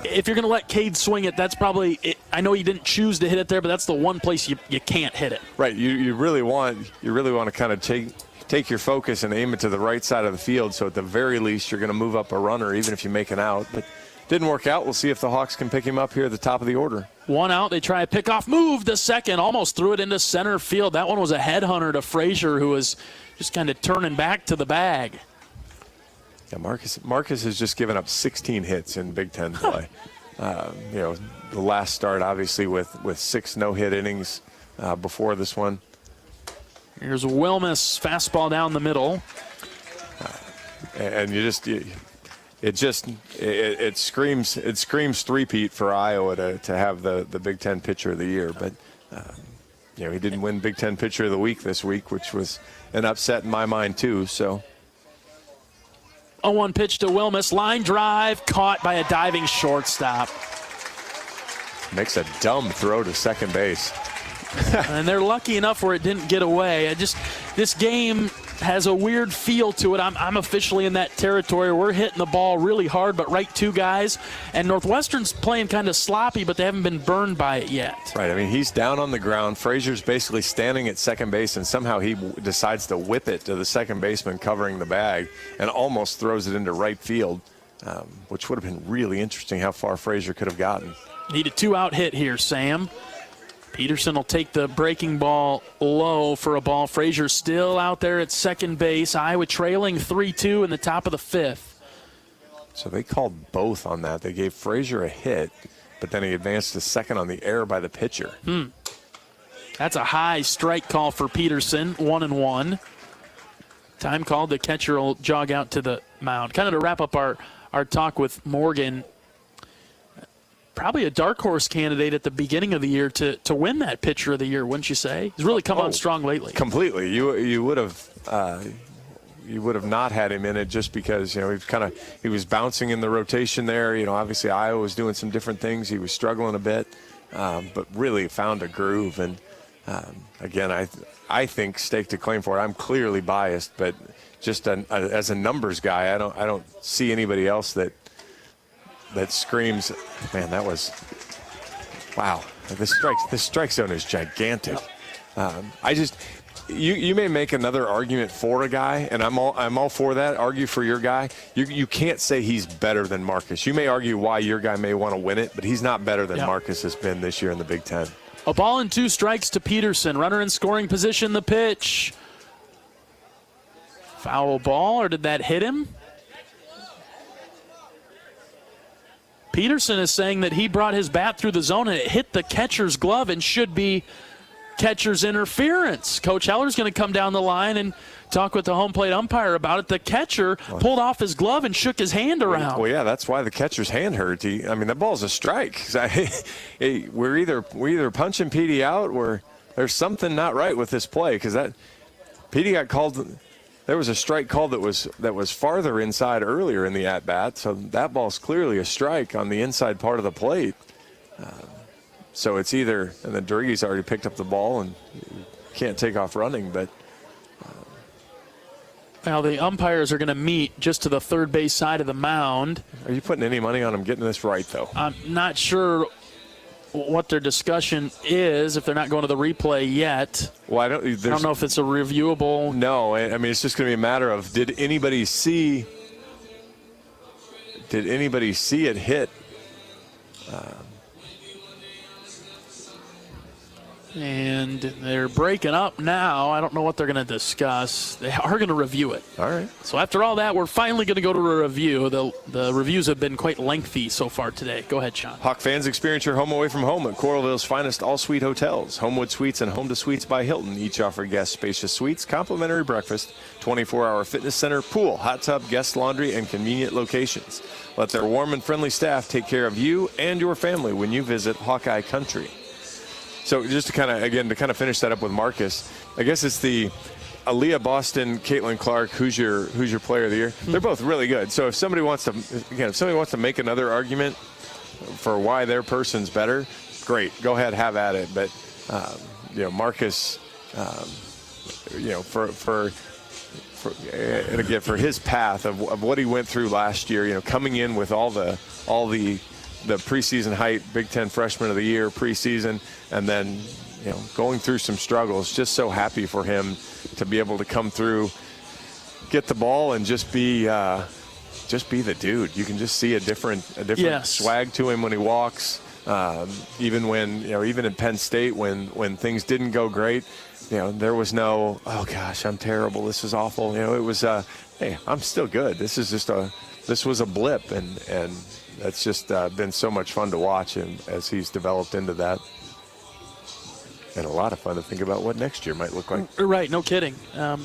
if you're going to let Cade swing it, that's probably it. I know you didn't choose to hit it there, but that's the one place you can't hit it. Right. You really want to kind of take your focus and aim it to the right side of the field. So at the very least, you're going to move up a runner, even if you make an out. But didn't work out. We'll see if the Hawks can pick him up here at the top of the order. 1 out. They try a pickoff move to second. Almost threw it into center field. That one was a headhunter to Frazier, who was just kind of turning back to the bag. Yeah, Marcus has just given up 16 hits in Big Ten play. The last start, obviously, with 6 no-hit innings before this one. Here's Wilmus, fastball down the middle. And it screams three-peat for Iowa to have the Big Ten Pitcher of the Year. But he didn't win Big Ten Pitcher of the Week this week, which was an upset in my mind too. So 0-1 pitch to Wilmus, line drive, caught by a diving shortstop. Makes a dumb throw to second base. And they're lucky enough where it didn't get away. This game has a weird feel to it. I'm officially in that territory. We're hitting the ball really hard, but right 2 guys. And Northwestern's playing kind of sloppy, but they haven't been burned by it yet. Right. I mean, he's down on the ground. Frazier's basically standing at second base, and somehow he decides to whip it to the second baseman covering the bag and almost throws it into right field, which would have been really interesting how far Frazier could have gotten. Need a 2-out hit here, Sam. Peterson will take the breaking ball low for a ball. Frazier still out there at second base. Iowa trailing 3-2 in the top of the 5th. So they called both on that. They gave Frazier a hit, but then he advanced to second on the error by the pitcher. That's a high strike call for Peterson, 1-1. Time called. The catcher will jog out to the mound. Kind of to wrap up our talk with Morgan, probably a dark horse candidate at the beginning of the year to win that Pitcher of the Year, wouldn't you say? He's really come on strong lately. Completely. You would have not had him in it just because he was bouncing in the rotation there. Obviously Iowa was doing some different things. He was struggling a bit, but really found a groove. And again, I think staked a claim for it. I'm clearly biased, but just as a numbers guy, I don't see anybody else that screams, man, that was, wow. This strike zone is gigantic. You may make another argument for a guy, and I'm all for that. Argue for your guy. You can't say he's better than Marcus. You may argue why your guy may want to win it, but he's not better than Marcus has been this year in the Big Ten. A ball and 2 strikes to Peterson. Runner in scoring position, the pitch. Foul ball, or did that hit him? Peterson is saying that he brought his bat through the zone and it hit the catcher's glove and should be catcher's interference. Coach Heller's going to come down the line and talk with the home plate umpire about it. The catcher pulled off his glove and shook his hand around. Well, yeah, that's why the catcher's hand hurt. That ball's a strike. We're either punching Petey out or there's something not right with this play, because that Petey got called there was a strike called that was farther inside earlier in the at-bat, so that ball's clearly a strike on the inside part of the plate. So it's either, and then Durigi's already picked up the ball and can't take off running, but. Now the umpires are going to meet just to the third base side of the mound. Are you putting any money on them getting this right, though? I'm not sure what their discussion is if they're not going to the replay yet. Well, I don't know if it's a reviewable. No, I mean, it's just going to be a matter of did anybody see it hit? And they're breaking up now. I don't know what they're going to discuss. They are going to review it. All right. So after all that, we're finally going to go to a review. The reviews have been quite lengthy so far today. Go ahead, Sean. Hawk fans, experience your home away from home at Coralville's finest all-suite hotels. Homewood Suites and Home to Suites by Hilton each offer guests spacious suites, complimentary breakfast, 24-hour fitness center, pool, hot tub, guest laundry, and convenient locations. Let their warm and friendly staff take care of you and your family when you visit Hawkeye Country. So just to kind of finish that up with Marcus, I guess it's the Aaliyah Boston, Caitlin Clark, who's your player of the year. They're both really good. So if somebody wants to make another argument for why their person's better, great, go ahead, have at it. But Marcus, for his path of what he went through last year, coming in with all the preseason hype, Big Ten Freshman of the Year preseason, and then going through some struggles. Just so happy for him to be able to come through, get the ball, and just be the dude. You can just see a different swag to him when he walks. Even in Penn State when things didn't go great, there was no, oh gosh, I'm terrible, this is awful. It was hey, I'm still good. This was a blip, and that's just been so much fun to watch him as he's developed into that. And a lot of fun to think about what next year might look like. Right, no kidding. A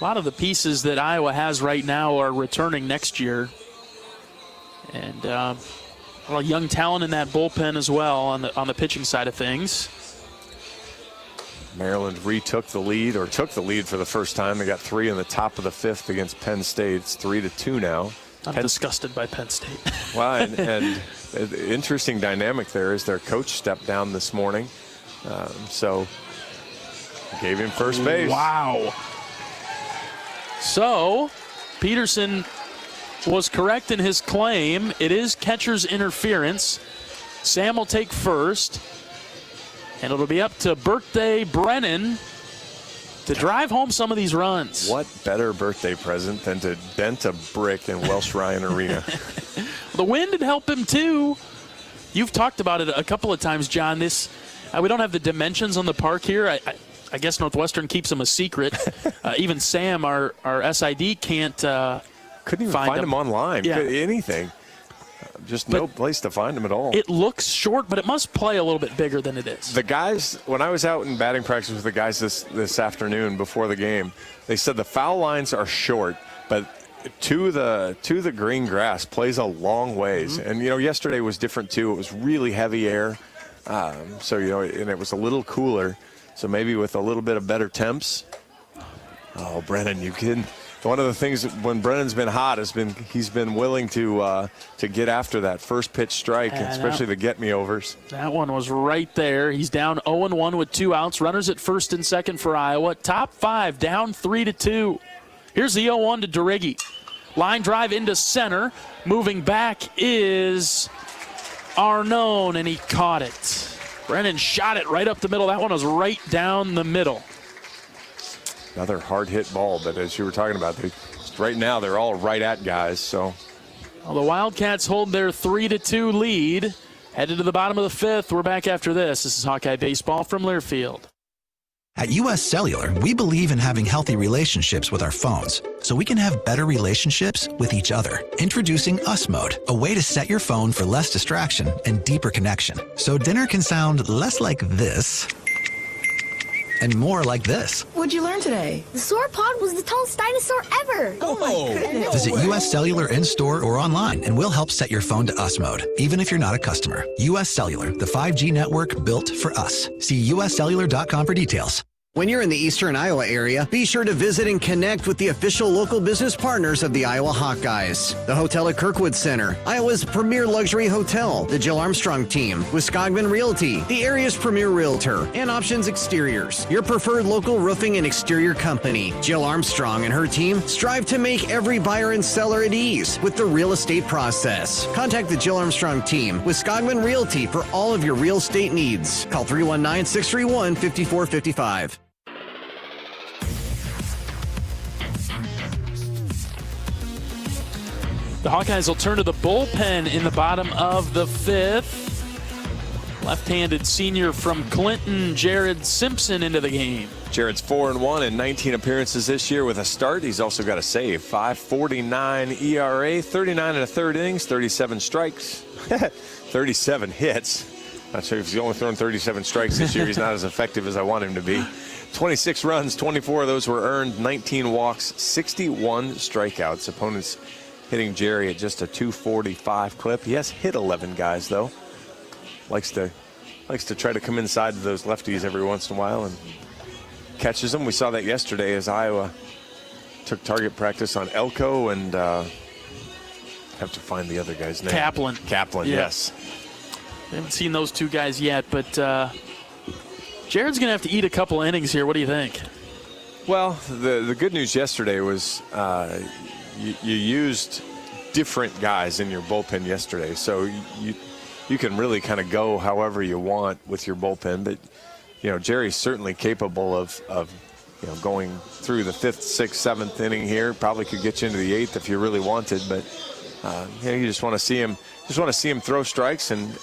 lot of the pieces that Iowa has right now are returning next year. And a lot of young talent in that bullpen as well on the pitching side of things. Maryland took the lead for the first time. They got 3 in the top of the 5th against Penn State. It's 3-2 now. I'm disgusted by Penn State. Well, and the interesting dynamic there is their coach stepped down this morning. So gave him first base. Wow. So Peterson was correct in his claim. It is catcher's interference. Sam will take first. And it'll be up to birthday Brennan to drive home some of these runs. What better birthday present than to dent a brick in Welsh Ryan Arena? The wind would help him too. You've talked about it a couple of times, John. We don't have the dimensions on the park here. I guess Northwestern keeps them a secret. Even Sam, our SID, couldn't even find them online. Yeah. Anything. Just no place to find them at all. It looks short, but it must play a little bit bigger than it is. The guys, when I was out in batting practice with the guys this afternoon before the game, they said the foul lines are short, but to the green grass plays a long ways. Mm-hmm. And yesterday was different too. It was really heavy air, so and it was a little cooler. So maybe with a little bit of better temps. Oh, Brennan, you kidding? One of the things when Brennan's been hot he's been willing to get after that first pitch strike, especially the get-me-overs. That one was right there. He's down 0-1 with 2 outs. Runners at first and second for Iowa. Top 5 down 3-2. Here's the 0-1 to Durigi. Line drive into center. Moving back is Arnone, and he caught it. Brennan shot it right up the middle. That one was right down the middle. Another hard-hit ball, but as you were talking about, right now they're all right at guys. So, well, the Wildcats hold their 3-2 lead. Headed to the bottom of the 5th. We're back after this. This is Hawkeye Baseball from Learfield. At US Cellular, we believe in having healthy relationships with our phones, so we can have better relationships with each other. Introducing Us Mode, a way to set your phone for less distraction and deeper connection. So dinner can sound less like this and more like this. What'd you learn today? The sauropod was the tallest dinosaur ever. Oh my goodness. Visit US Cellular in-store or online, and we'll help set your phone to Us Mode, even if you're not a customer. US Cellular, the 5G network built for us. See uscellular.com for details. When you're in the eastern Iowa area, be sure to visit and connect with the official local business partners of the Iowa Hawkeyes. The Hotel at Kirkwood Center, Iowa's premier luxury hotel, the Jill Armstrong team, Wisconsin Realty, the area's premier realtor, and Options Exteriors, your preferred local roofing and exterior company. Jill Armstrong and her team strive to make every buyer and seller at ease with the real estate process. Contact the Jill Armstrong team, Wisconsin Realty, for all of your real estate needs. Call 319-631-5455. The Hawkeyes will turn to the bullpen in the bottom of the fifth. Left-handed senior from Clinton, Jared Simpson, into the game. Jared's 4-1 in 19 appearances this year with a start. He's also got a save. 5.49 ERA, 39 1/3 innings, 37 strikes, 37 hits. Not sure if he's only thrown 37 strikes this year. He's not as effective as I want him to be. 26 runs, 24 of those were earned, 19 walks, 61 strikeouts. Opponents hitting Jerry at just a 245 clip. He has hit 11 guys, though. Likes to try to come inside to those lefties every once in a while and catches them. We saw that yesterday as Iowa took target practice on Elko and have to find the other guy's name. Kaplan, yes. I haven't seen those two guys yet, but Jared's going to have to eat a couple innings here. What do you think? Well, the good news yesterday was you used different guys in your bullpen yesterday, so you can really kind of go however you want with your bullpen. But Jerry's certainly capable of going through the 5th, 6th, 7th inning here. Probably could get you into the 8th if you really wanted, but you just want to see him. Just want to see him throw strikes, and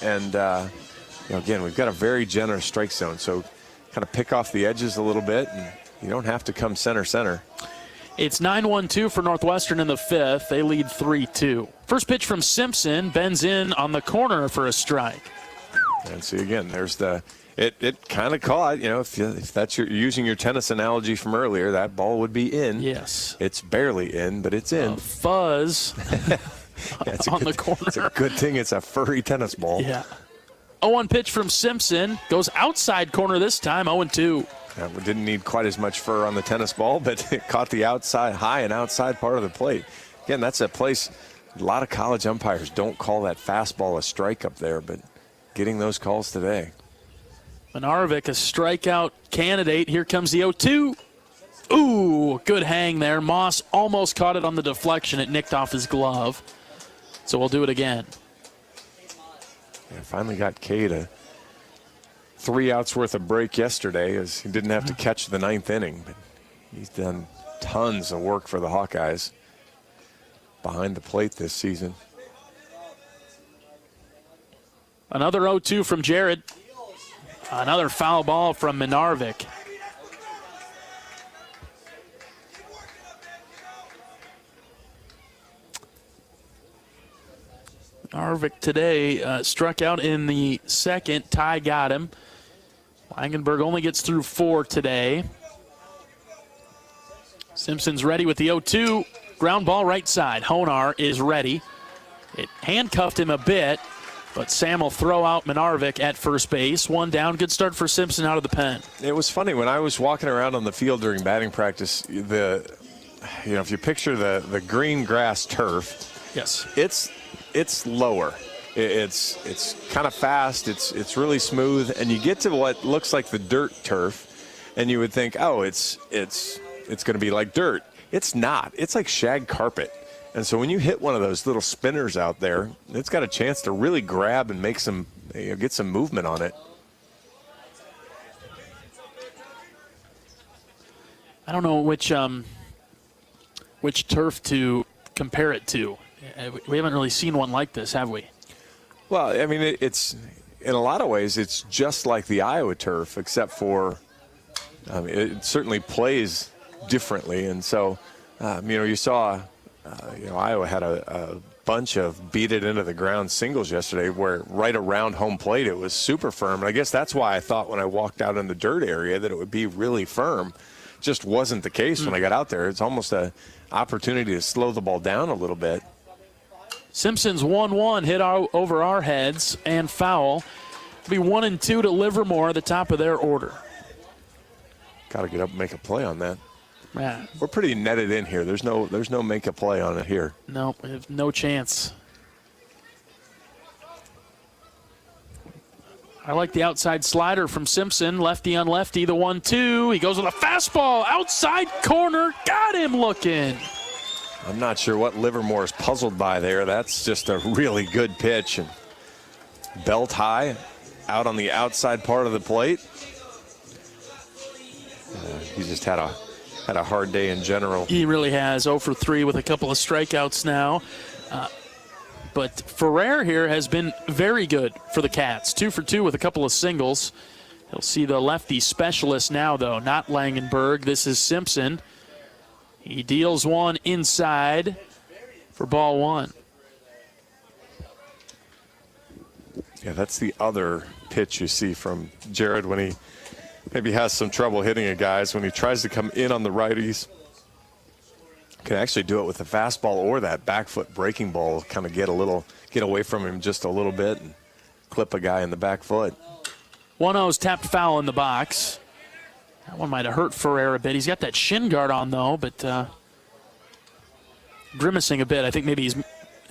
again, we've got a very generous strike zone, so kind of pick off the edges a little bit, and you don't have to come center. It's 9-1-2 for Northwestern in the 5th. They lead 3-2. First pitch from Simpson, bends in on the corner for a strike. And see again, there's it kind of caught. If that's you're using your tennis analogy from earlier, that ball would be in. Yes. It's barely in, but it's in. Fuzz on the corner. It's a good thing it's a furry tennis ball. Yeah. 0-1 pitch from Simpson. Goes outside corner this time, 0-2. We didn't need quite as much fur on the tennis ball, but it caught the outside, high and outside part of the plate. Again, that's a place a lot of college umpires don't call that fastball a strike up there, but getting those calls today. Minarvik, a strikeout candidate. Here comes the 0-2. Ooh, good hang there. Moss almost caught it on the deflection. It nicked off his glove. So we'll do it again. Yeah, finally got K to 3 outs worth of break yesterday, as he didn't have to catch the 9th inning. But he's done tons of work for the Hawkeyes behind the plate this season. Another 0-2 from Jared. Another foul ball from Minarvik. Minarvik today struck out in the 2nd. Ty got him. Langenberg only gets through 4 today. Simpson's ready with the 0-2. Ground ball right side. Honar is ready. It handcuffed him a bit, but Sam will throw out Minarvik at first base. 1 down. Good start for Simpson out of the pen. It was funny when I was walking around on the field during batting practice. If you picture the green grass turf, yes, it's lower. It's kind of fast. It's really smooth, and you get to what looks like the dirt turf, and you would think, oh, it's going to be like dirt. It's not. It's like shag carpet. And so when you hit one of those little spinners out there, it's got a chance to really grab and make some, get some movement on it. I don't know which turf to compare it to. We haven't really seen one like this, have we? Well, I mean, it's in a lot of ways, it's just like the Iowa turf, except for it certainly plays differently. And so, you saw, Iowa had a bunch of beat it into the ground singles yesterday where right around home plate it was super firm. And I guess that's why I thought when I walked out in the dirt area that it would be really firm. Just wasn't the case when I got out there. It's almost an opportunity to slow the ball down a little bit. Simpson's 1-1 hit over our heads and foul. It'll be 1-2 to Livermore at the top of their order. Got to get up and make a play on that. Yeah. We're pretty netted in here. There's no make a play on it here. No, we have no chance. I like the outside slider from Simpson. Lefty on lefty, the 1-2. He goes with a fastball. Outside corner. Got him looking. I'm not sure what Livermore is puzzled by there. That's just a really good pitch. And belt high out on the outside part of the plate. He just had a hard day in general. He really has. 0 for 3 with a couple of strikeouts now. But Ferrer here has been very good for the Cats. 2 for 2 with a couple of singles. He'll see the lefty specialist now, though, not Langenberg. This is Simpson. He deals one inside for ball 1. Yeah, that's the other pitch you see from Jared when he maybe has some trouble hitting a guy. When he tries to come in on the righties. Can actually do it with the fastball or that back foot breaking ball. Kind of get away from him just a little bit and clip a guy in the back foot. 1-0's tapped foul in the box. That one might have hurt Ferrer a bit. He's got that shin guard on, though, but grimacing a bit. I think maybe he's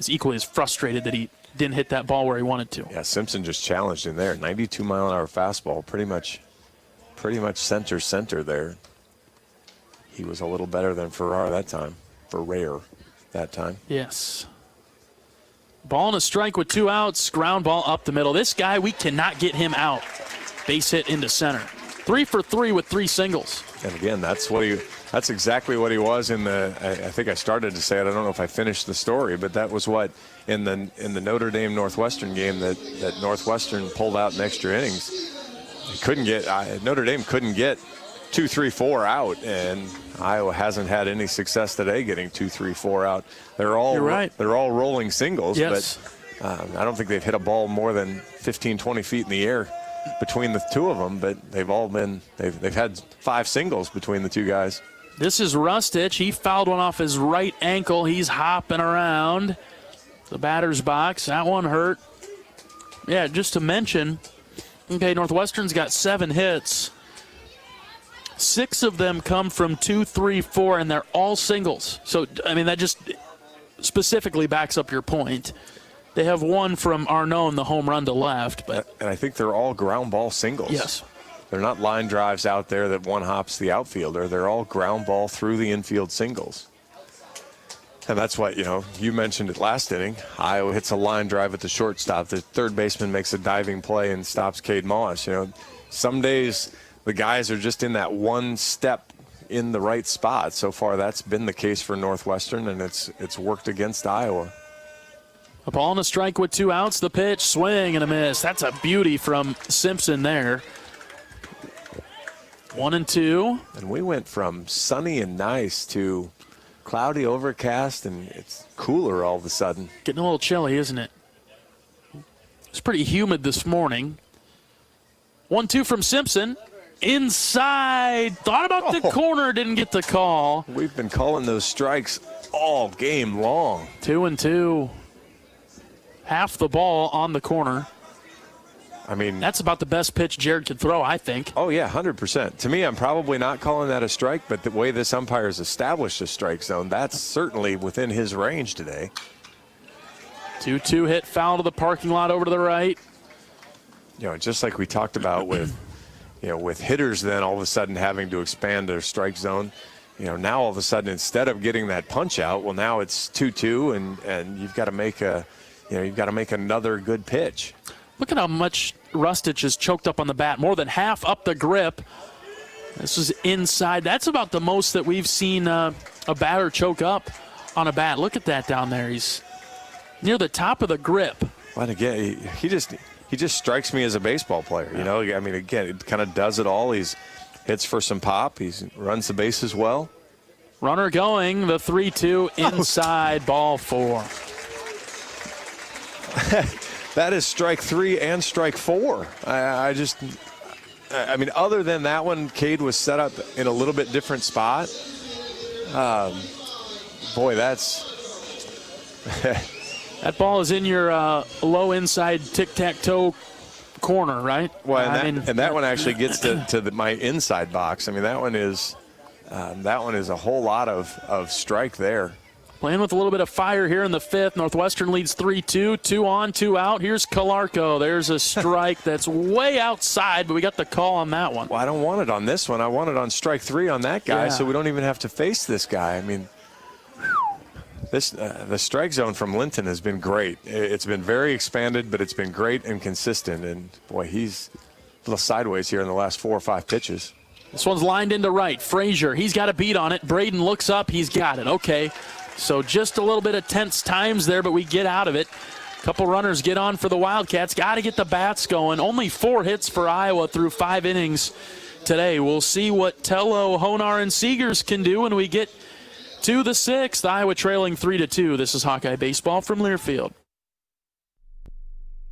equally as frustrated that he didn't hit that ball where he wanted to. Yeah, Simpson just challenged him there. 92-mile-an-hour fastball, pretty much center there. He was a little better than Ferrer that time. Yes. Ball and a strike with 2 outs. Ground ball up the middle. This guy, we cannot get him out. Base hit into center. 3 for 3 with 3 singles. And again, that's exactly what he was in the. I think I started to say it. I don't know if I finished the story, but that was what in the Notre Dame Northwestern game that Northwestern pulled out in extra innings. Notre Dame couldn't get 2, 3, 4 out, and Iowa hasn't had any success today getting 2, 3, 4 out. They're all rolling singles, yes. But I don't think they've hit a ball more than 15, 20 feet in the air between the two of them, but they've had 5 singles between the two guys. This is Rustich. He fouled one off his right ankle. He's hopping around the batter's box. That one hurt. Yeah, just to mention, okay, Northwestern's got 7 hits. 6 of them come from 2, 3, 4, and they're all singles. So, I mean, that just specifically backs up your point. They have 1 from Arnone, the home run to left. And I think they're all ground ball singles. Yes. They're not line drives out there that one hops the outfielder. They're all ground ball through the infield singles. And that's what, you mentioned it last inning. Iowa hits a line drive at the shortstop. The third baseman makes a diving play and stops Cade Moss. Some days the guys are just in that one step in the right spot. So far, that's been the case for Northwestern, and it's worked against Iowa. A ball and a strike with 2 outs. The pitch, swing and a miss. That's a beauty from Simpson there. 1-2. And we went from sunny and nice to cloudy, overcast, and it's cooler all of a sudden. Getting a little chilly, isn't it? It's pretty humid this morning. 1-2 from Simpson. Inside. Thought about the corner, didn't get the call. We've been calling those strikes all game long. 2-2. Half the ball on the corner. I mean, that's about the best pitch Jared could throw, I think. Oh, yeah, 100%. To me, I'm probably not calling that a strike, but the way this umpire has established a strike zone, that's certainly within his range today. 2-2 hit foul to the parking lot over to the right. Just like we talked about with hitters then all of a sudden having to expand their strike zone. Now all of a sudden instead of getting that punch out, well, now it's 2-2 and you've got to make another good pitch. Look at how much Rustich is choked up on the bat. More than half up the grip. This is inside. That's about the most that we've seen a batter choke up on a bat. Look at that down there. He's near the top of the grip. Well, again, he just strikes me as a baseball player. I mean, again, it kind of does it all. He's hits for some pop. He runs the bases well. Runner going. The 3-2 inside, ball 4. That is strike 3 and strike 4. I mean, other than that one, Cade was set up in a little bit different spot. Boy, that's... That ball is in your low inside tic-tac-toe corner, right? Well, and that one actually gets to my inside box. I mean, that one is a whole lot of strike there. Playing with a little bit of fire here in the fifth. Northwestern leads 3-2. 2 on, 2 out. Here's Calarco. There's a strike that's way outside, but we got the call on that one. Well, I don't want it on this one. I want it on strike 3 on that guy, so we don't even have to face this guy. I mean, the strike zone from Linton has been great. It's been very expanded, but it's been great and consistent. And, boy, he's a little sideways here in the last 4 or 5 pitches. This one's lined into right. Frazier, he's got a beat on it. Braden looks up. He's got it. Okay. So just a little bit of tense times there, but we get out of it. A couple runners get on for the Wildcats. Got to get the bats going. Only 4 hits for Iowa through 5 innings today. We'll see what Tello, Honar, and Seegers can do when we get to the 6th. Iowa trailing 3-2. This is Hawkeye Baseball from Learfield.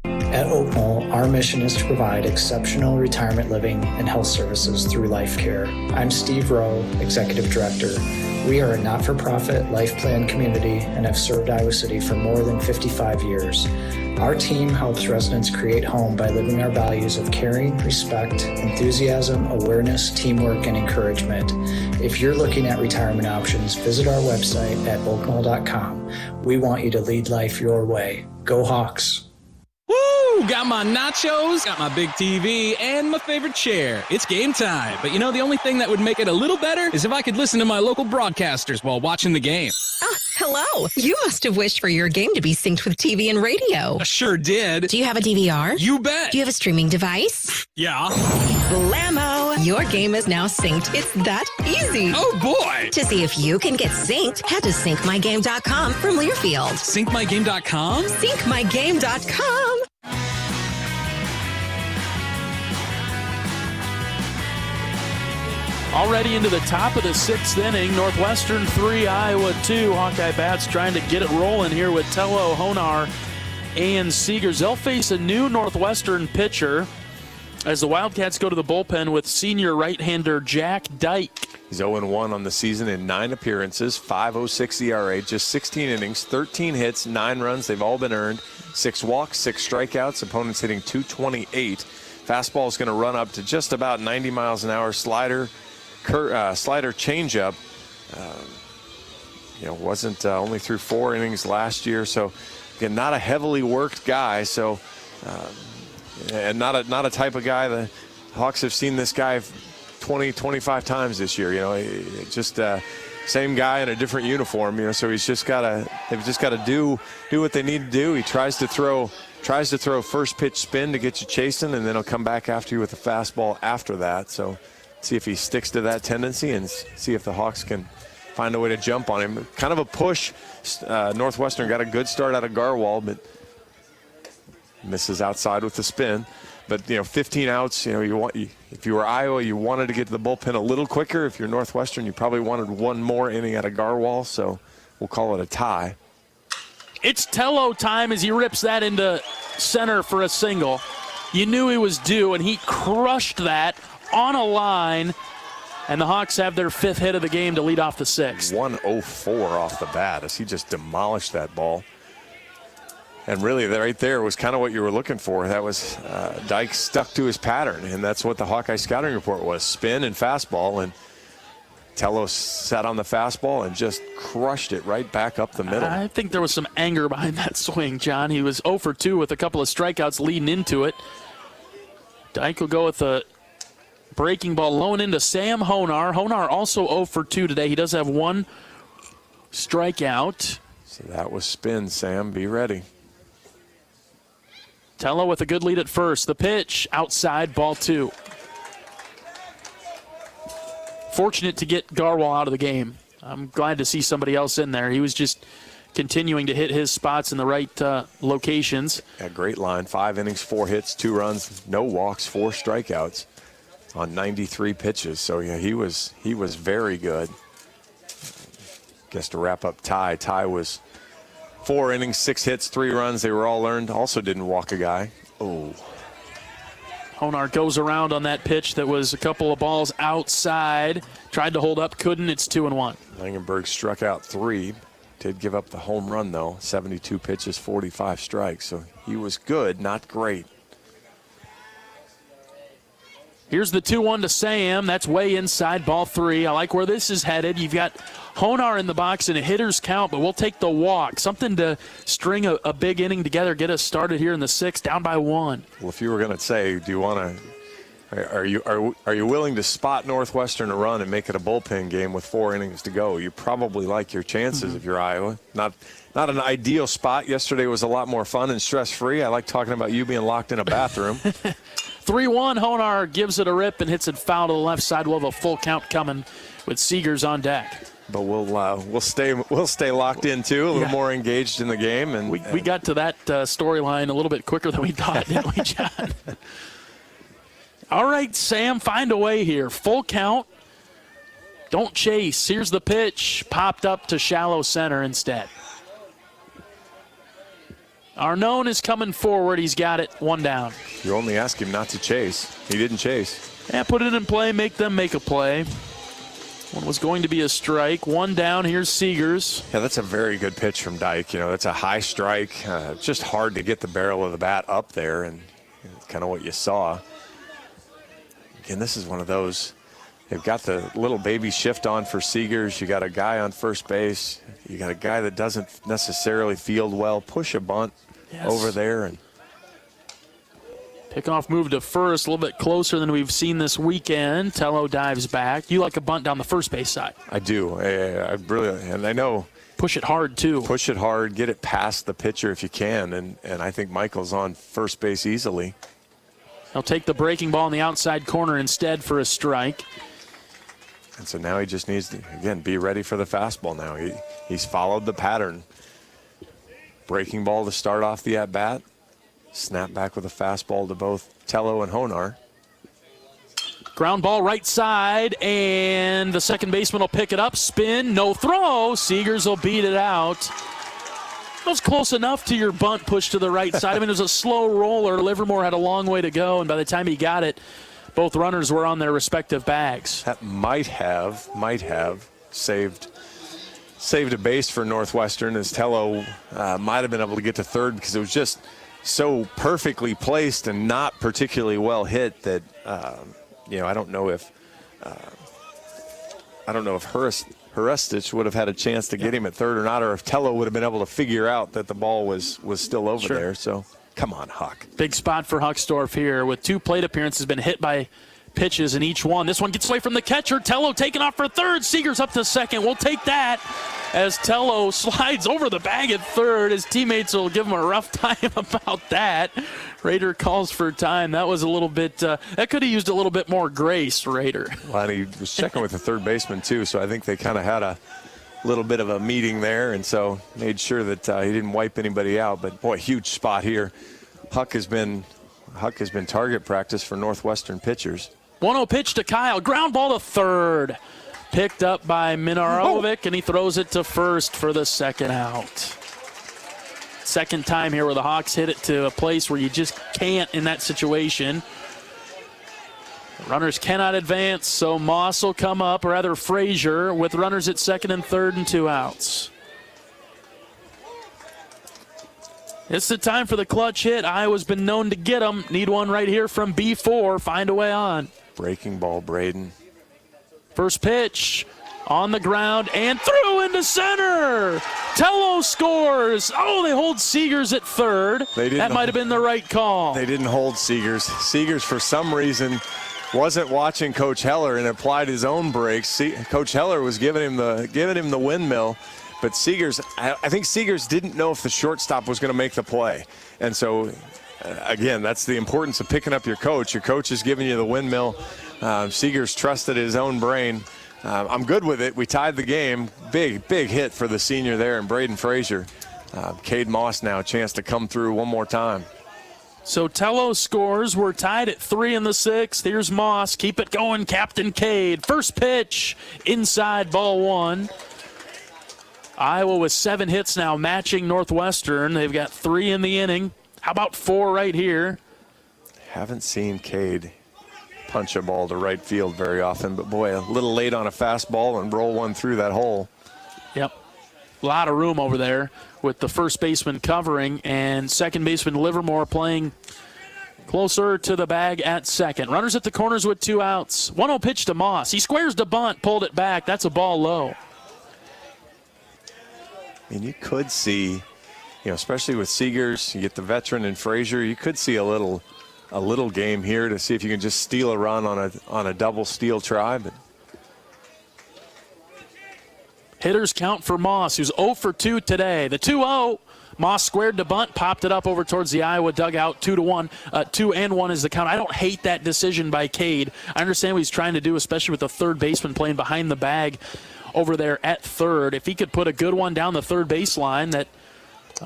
At Oak Knoll, our mission is to provide exceptional retirement living and health services through life care. I'm Steve Rowe, Executive Director. We are a not-for-profit life plan community and have served Iowa City for more than 55 years. Our team helps residents create home by living our values of caring, respect, enthusiasm, awareness, teamwork, and encouragement. If you're looking at retirement options, visit our website at oakknoll.com. We want you to lead life your way. Go Hawks! Woo! Got my nachos, got my big TV, and my favorite chair. It's game time. But you know, the only thing that would make it a little better is if I could listen to my local broadcasters while watching the game. Oh, hello. You must have wished for your game to be synced with TV and radio. I sure did. Do you have a DVR? You bet. Do you have a streaming device? Yeah. Blammo! Your game is now synced. It's that easy. Oh, boy. To see if you can get synced, head to syncmygame.com from Learfield. Syncmygame.com? Syncmygame.com. Already into the top of the 6th inning. Northwestern 3, Iowa 2. Hawkeye bats trying to get it rolling here with Tello, Honar, and Seegers. They'll face a new Northwestern pitcher as the Wildcats go to the bullpen with senior right-hander Jack Dyke. He's 0-1 on the season in 9 appearances, 5.06 ERA, just 16 innings, 13 hits, 9 runs. They've all been earned. 6 walks, 6 strikeouts. Opponents hitting .228. Fastball is going to run up to just about 90 miles an hour. Slider changeup. Wasn't only through 4 innings last year. So again, not a heavily worked guy. So and not a type of guy. The Hawks have seen this guy 20, 25 times this year. Just same guy in a different uniform. So they've just got to do what they need to do. He tries to throw first pitch spin to get you chasing, and then he'll come back after you with a fastball after that. So see if he sticks to that tendency and see if the Hawks can find a way to jump on him. Kind of a push. Northwestern got a good start out of Garwal, but misses outside with the spin. But 15 outs. If you were Iowa, you wanted to get to the bullpen a little quicker. If you're Northwestern, you probably wanted one more inning out of Garwal. So we'll call it a tie. It's Tello time as he rips that into center for a single. You knew he was due, and he crushed that on a line. And the Hawks have their 5th hit of the game to lead off the 6th. 104 off the bat as he just demolished that ball. And really, right there was kind of what you were looking for. That was Dyke stuck to his pattern, and that's what the Hawkeye scouting report was: spin and fastball. And Tello sat on the fastball and just crushed it right back up the middle. I think there was some anger behind that swing, John. He was 0 for 2 with a couple of strikeouts leading into it. Dyke will go with a breaking ball low and into Sam Honar. Honar also 0 for 2 today. He does have 1 strikeout. So that was spin, Sam. Be ready. Tello with a good lead at first. The pitch outside, ball 2. Fortunate to get Garwal out of the game. I'm glad to see somebody else in there. He was just continuing to hit his spots in the right locations. A great line. 5 innings, 4 hits, 2 runs, no walks, 4 strikeouts on 93 pitches. So yeah, he was very good. Guess to wrap up Ty was 4 innings, 6 hits, 3 runs. They were all earned. Also didn't walk a guy. Oh. Honar goes around on that pitch that was a couple of balls outside. Tried to hold up, couldn't. It's 2-1. Langenberg struck out 3. Did give up the home run, though. 72 pitches, 45 strikes. So he was good, not great. Here's the 2-1 to Sam. That's way inside, ball 3. I like where this is headed. You've got Honar in the box and a hitter's count, but we'll take the walk. Something to string a big inning together, get us started here in the 6th, down by 1. Well, if you were going to say, do you want to, are you willing to spot Northwestern a run and make it a bullpen game with 4 innings to go? You probably like your chances if you're Iowa. Not an ideal spot. Yesterday was a lot more fun and stress-free. I like talking about you being locked in a bathroom. 3-1, Honar gives it a rip and hits it foul to the left side. We'll have a full count coming with Seegers on deck. But we'll stay locked in too, a little more engaged in the game. And we got to that storyline a little bit quicker than we thought, didn't we, John? All right, Sam, find a way here. Full count. Don't chase. Here's the pitch. Popped up to shallow center instead. Arnone is coming forward. He's got it. 1 down. You only ask him not to chase. He didn't chase. Yeah, put it in play. Make them make a play. One was going to be a strike. 1 down. Here's Seegers. Yeah, that's a very good pitch from Dyke. That's a high strike. It's just hard to get the barrel of the bat up there, and kind of what you saw. Again, this is one of those. They've got the little baby shift on for Seegers. You got a guy on first base. You got a guy that doesn't necessarily field well. Push a bunt over there. And pickoff move to first, a little bit closer than we've seen this weekend. Tello dives back. You like a bunt down the first base side. I do. I really, and I know. Push it hard, too. Push it hard. Get it past the pitcher if you can. And I think Michael's on first base easily. He'll take the breaking ball in the outside corner instead for a strike. And so now he just needs to, again, be ready for the fastball now. He's followed the pattern. Breaking ball to start off the at-bat. Snap back with a fastball to both Tello and Honar. Ground ball right side, and the second baseman will pick it up. Spin, no throw. Seegers will beat it out. It was close enough to your bunt push to the right side. I mean, it was a slow roller. Livermore had a long way to go, and by the time he got it, both runners were on their respective bags. That might have saved a base for Northwestern, as Tello might have been able to get to third because it was just so perfectly placed and not particularly well hit that I don't know if Hurestich would have had a chance to get him at third or not, or if Tello would have been able to figure out that the ball was still over there. So come on, Huck. Big spot for Huckstorf here with 2 plate appearances, been hit by pitches in each one. This one gets away from the catcher. Tello taking off for third. Seegers up to second. We'll take that as Tello slides over the bag at third. His teammates will give him a rough time about that. Raider calls for time. That was a little bit, that could have used a little bit more grace, Raider. Well, and he was checking with the third baseman too, so I think they kind of had a little bit of a meeting there, and so made sure that he didn't wipe anybody out. But boy, huge spot here. Huck has been target practice for Northwestern pitchers. 1-0 pitch to Kyle. Ground ball to third. Picked up by Minarovic, and he throws it to first for the second out. Second time here where the Hawks hit it to a place where you just can't in that situation. Runners cannot advance, so Moss will come up, or rather Frazier, with runners at second and third and 2 outs. It's the time for the clutch hit. Iowa's been known to get them. Need one right here from B4. Find a way on. Breaking ball, Braden. First pitch on the ground and through into center. Tello scores. Oh, they hold Seegers at third. That might have been the right call. They didn't hold Seegers. Seegers, for some reason, wasn't watching Coach Heller and applied his own brakes. Coach Heller was giving him the windmill. But Seegers, I think Seegers didn't know if the shortstop was going to make the play. And so, again, that's the importance of picking up your coach. Your coach is giving you the windmill. Seegers trusted his own brain. I'm good with it. We tied the game. Big hit for the senior there and Braden Frazier. Cade Moss now a chance to come through one more time. So Tello scores. We're tied at 3 in the 6th. Here's Moss. Keep it going, Captain Cade. First pitch, inside, ball 1. Iowa with 7 hits now, matching Northwestern. They've got 3 in the inning. How about 4 right here? Haven't seen Cade punch a ball to right field very often, but boy, a little late on a fastball and roll one through that hole. Yep. A lot of room over there with the first baseman covering and second baseman Livermore playing closer to the bag at second. Runners at the corners with 2 outs. 1-0 pitch to Moss. He squares to bunt, pulled it back. That's a ball low. And you could see, especially with Seegers, you get the veteran and Frazier, you could see a little game here to see if you can just steal a run on a double steal try. But hitters count for Moss, who's 0 for 2 today. The 2-0. Moss squared to bunt, popped it up over towards the Iowa dugout, 2-1. 2-1 is the count. I don't hate that decision by Cade. I understand what he's trying to do, especially with the third baseman playing behind the bag over there at third. If he could put a good one down the third baseline, that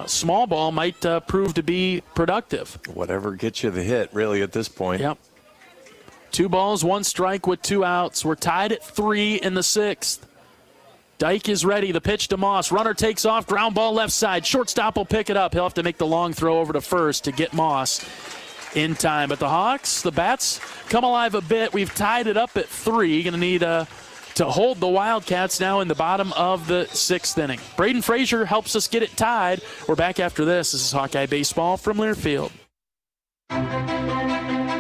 small ball might prove to be productive. Whatever gets you the hit, really, at this point. Yep. 2 balls, 1 strike with 2 outs. We're tied at 3 in the 6th. Dyke is ready. The pitch to Moss. Runner takes off. Ground ball left side. Shortstop will pick it up. He'll have to make the long throw over to first to get Moss in time. But the Hawks, the bats, come alive a bit. We've tied it up at 3. Going to need to hold the Wildcats now in the bottom of the 6th inning. Braden Frazier helps us get it tied. We're back after this. This is Hawkeye Baseball from Learfield.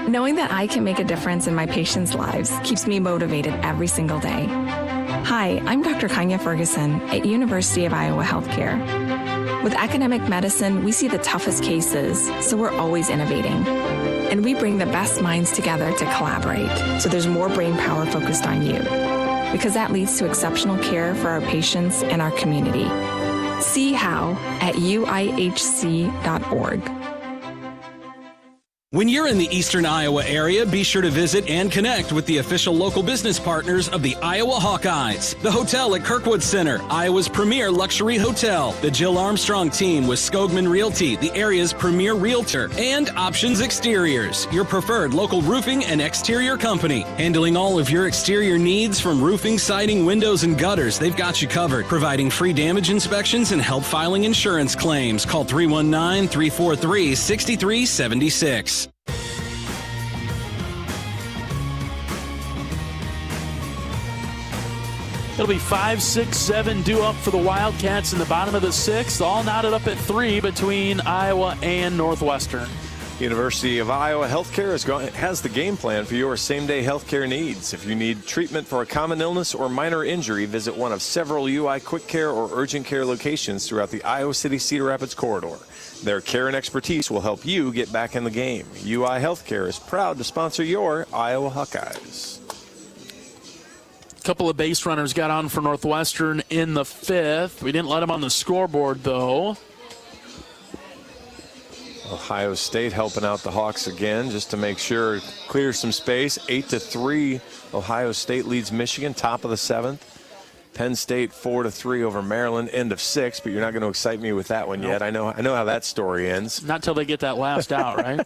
Knowing that I can make a difference in my patients' lives keeps me motivated every single day. Hi, I'm Dr. Kanya Ferguson at University of Iowa Healthcare. With academic medicine, we see the toughest cases, so we're always innovating. And we bring the best minds together to collaborate, so there's more brain power focused on you. Because that leads to exceptional care for our patients and our community. See how at uihc.org. When you're in the eastern Iowa area, be sure to visit and connect with the official local business partners of the Iowa Hawkeyes. The hotel at Kirkwood Center, Iowa's premier luxury hotel. The Jill Armstrong team with Skogman Realty, the area's premier realtor. And Options Exteriors, your preferred local roofing and exterior company. Handling all of your exterior needs from roofing, siding, windows, and gutters. They've got you covered. Providing free damage inspections and help filing insurance claims. Call 319-343-6376. It'll be 5, 6, 7 due up for the Wildcats in the bottom of the 6th, all knotted up at 3 between Iowa and Northwestern. University of Iowa Healthcare has the game plan for your same-day healthcare needs. If you need treatment for a common illness or minor injury, visit one of several UI Quick Care or Urgent Care locations throughout the Iowa City-Cedar Rapids corridor. Their care and expertise will help you get back in the game. UI Healthcare is proud to sponsor your Iowa Hawkeyes. A couple of base runners got on for Northwestern in the 5th. We didn't let them on the scoreboard, though. Ohio State helping out the Hawks again just to make sure clear some space. 8-3, Ohio State leads Michigan, top of the 7th. Penn State 4-3 over Maryland, end of 6, but you're not going to excite me with that one yet. I know how that story ends. Not till they get that last out, right?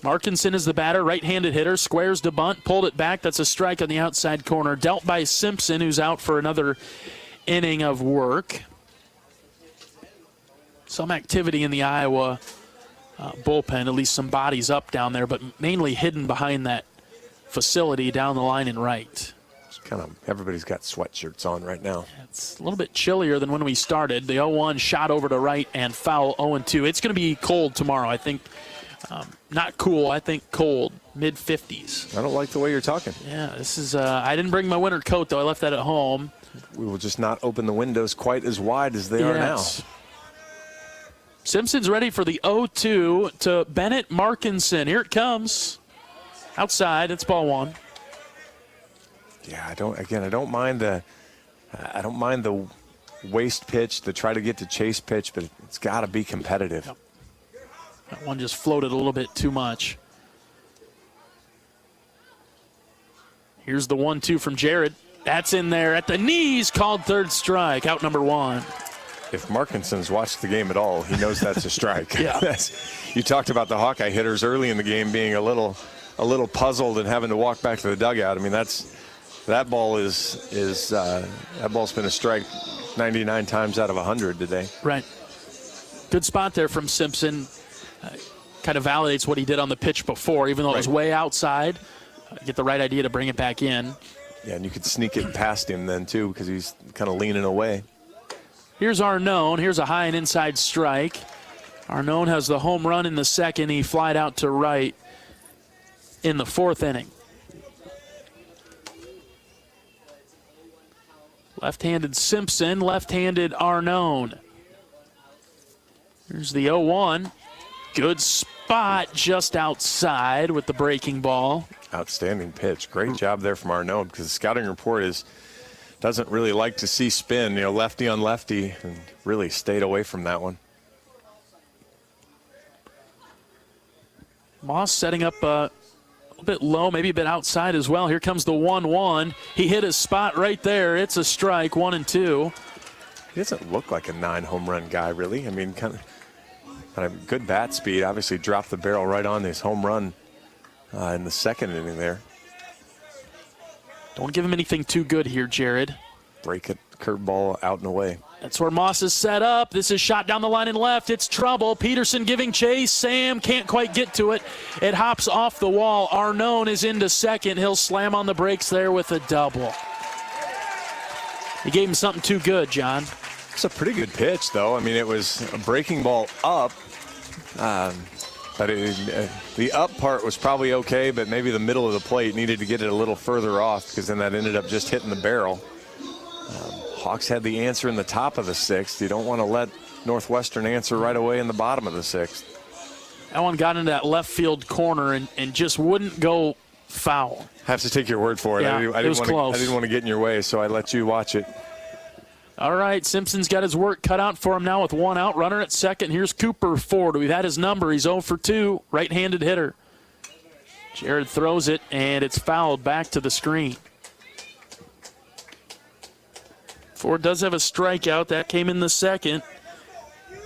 Markinson is the batter, right-handed hitter, squares to bunt, pulled it back. That's a strike on the outside corner. Dealt by Simpson, who's out for another inning of work. Some activity in the Iowa bullpen, at least some bodies up down there, but mainly hidden behind that facility down the line and right. Everybody's got sweatshirts on right now. It's a little bit chillier than when we started. The 0-1 shot over to right and foul 0-2. It's going to be cold tomorrow, I think. Not cool, I think cold, mid-50s. I don't like the way you're talking. Yeah, this is, I didn't bring my winter coat, though. I left that at home. We will just not open the windows quite as wide as they are now. Simpson's ready for the 0-2 to Bennett Markinson. Here it comes. Outside, it's ball 1. Yeah, I don't mind the waste pitch, to try to get to chase pitch, but it's got to be competitive. Yep. That one just floated a little bit too much. Here's the 1-2 from Jared. That's in there at the knees, called third strike, out number 1. If Markinson's watched the game at all, he knows that's a strike. Yeah. You talked about the Hawkeye hitters early in the game being a little puzzled and having to walk back to the dugout. I mean, that ball's been a strike 99 times out of 100 today. Right. Good spot there from Simpson. Kind of validates what he did on the pitch before, even though it was way outside. Get the right idea to bring it back in. Yeah, and you could sneak it past him then, too, because he's kind of leaning away. Here's Arnone. Here's a high and inside strike. Arnone has the home run in the second. He flied out to right in the fourth inning. Left-handed Simpson, left-handed Arnone. Here's the 0-1. Good spot just outside with the breaking ball. Outstanding pitch. Great job there from Arnone, because the scouting report doesn't really like to see spin, lefty on lefty, and really stayed away from that one. Moss setting up a bit low, maybe a bit outside as well. Here comes the 1-1. He hit his spot right there. It's a strike, 1-2. He doesn't look like a 9-home run guy, really. I mean, kind of good bat speed. Obviously dropped the barrel right on his home run in the second inning there. Don't give him anything too good here, Jared. Break it, curveball out and away. That's where Moss is set up. This is shot down the line and left. It's trouble. Peterson giving chase. Sam can't quite get to it. It hops off the wall. Arnone is into second. He'll slam on the brakes there with a double. He gave him something too good, John. It's a pretty good pitch, though. I mean, it was a breaking ball up. But the up part was probably okay, but maybe the middle of the plate needed to get it a little further off, because then that ended up just hitting the barrel. Hawks had the answer in the top of the sixth. You don't want to let Northwestern answer right away in the bottom of the sixth. That one got into that left field corner and just wouldn't go foul. Have to take your word for it. Yeah, it was close. I didn't want to get in your way, so I let you watch it. All right, Simpson's got his work cut out for him now with one out. Runner at second. Here's Cooper Ford. We've had his number. He's 0 for 2, right-handed hitter. Jared throws it, and it's fouled back to the screen. Ford does have a strikeout. That came in the second.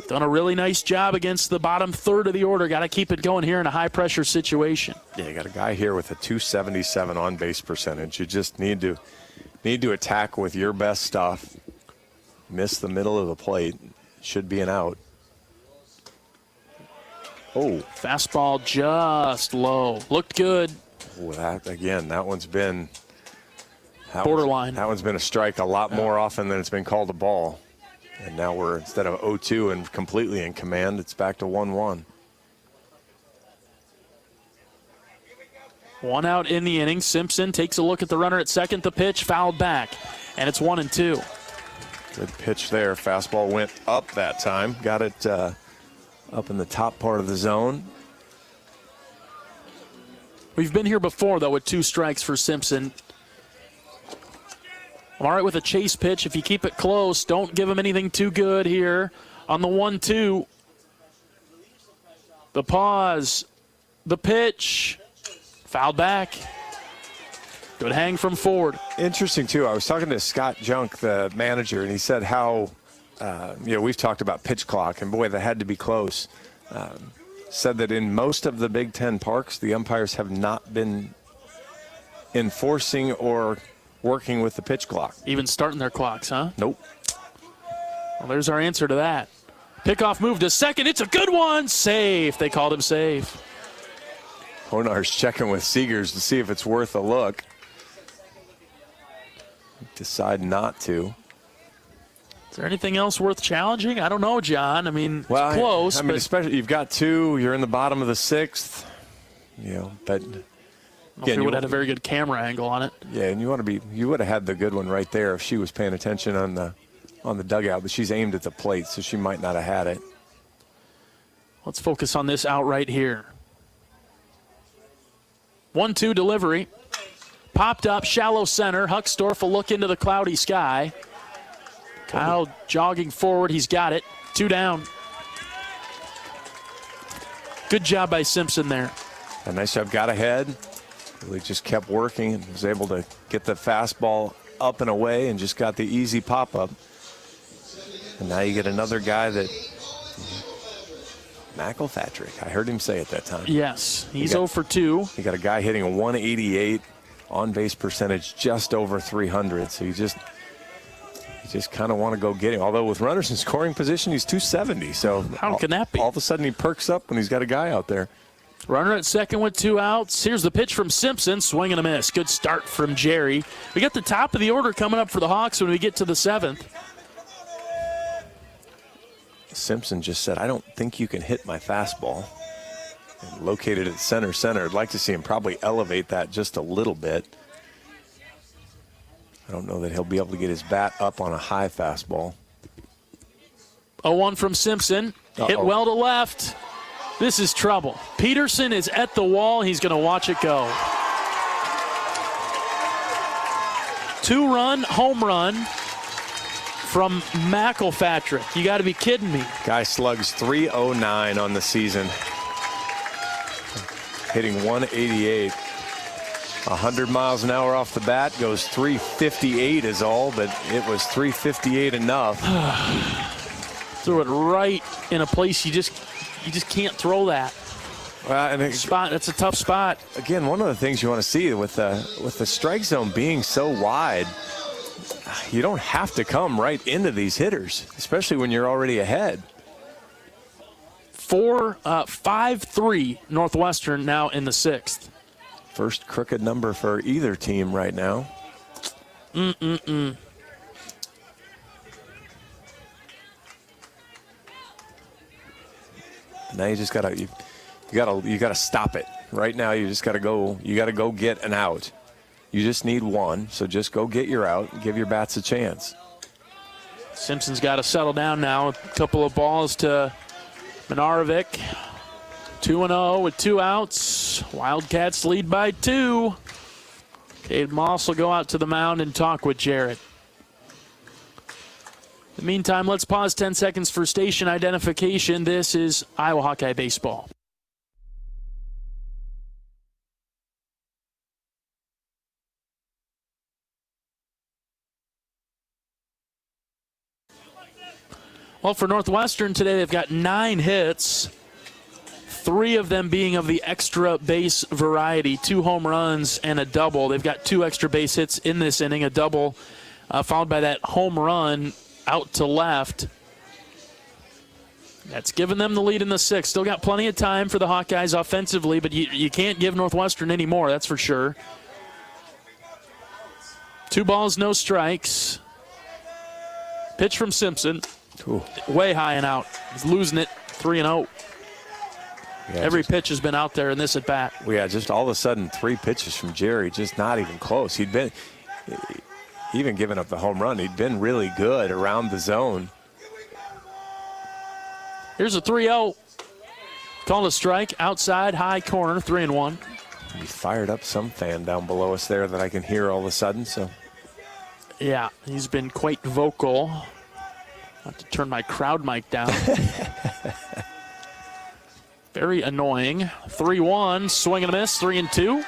Done a really nice job against the bottom third of the order. Got to keep it going here in a high-pressure situation. Yeah, you got a guy here with a .277 on-base percentage. You just need to attack with your best stuff. Miss the middle of the plate. Should be an out. Oh. Fastball just low. Looked good. Oh, that one's been borderline. That one's been a strike a lot more often than it's been called a ball. And now we're, instead of 0-2 and completely in command, it's back to 1-1. One out in the inning. Simpson takes a look at the runner at second. The pitch fouled back, and it's 1-2. Good pitch there. Fastball went up that time. Got it up in the top part of the zone. We've been here before, though, with 2 strikes for Simpson. All right with a chase pitch. If you keep it close, don't give him anything too good here on the 1-2. The pause. The pitch. Fouled back. Good hang from Ford. Interesting, too. I was talking to Scott Junk, the manager, and he said how, we've talked about pitch clock, and boy, that had to be close. Said that in most of the Big Ten parks, the umpires have not been enforcing or working with the pitch clock. Even starting their clocks, huh? Nope. Well, there's our answer to that. Pickoff move to second. It's a good one. Safe. They called him safe. Honar's checking with Seegers to see if it's worth a look. Decide not to. Is there anything else worth challenging? I don't know, John. I mean, it's close. I mean, especially you've got 2. You're in the bottom of the 6th. But again, you would have had a very good camera angle on it. Yeah, and you would have had the good one right there if she was paying attention on the dugout. But she's aimed at the plate, so she might not have had it. Let's focus on this out right here. 1-2 delivery. Popped up, shallow center. Huckstorf will look into the cloudy sky. Kyle jogging forward. He's got it. 2 down. Good job by Simpson there. A nice job. Got ahead. Really just kept working and was able to get the fastball up and away and just got the easy pop-up. And now you get another guy that McElpatrick. I heard him say it that time. Yes, he's 0 for 2. You got a guy hitting a 188 on-base percentage, just over 300. So you just kind of want to go get him. Although with runners in scoring position, he's 270. So how can that be? All of a sudden he perks up when he's got a guy out there. Runner at second with 2 outs. Here's the pitch from Simpson. Swing and a miss. Good start from Jerry. We got the top of the order coming up for the Hawks when we get to the 7th. Simpson just said, I don't think you can hit my fastball. And located at center. I'd like to see him probably elevate that just a little bit. I don't know that he'll be able to get his bat up on a high fastball. 0-1 from Simpson. Hit well to left. This is trouble. Peterson is at the wall. He's going to watch it go. 2-run home run from McElpatrick. You got to be kidding me. Guy slugs .309 on the season. Hitting .188. 100 miles an hour off the bat, goes .358 is all, but it was .358 enough. Threw it right in a place you just can't throw that. Well, and that's a tough spot. Again, one of the things you want to see with the strike zone being so wide, you don't have to come right into these hitters, especially when you're already ahead. 5-3 Northwestern now in the 6th. First crooked number for either team right now. Now you just gotta you gotta stop it right now. You just gotta go. You gotta go get an out. You just need one, so just go get your out and give your bats a chance. Simpson's got to settle down now. A couple of balls to Minarovic. 2-0 with 2 outs. Wildcats lead by 2. Cade Moss will go out to the mound and talk with Jarrett. In the meantime, let's pause 10 seconds for station identification. This is Iowa Hawkeye Baseball. Well, for Northwestern today, they've got 9 hits, 3 of them being of the extra base variety, 2 home runs and a double. They've got 2 extra base hits in this inning, a double followed by that home run out to left. That's given them the lead in the 6th. Still got plenty of time for the Hawkeyes offensively, but you can't give Northwestern any more, that's for sure. 2 balls, no strikes. Pitch from Simpson. Ooh. Way high and out. He's losing it, 3-0. Yeah, every pitch has been out there in this at bat. Well, yeah, just all of a sudden 3 pitches from Jerry, just not even close. He'd been, even giving up the home run, he'd been really good around the zone. Here's a 3-0. Called a strike, outside, high corner, 3-1. He fired up some fan down below us there that I can hear all of a sudden. So, yeah, he's been quite vocal. I have to turn my crowd mic down. Very annoying. 3-1, swing and a miss, 3-2.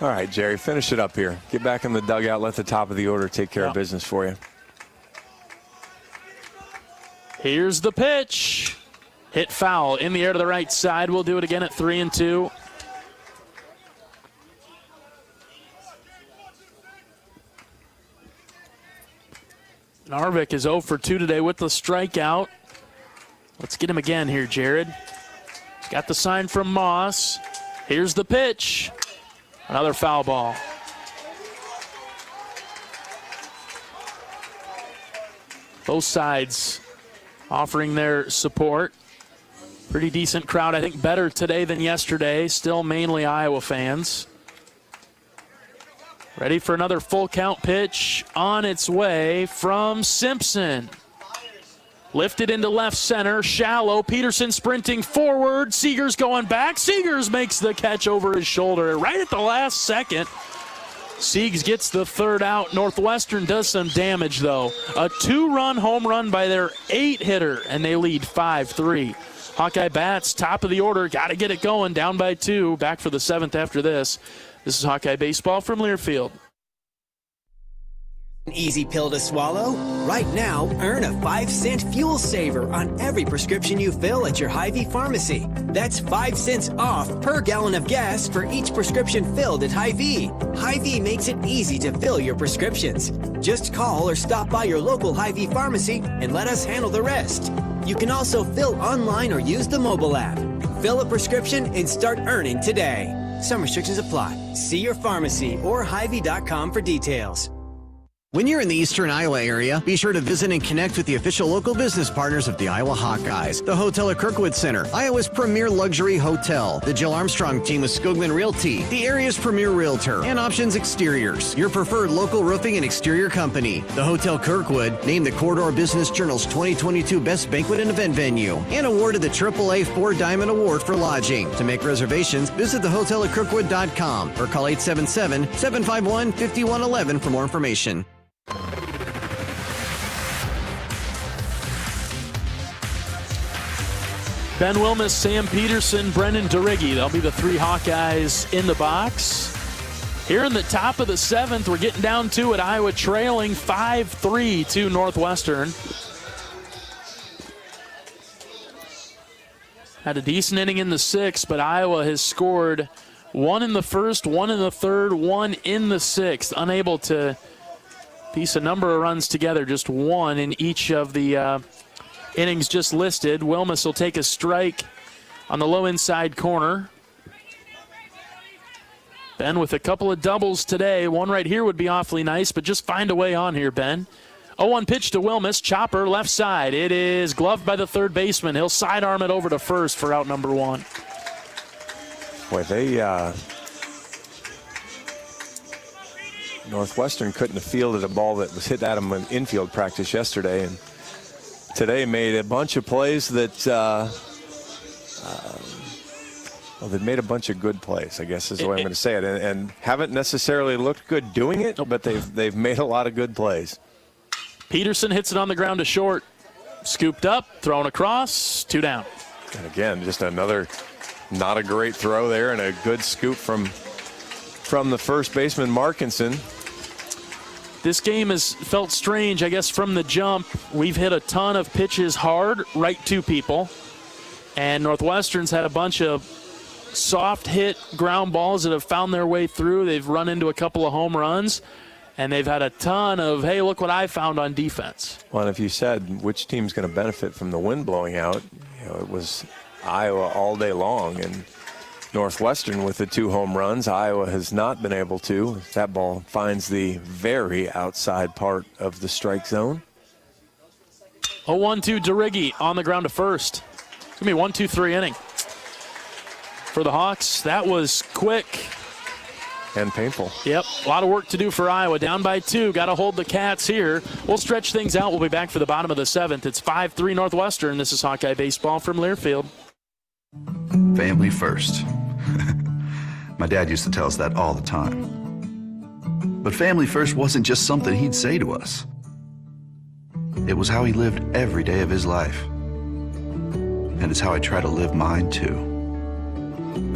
All right, Jerry, finish it up here. Get back in the dugout. Let the top of the order take care of business for you. Here's the pitch. Hit foul in the air to the right side. We'll do it again at 3-2. Narvik is 0 for 2 today with the strikeout. Let's get him again here, Jared. Got the sign from Moss. Here's the pitch. Another foul ball. Both sides offering their support. Pretty decent crowd. I think better today than yesterday. Still mainly Iowa fans. Ready for another full count pitch on its way from Simpson. Lifted into left center, shallow. Peterson sprinting forward. Seegers going back. Seegers makes the catch over his shoulder right at the last second. Seegs gets the 3rd out. Northwestern does some damage, though. A 2-run home run by their 8-hitter, and they lead 5-3. Hawkeye bats, top of the order. Got to get it going. Down by 2. Back for the 7th after this. This is Hawkeye Baseball from Learfield. An easy pill to swallow? Right now, earn a 5-cent fuel saver on every prescription you fill at your Hy-Vee pharmacy. That's 5 cents off per gallon of gas for each prescription filled at Hy-Vee. Hy-Vee makes it easy to fill your prescriptions. Just call or stop by your local Hy-Vee pharmacy and let us handle the rest. You can also fill online or use the mobile app. Fill a prescription and start earning today. Some restrictions apply. See your pharmacy or Hy-Vee.com for details. When you're in the eastern Iowa area, be sure to visit and connect with the official local business partners of the Iowa Hawkeyes. The hotel at Kirkwood Center, Iowa's premier luxury hotel. The Jill Armstrong team with Skogman Realty, the area's premier realtor. And Options Exteriors, your preferred local roofing and exterior company. The Hotel Kirkwood, named the Corridor Business Journal's 2022 Best Banquet and Event Venue. And awarded the AAA 4-Diamond Award for lodging. To make reservations, visit thehotelatKirkwood.com or call 877-751-5111 for more information. Ben Wilmus, Sam Peterson, Brendan DeRiggi. They'll be the three Hawkeyes in the box. Here in the top of the 7th, we're getting down to it. Iowa trailing 5-3 to Northwestern. Had a decent inning in the 6th, but Iowa has scored 1 in the 1st, 1 in the 3rd, 1 in the 6th. Unable to piece a number of runs together, just 1 in each of the innings just listed. Wilmus will take a strike on the low inside corner. Ben with a couple of doubles today. One right here would be awfully nice, but just find a way on here, Ben. 0-1 pitch to Wilmus. Chopper left side. It is gloved by the third baseman. He'll sidearm it over to first for out number 1. Boy, Northwestern couldn't have fielded a ball that was hit at them in infield practice yesterday, and today made a bunch of plays that, they've made a bunch of good plays, I guess is the way I'm going to say it, and haven't necessarily looked good doing it, but they've made a lot of good plays. Peterson hits it on the ground to short. Scooped up, thrown across, 2 down. And again, just another not a great throw there, and a good scoop from the first baseman, Markinson. This game has felt strange, I guess, from the jump. We've hit a ton of pitches hard right to people, and Northwestern's had a bunch of soft hit ground balls that have found their way through. They've run into a couple of home runs, and they've had a ton of, hey, look what I found on defense. Well, and if you said which team's going to benefit from the wind blowing out, it was Iowa all day long, and Northwestern with the 2 home runs. Iowa has not been able to. That ball finds the very outside part of the strike zone. 0-1 to DeRiggi on the ground to first. It's going to be 1-2-3 inning for the Hawks. That was quick. And painful. Yep, a lot of work to do for Iowa. Down by 2, got to hold the Cats here. We'll stretch things out. We'll be back for the bottom of the 7th. It's 5-3 Northwestern. This is Hawkeye Baseball from Learfield. Family first. My dad used to tell us that all the time. But family first wasn't just something he'd say to us. It was how he lived every day of his life. And it's how I try to live mine too.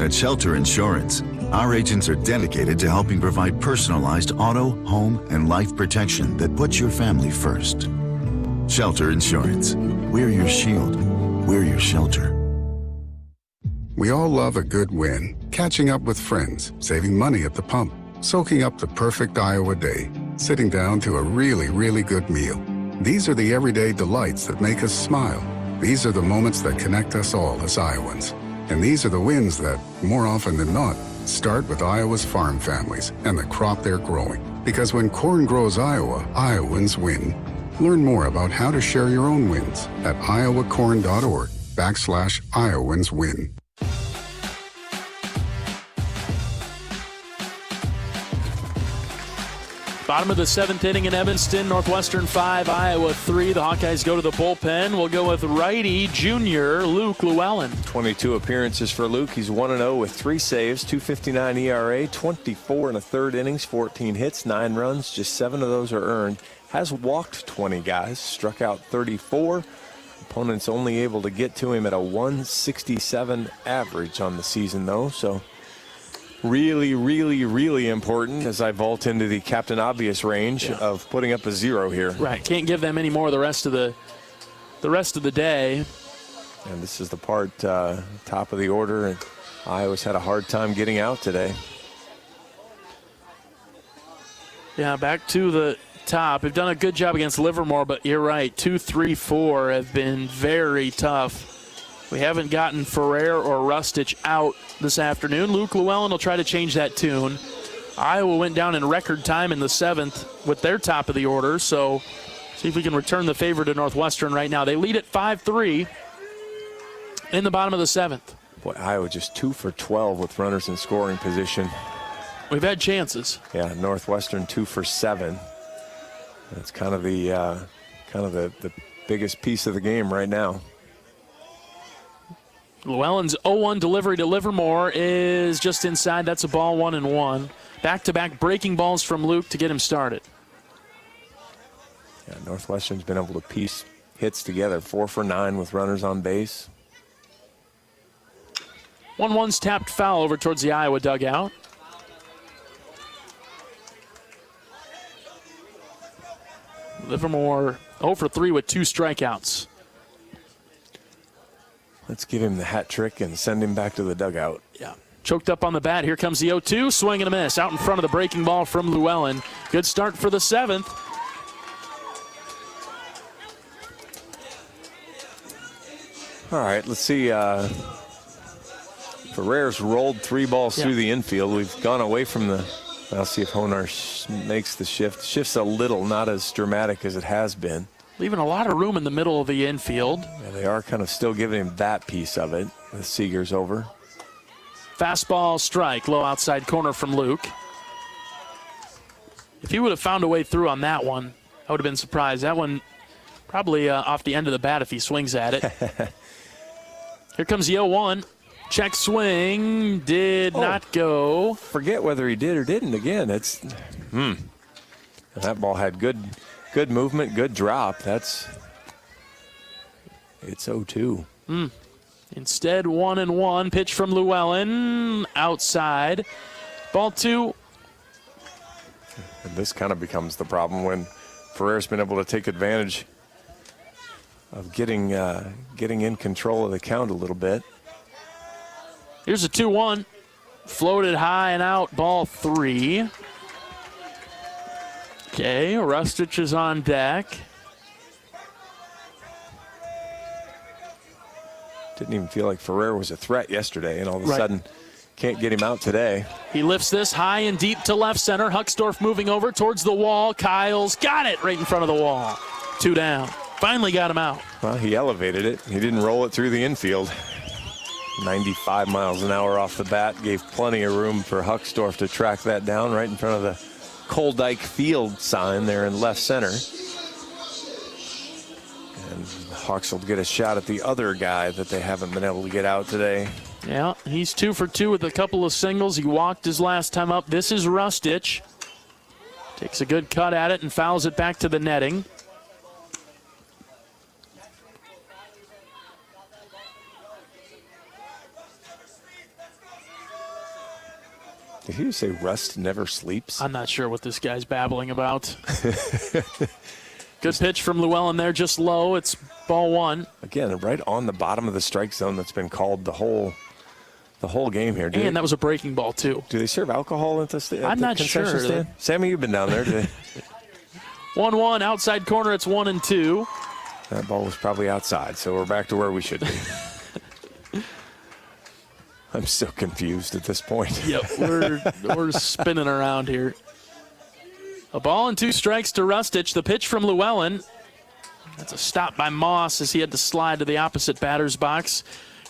At Shelter Insurance, our agents are dedicated to helping provide personalized auto, home, and life protection that puts your family first. Shelter Insurance. We're your shield. We're your shelter. We all love a good win. Catching up with friends, saving money at the pump, soaking up the perfect Iowa day, sitting down to a really, really good meal. These are the everyday delights that make us smile. These are the moments that connect us all as Iowans. And these are the wins that, more often than not, start with Iowa's farm families and the crop they're growing. Because when corn grows Iowa, Iowans win. Learn more about how to share your own wins at iowacorn.org/Iowans win. Bottom of the 7th inning in Evanston. Northwestern 5, Iowa 3. The Hawkeyes go to the bullpen. We'll go with righty junior Luke Llewellyn. 22 appearances for Luke. He's 1-0 with 3 saves, 2.59 ERA, 24 1/3 innings, 14 hits, 9 runs. Just 7 of those are earned. Has walked 20 guys, struck out 34. Opponents only able to get to him at a 167 average on the season, though. So really, really, really important as I vault into the Captain Obvious range of putting up a 0 here. Right, can't give them any more the rest of the day. And this is the part top of the order, and Iowa's had a hard time getting out today. Yeah, back to the top. They've done a good job against Livermore, but you're right, 2, 3, 4 have been very tough We haven't gotten Ferrer or Rustich out this afternoon. Luke Llewellyn will try to change that tune. Iowa went down in record time in the 7th with their top of the order, so see if we can return the favor to Northwestern right now. They lead at 5-3 in the bottom of the 7th. Boy, Iowa just 2 for 12 with runners in scoring position. We've had chances. Yeah, Northwestern 2 for 7. That's kind of the biggest piece of the game right now. Llewellyn's 0-1 delivery to Livermore is just inside. That's a ball 1-1. Back-to-back breaking balls from Luke to get him started. Yeah, Northwestern's been able to piece hits together. 4 for 9 with runners on base. 1-1's tapped foul over towards the Iowa dugout. Livermore 0 for 3 with 2 strikeouts. Let's give him the hat trick and send him back to the dugout. Yeah. Choked up on the bat. Here comes the 0-2. Swing and a miss. Out in front of the breaking ball from Llewellyn. Good start for the 7th. All right, let's see. Ferrer's rolled 3 balls through the infield. We've gone away from the... I'll see if Honar makes the shift. Shifts a little, not as dramatic as it has been. Leaving a lot of room in the middle of the infield. Yeah, they are kind of still giving him that piece of it with Seager's over. Fastball strike, low outside corner from Luke. If he would have found a way through on that one, I would have been surprised. That one probably off the end of the bat if he swings at it. Here comes the 0-1. Check swing, did not go. Forget whether he did or didn't. Again, it's that ball had good movement, good drop. It's 0-2. Instead, 1-1. Pitch from Llewellyn outside. Ball 2. And this kind of becomes the problem when Ferrer's been able to take advantage of getting in control of the count a little bit. Here's a 2-1. Floated high and out, ball 3. Okay, Rustich is on deck. Didn't even feel like Ferrer was a threat yesterday, and all of a sudden can't get him out today. He lifts this high and deep to left center. Hucksdorf moving over towards the wall. Kyle's got it right in front of the wall. 2 down. Finally got him out. Well, he elevated it. He didn't roll it through the infield. 95 miles an hour off the bat, gave plenty of room for Hucksdorf to track that down right in front of the Coldyke Field sign there in left center. And the Hawks will get a shot at the other guy that they haven't been able to get out today. Yeah, he's 2 for 2 with a couple of singles. He walked his last time up. This is Rustich. Takes a good cut at it and fouls it back to the netting. Did he say Rust never sleeps? I'm not sure what this guy's babbling about. Good pitch from Llewellyn there, just low. It's ball 1. Again, right on the bottom of the strike zone that's been called the whole game here. And that was a breaking ball, too. Do they serve alcohol at the I'm not sure. Stand? Sammy, you've been down there today. 1-1, outside corner, it's 1-2. That ball was probably outside, so we're back to where we should be. I'm still confused at this point. Yep, we're spinning around here. A ball and 2 strikes to Rustich. The pitch from Llewellyn. That's a stop by Moss as he had to slide to the opposite batter's box.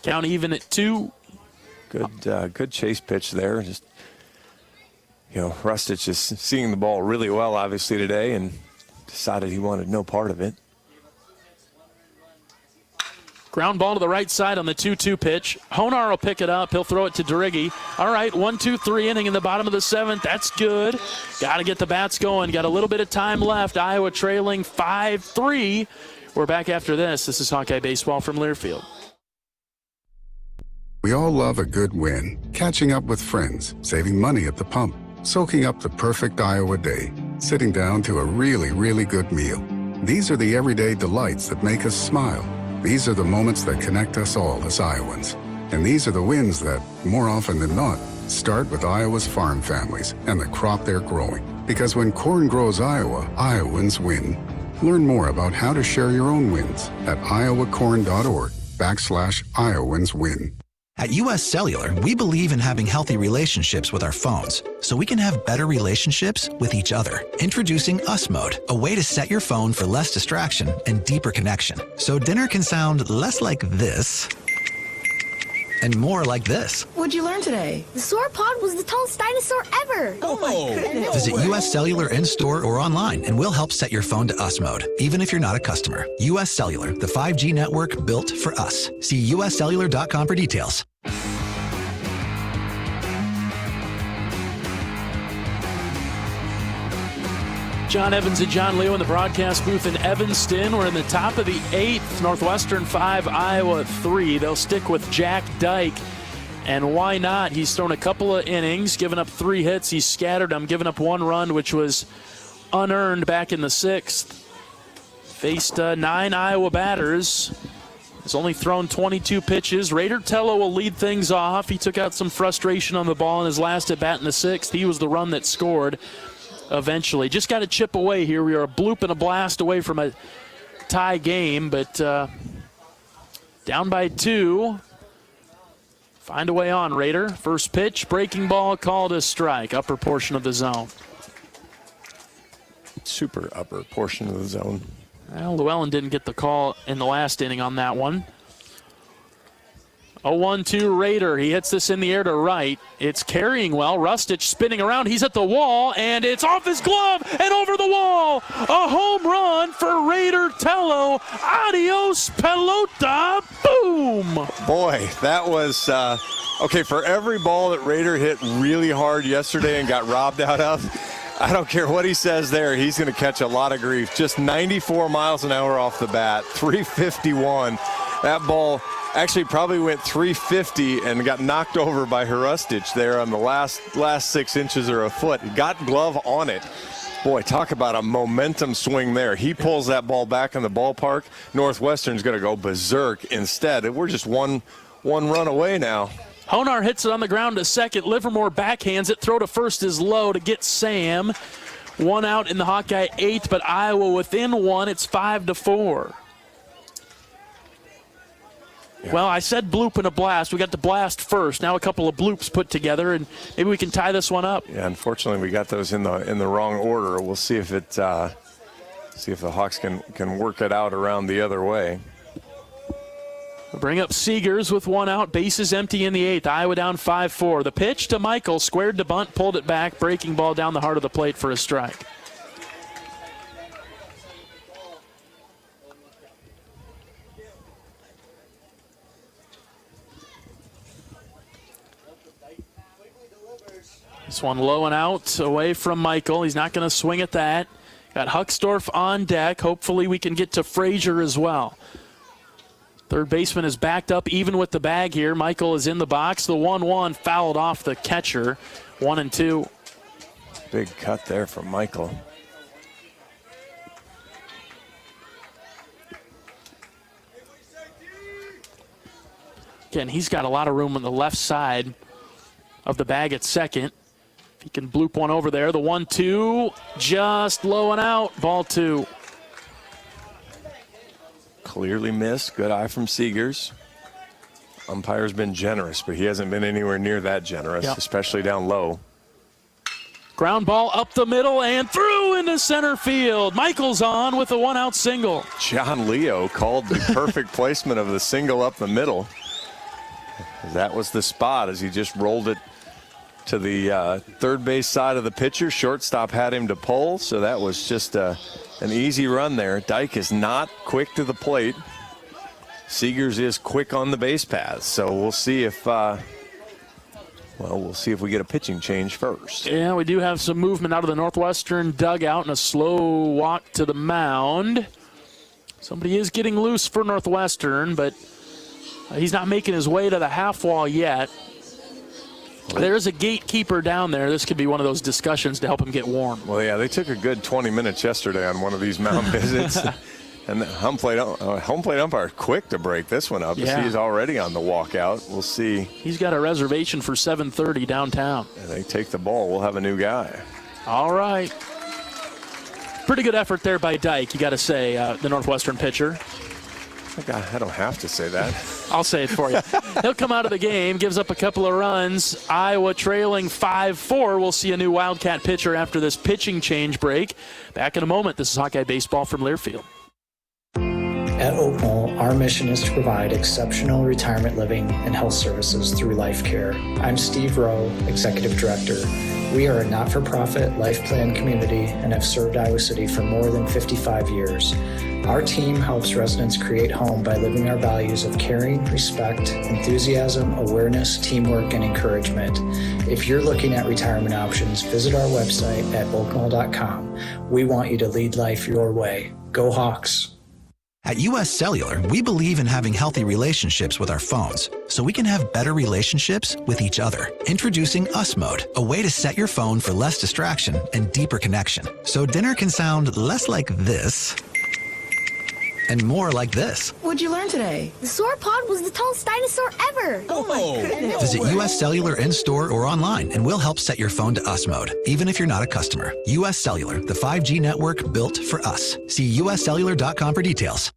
Count even at 2. Good chase pitch there. Just, Rustich is seeing the ball really well, obviously, today, and decided he wanted no part of it. Ground ball to the right side on the 2-2 pitch. Honar will pick it up. He'll throw it to Derigi. All right, 1-2-3 inning in the bottom of the 7th. That's good. Got to get the bats going. Got a little bit of time left. Iowa trailing 5-3. We're back after this. This is Hawkeye Baseball from Learfield. We all love a good win. Catching up with friends, saving money at the pump, soaking up the perfect Iowa day, sitting down to a really, really good meal. These are the everyday delights that make us smile. These are the moments that connect us all as Iowans. And these are the wins that, more often than not, start with Iowa's farm families and the crop they're growing. Because when corn grows Iowa, Iowans win. Learn more about how to share your own wins at iowacorn.org. Iowans win. At U.S. Cellular, we believe in having healthy relationships with our phones, so we can have better relationships with each other. Introducing Us Mode, a way to set your phone for less distraction and deeper connection. So dinner can sound less like this and more like this. What'd you learn today? The sauropod was the tallest dinosaur ever. Oh my goodness. Visit U.S. Cellular in-store or online, and we'll help set your phone to Us Mode, even if you're not a customer. U.S. Cellular, the 5G network built for us. See uscellular.com for details. John Evans and John Leo in the broadcast booth in Evanston. We're in the top of the 8th. Northwestern 5, Iowa 3. They'll stick with Jack Dyke. And why not? He's thrown a couple of innings, given up 3 hits. He's scattered them, given up 1 run, which was unearned back in the 6th. Faced 9 Iowa batters. He's only thrown 22 pitches. Raider Tello will lead things off. He took out some frustration on the ball in his last at bat in the 6th. He was the run that scored. Eventually. Just got to chip away here. We are a bloop and a blast away from a tie game, but down by 2. Find a way on, Raider. First pitch, breaking ball, called a strike. Upper portion of the zone. Super upper portion of the zone. Well, Llewellyn didn't get the call in the last inning on that one. A 1-2 Raider. He hits this in the air to right. It's carrying well. Rustich spinning around. He's at the wall, and it's off his glove and over the wall. A home run for Raider Tello. Adios, pelota. Boom. Boy, that was, okay, for every ball that Raider hit really hard yesterday and got robbed out of, I don't care what he says there, he's going to catch a lot of grief. Just 94 miles an hour off the bat, 351. That ball actually probably went 350 and got knocked over by Hrustich there on the last 6 inches or a foot. Got glove on it. Boy, talk about a momentum swing there. He pulls that ball back in the ballpark. Northwestern's going to go berserk instead. We're just one run away now. Honar hits it on the ground to second. Livermore backhands it. Throw to first is low to get Sam. 1 out in the Hawkeye 8th, but Iowa within 1. It's 5-4. Yeah. Well, I said bloop and a blast. We got the blast first. Now a couple of bloops put together, and maybe we can tie this one up. Yeah, unfortunately, we got those in the wrong order. We'll see if the Hawks can work it out around the other way. We'll bring up Seegers with 1 out. Bases empty in the 8th. Iowa down 5-4. The pitch to Michael, squared to bunt, pulled it back. Breaking ball down the heart of the plate for a strike. This one low and out away from Michael. He's not going to swing at that. Got Huckstorf on deck. Hopefully we can get to Frazier as well. Third baseman is backed up even with the bag here. Michael is in the box. The 1-1 fouled off the catcher. 1-2. Big cut there from Michael. Again, he's got a lot of room on the left side of the bag at second. If he can bloop one over there. The 1-2 just low and out. Ball 2. Clearly missed. Good eye from Seegers. Umpire's been generous, but he hasn't been anywhere near that generous, especially down low. Ground ball up the middle and through into center field. Michael's on with a 1-out single. John Leo called the perfect placement of the single up the middle. That was the spot as he just rolled it to the third base side of the pitcher. Shortstop had him to pull, so that was just an easy run there. Dyke is not quick to the plate. Seegers is quick on the base paths, so we'll see if we'll see if we get a pitching change first. Yeah, we do have some movement out of the Northwestern dugout and a slow walk to the mound. Somebody is getting loose for Northwestern, but he's not making his way to the half wall yet. There's a gatekeeper down there. This could be one of those discussions to help him get warm. Well, yeah, they took a good 20 minutes yesterday on one of these mound visits. And the home plate umpire quick to break this one up. Yeah. He's already on the walkout. We'll see. He's got a reservation for 7:30 downtown. And they take the ball. We'll have a new guy. All right. Pretty good effort there by Dyke, you got to say, the Northwestern pitcher. I don't have to say that. I'll say it for you. He'll come out of the game, gives up a couple of runs. Iowa trailing 5-4. We'll see a new Wildcat pitcher after this pitching change break. Back in a moment. This is Hawkeye Baseball from Learfield. At Oak Knoll, our mission is to provide exceptional retirement living and health services through life care. I'm Steve Rowe, Executive Director. We are a not-for-profit life plan community and have served Iowa City for more than 55 years. Our team helps residents create home by living our values of caring, respect, enthusiasm, awareness, teamwork, and encouragement. If you're looking at retirement options, visit our website at oaknoll.com. We want you to lead life your way. Go Hawks! At US Cellular, we believe in having healthy relationships with our phones, so we can have better relationships with each other. Introducing Us Mode, a way to set your phone for less distraction and deeper connection. So dinner can sound less like this and more like this. What'd you learn today? The sauropod was the tallest dinosaur ever. Oh my goodness. Visit US Cellular in-store or online, and we'll help set your phone to Us Mode, even if you're not a customer. US Cellular, the 5G network built for us. See uscellular.com for details.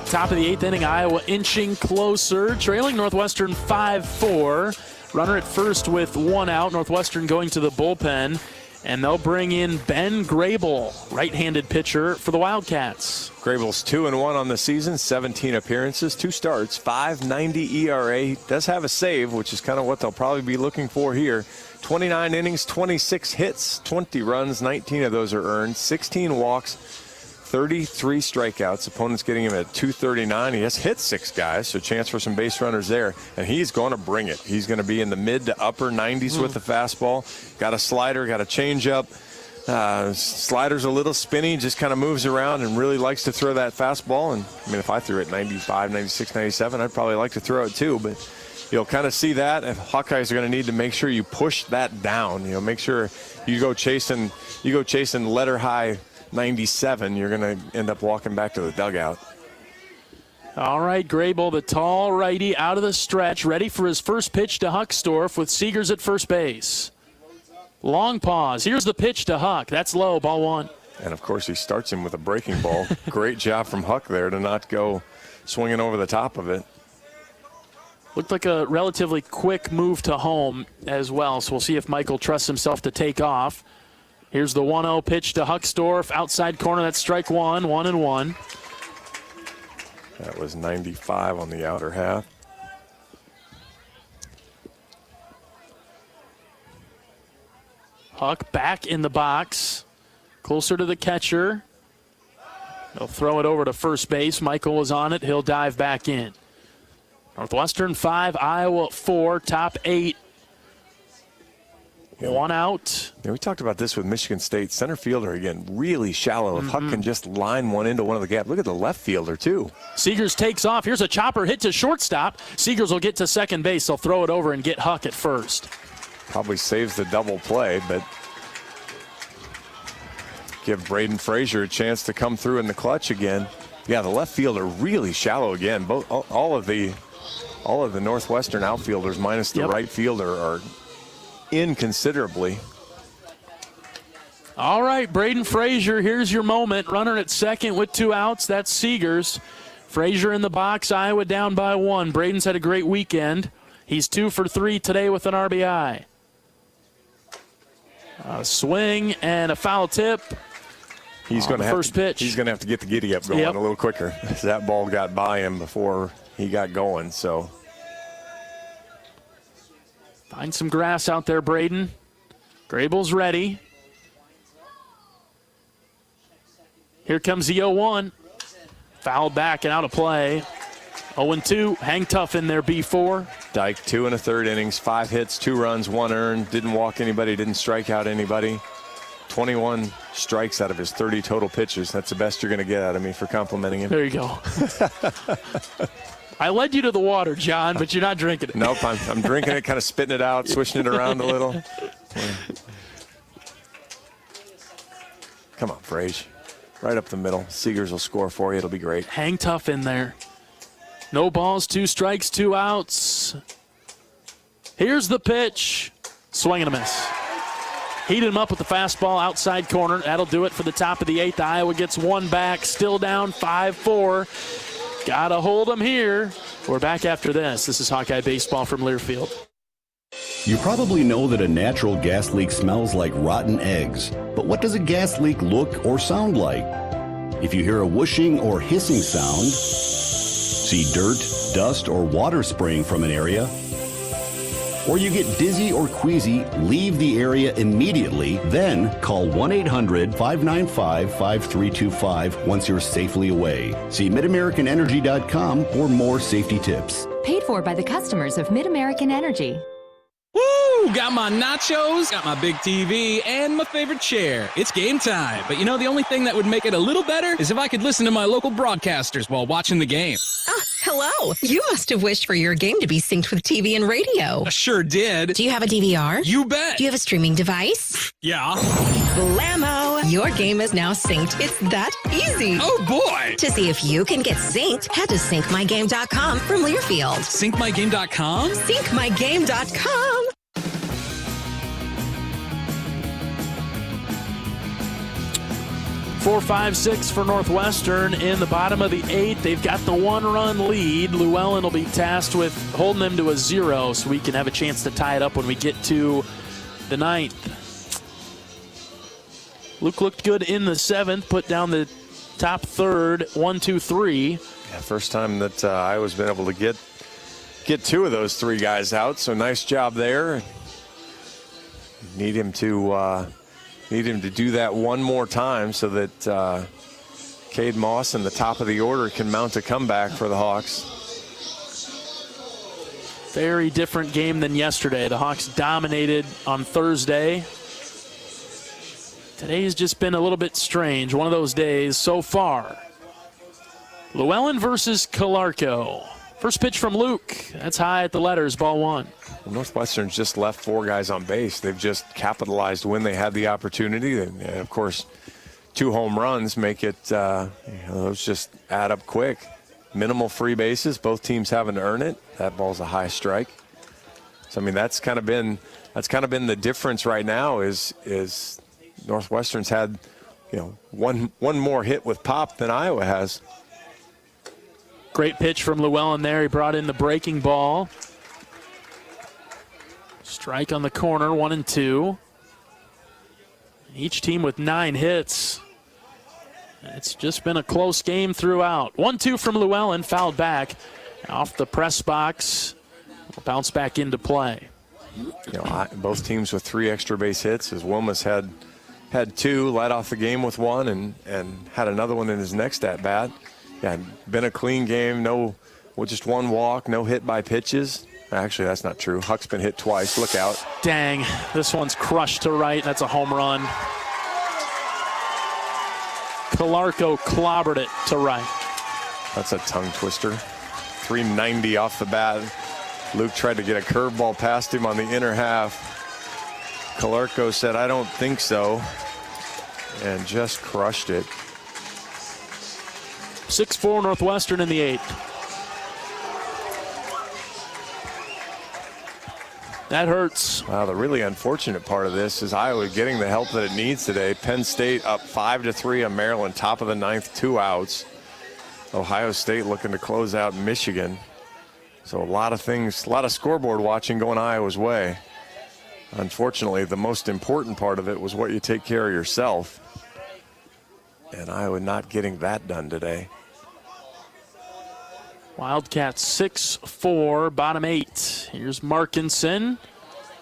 Top of the 8th inning, Iowa inching closer, trailing Northwestern 5-4. Runner at first with one out. Northwestern going to the bullpen, and they'll bring in Ben Grable, right-handed pitcher for the Wildcats. Grable's 2-1 on the season, 17 appearances, 2 starts, 5.90 ERA. He does have a save, which is kind of what they'll probably be looking for here. 29 innings, 26 hits, 20 runs, 19 of those are earned, 16 walks, 33 strikeouts. Opponents getting him at 239. He has hit 6 guys, so chance for some base runners there. And he's going to bring it. He's going to be in the mid to upper 90s with the fastball. Got a slider, got a changeup. Slider's a little spinny, just kind of moves around and really likes to throw that fastball. And I mean, if I threw it 95, 96, 97, I'd probably like to throw it too. But you'll kind of see that. And Hawkeyes are going to need to make sure you push that down. You know, make sure you go chasing letter high 97, you're going to end up walking back to the dugout. All right, Grable, the tall righty, out of the stretch, ready for his first pitch to Huckstorf with Seegers at first base. Long pause. Here's the pitch to Huck. That's low, ball 1. And, of course, he starts him with a breaking ball. Great job from Huck there to not go swinging over the top of it. Looked like a relatively quick move to home as well, so we'll see if Michael trusts himself to take off. Here's the 1-0 pitch to Huckstorf. Outside corner, that's strike 1, 1-1. That was 95 on the outer half. Huck back in the box, closer to the catcher. They'll throw it over to first base. Michael was on it. He'll dive back in. Northwestern 5, Iowa 4, top 8. One out. Yeah, we talked about this with Michigan State. Center fielder, again, really shallow. If Huck can just line one into one of the gaps. Look at the left fielder, too. Seegers takes off. Here's a chopper hit to shortstop. Seegers will get to second base. They'll throw it over and get Huck at first. Probably saves the double play, but give Braden Frazier a chance to come through in the clutch again. Yeah, the left fielder really shallow again. All of the Northwestern outfielders minus the right fielder are in considerably. All right, Braden Frazier, here's your moment. Runner at second with 2 outs. That's Seegers. Frazier in the box. Iowa down by 1. Braden's had a great weekend. He's 2 for 3 today with an RBI. A swing and a foul tip. He's going to first pitch. He's going to have to get the giddy up going a little quicker. That ball got by him before he got going. So find some grass out there, Braden. Grable's ready. Here comes the 0-1. Fouled back and out of play. 0-2. Hang tough in there, B4. Dyke, 2 1/3 innings, 5 hits, 2 runs, 1 earned. Didn't walk anybody, didn't strike out anybody. 21 strikes out of his 30 total pitches. That's the best you're going to get out of me for complimenting him. There you go. I led you to the water, John, but you're not drinking it. Nope, I'm drinking it, kind of spitting it out, swishing it around a little. Come on, Frage. Right up the middle. Seegers will score for you. It'll be great. Hang tough in there. No balls, 2 strikes, 2 outs. Here's the pitch. Swing and a miss. Heated him up with the fastball outside corner. That'll do it for the top of the 8th. Iowa gets one back, still down 5-4. Gotta hold them here. We're back after this. This is Hawkeye Baseball from Learfield. You probably know that a natural gas leak smells like rotten eggs. But what does a gas leak look or sound like? If you hear a whooshing or hissing sound, see dirt, dust, or water spraying from an area, or you get dizzy or queasy, leave the area immediately, then call 1-800-595-5325 once you're safely away. See MidAmericanEnergy.com for more safety tips. Paid for by the customers of Mid-American Energy. Woo! Got my nachos, got my big TV, and my favorite chair. It's game time. But you know, the only thing that would make it a little better is if I could listen to my local broadcasters while watching the game. Hello. You must have wished for your game to be synced with TV and radio. I sure did. Do you have a DVR? You bet. Do you have a streaming device? Yeah. Blammo! Your game is now synced. It's that easy. Oh, boy. To see if you can get synced, head to syncmygame.com from Learfield. Syncmygame.com? Syncmygame.com. 4-5-6 for Northwestern in the bottom of the 8th. They've got the one-run lead. Llewellyn will be tasked with holding them to a 0 so we can have a chance to tie it up when we get to the 9th. Luke looked good in the 7th, put down the top third, 1-2-3. Yeah, first time that Iowa's been able to get 2 of those 3 guys out, so nice job there. Need him to do that one more time so that Cade Moss in the top of the order can mount a comeback for the Hawks. Very different game than yesterday. The Hawks dominated on Thursday. Today's just been a little bit strange. One of those days so far. Llewellyn versus Calarco. First pitch from Luke. That's high at the letters, ball 1. Well, Northwestern's just left 4 guys on base. They've just capitalized when they had the opportunity. And of course, 2 home runs make it, those just add up quick. Minimal free bases, both teams having to earn it. That ball's a high strike. So I mean, that's kind of been the difference right now is Northwestern's had, one more hit with pop than Iowa has. Great pitch from Llewellyn there. He brought in the breaking ball. Strike on the corner, 1-2. Each team with 9 hits. It's just been a close game throughout. 1-2 from Llewellyn, fouled back. Off the press box, bounce back into play. Both teams with 3 extra base hits, as Wilmus had 2, led off the game with 1, and had another one in his next at-bat. Yeah, been a clean game, just 1 walk, no hit by pitches. Actually, that's not true. Huck's been hit twice. Look out. Dang, this one's crushed to right. That's a home run. Calarco clobbered it to right. That's a tongue twister. 390 off the bat. Luke tried to get a curveball past him on the inner half. Calarco said, "I don't think so," and just crushed it. 6-4 Northwestern in the 8th. That hurts. Wow, the really unfortunate part of this is Iowa getting the help that it needs today. Penn State up 5-3 on Maryland, top of the 9th, 2 outs. Ohio State looking to close out Michigan. So a lot of things, a lot of scoreboard watching going Iowa's way. Unfortunately, the most important part of it was what you take care of yourself. And Iowa not getting that done today. Wildcats 6-4, bottom 8. Here's Markinson.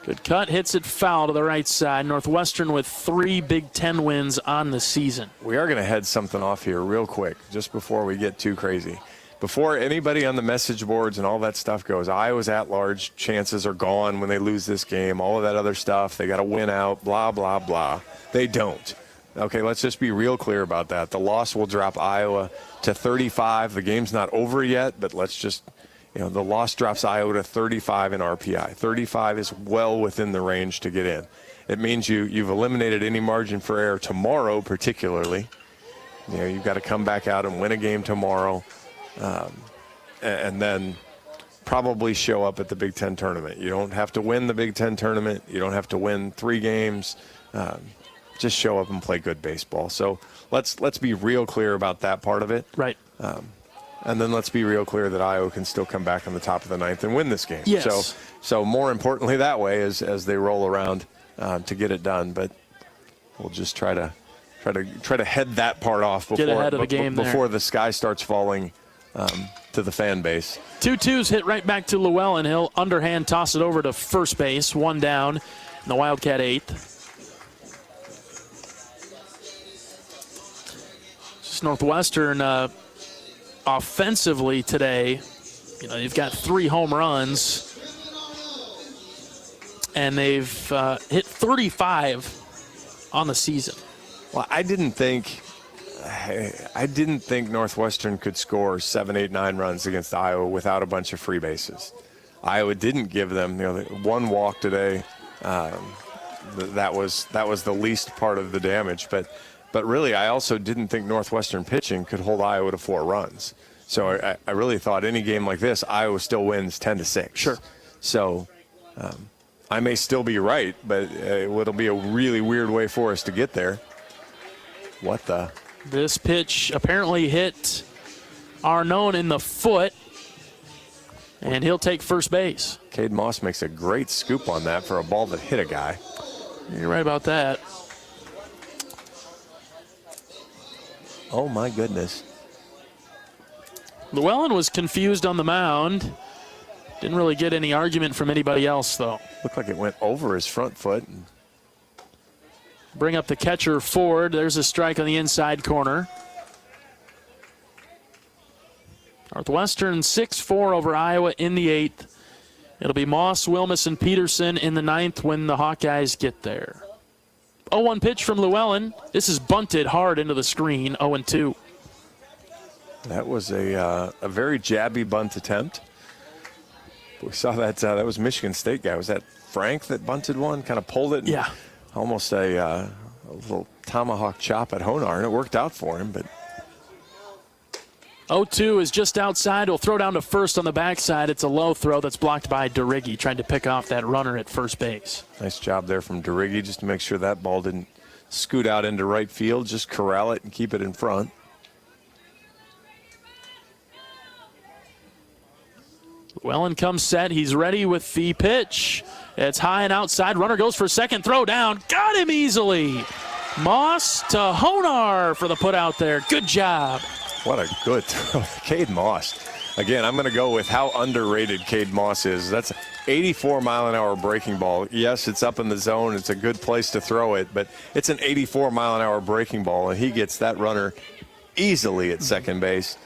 Good cut, hits it foul to the right side. Northwestern with 3 Big Ten wins on the season. We are going to head something off here real quick, just before we get too crazy. Before anybody on the message boards and all that stuff goes, Iowa's at-large chances are gone when they lose this game. All of that other stuff, they got to win out, blah, blah, blah. They don't. Okay, let's just be real clear about that. The loss will drop Iowa to 35. The game's not over yet, but let's just, the loss drops Iowa to 35 in RPI. 35 is well within the range to get in. It means you've eliminated any margin for error tomorrow, particularly. You've got to come back out and win a game tomorrow, and then probably show up at the Big Ten tournament. You don't have to win the Big Ten tournament. You don't have to win 3 games. just show up and play good baseball. So let's be real clear about that part of it. Right. And then let's be real clear that Iowa can still come back in the top of the ninth and win this game. Yes. So more importantly that way as they roll around to get it done. But we'll just try to head that part off before, get ahead of the game before the sky starts falling to the fan base. 2-2's hit right back to Llewellyn. He'll underhand toss it over to first base. One down in the Wildcat eighth. Just Northwestern offensively today, they've got 3 home runs. And they've hit 35 on the season. Well, I didn't think Northwestern could score 7, 8, 9 runs against Iowa without a bunch of free bases. Iowa didn't give them, one walk today. That was the least part of the damage. But really, I also didn't think Northwestern pitching could hold Iowa to 4 runs. So I really thought any game like this, Iowa still wins 10-6. Sure. So I may still be right, but it'll be a really weird way for us to get there. What the? This pitch apparently hit Arnone in the foot, and he'll take first base. Cade Moss makes a great scoop on that for a ball that hit a guy. You're right about that. Oh, my goodness. Llewellyn was confused on the mound. Didn't really get any argument from anybody else, though. Looked like it went over his front foot. Bring up the catcher Ford. There's a strike on the inside corner. Northwestern 6-4 over Iowa in the 8th. It'll be Moss, Wilmus, and Peterson in the 9th when the Hawkeyes get there. 0-1 pitch from Llewellyn. This is bunted hard into the screen, 0-2. That was a very jabby bunt attempt. We saw that was Michigan State guy. Was that Frank that bunted one? Kind of pulled it. And yeah. Almost a little tomahawk chop at Honar, and it worked out for him. But 0-2 is just outside. He'll throw down to first on the backside. It's a low throw that's blocked by DeRiggi, trying to pick off that runner at first base. Nice job there from DeRiggi just to make sure that ball didn't scoot out into right field. Just corral it and keep it in front. Llewellyn comes set. He's ready with the pitch. It's high and outside. Runner goes for second. Throw down. Got him easily. Moss to Honar for the put out there. Good job. What a good throw. Cade Moss. Again, I'm going to go with how underrated Cade Moss is. That's 84-mile-an-hour breaking ball. Yes, it's up in the zone. It's a good place to throw it, but it's an 84-mile-an-hour breaking ball, and he gets that runner easily at second base.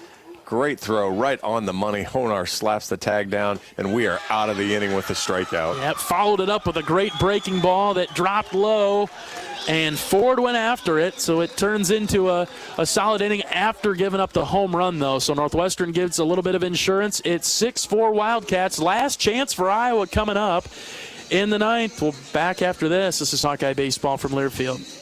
Great throw, right on the money. Honar slaps the tag down, and we are out of the inning with the strikeout. Yep, followed it up with a great breaking ball that dropped low, and Ford went after it, so it turns into a solid inning after giving up the home run, though. So Northwestern gives a little bit of insurance. It's 6-4 Wildcats. Last chance for Iowa coming up in the 9th. We'll back after this. This is Hawkeye Baseball from Learfield.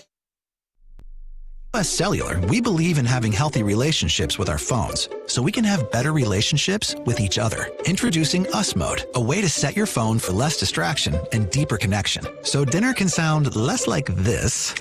US Cellular, we believe in having healthy relationships with our phones, so we can have better relationships with each other. Introducing Us Mode, a way to set your phone for less distraction and deeper connection. So dinner can sound less like this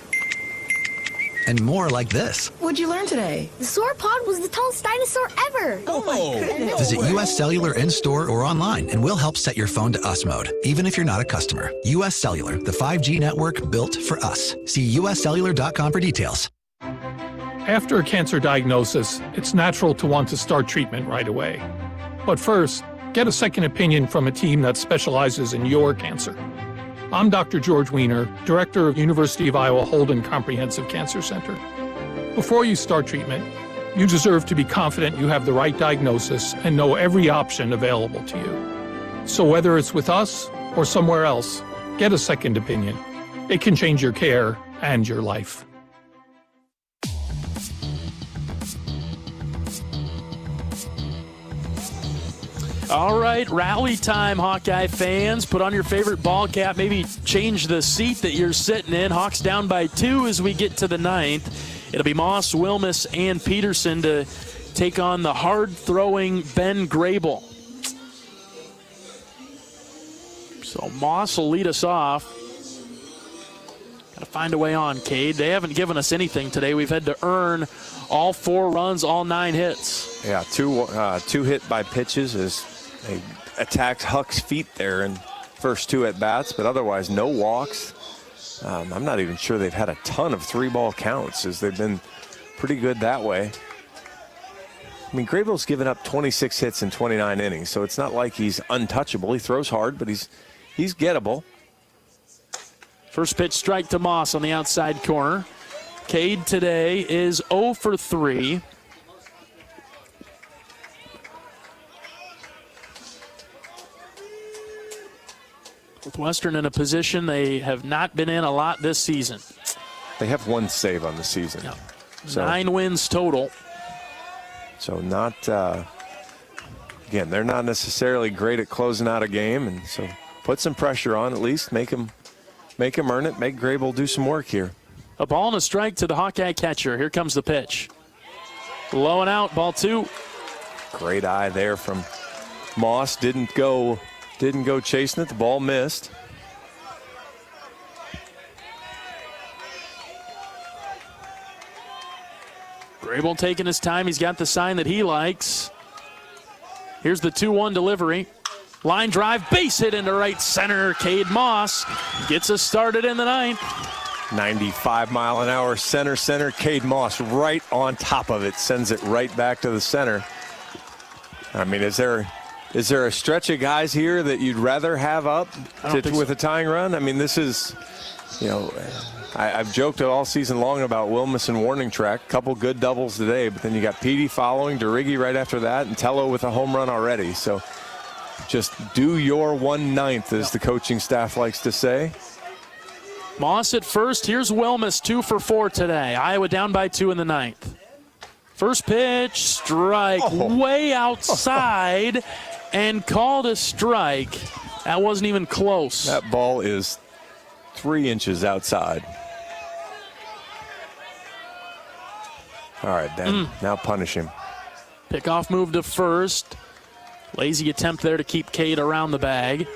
and more like this. What'd you learn today? The sauropod was the tallest dinosaur ever. Oh my goodness. Visit US Cellular in-store or online, and we'll help set your phone to Us Mode, even if you're not a customer. US Cellular, the 5G network built for us. See uscellular.com for details. After a cancer diagnosis, it's natural to want to start treatment right away. But first, get a second opinion from a team that specializes in your cancer. I'm Dr. George Weiner, Director of University of Iowa Holden Comprehensive Cancer Center. Before you start treatment, you deserve to be confident you have the right diagnosis and know every option available to you. So whether it's with us or somewhere else, get a second opinion. It can change your care and your life. All right, rally time, Hawkeye fans. Put on your favorite ball cap. Maybe change the seat that you're sitting in. Hawks down by 2 as we get to the 9th. It'll be Moss, Wilmus, and Peterson to take on the hard-throwing Ben Grable. So Moss will lead us off. Got to find a way on, Cade. They haven't given us anything today. We've had to earn all 4 runs, all 9 hits. Yeah, two hit by pitches as they attacked Huck's feet there in first 2 at-bats, but otherwise no walks. I'm not even sure they've had a ton of 3-ball counts as they've been pretty good that way. I mean, Grayville's given up 26 hits in 29 innings, so it's not like he's untouchable. He throws hard, but he's gettable. First pitch strike to Moss on the outside corner. Cade today is 0 for 3. Northwestern in a position they have not been in a lot this season. They have 1 save on the season. Yep. So, 9 wins total. So not, again, they're not necessarily great at closing out a game, and so put some pressure on at least, make him earn it, make Grable do some work here. A ball and a strike to the Hawkeye catcher. Here comes the pitch. Low and out, ball 2. Great eye there from Moss. Didn't go chasing it. The ball missed. Grable taking his time. He's got the sign that he likes. Here's the 2-1 delivery. Line drive, base hit into right center. Cade Moss gets us started in the 9th. 95-mile-an-hour center. Cade Moss right on top of it. Sends it right back to the center. I mean, is there a stretch of guys here that you'd rather have up with a tying run? I mean, this is, I've joked all season long about Wilmus and Warning Track. Couple good doubles today, but then you got Petey following, DeRiggi right after that, and Tello with a home run already. So just do your 1/9, as the coaching staff likes to say. Moss at first. Here's Wilmus, 2 for 4 today. Iowa down by 2 in the 9th. First pitch, strike, way outside, and called a strike. That wasn't even close. That ball is 3 inches outside. All right, Ben, now punish him. Pickoff move to first. Lazy attempt there to keep Cade around the bag.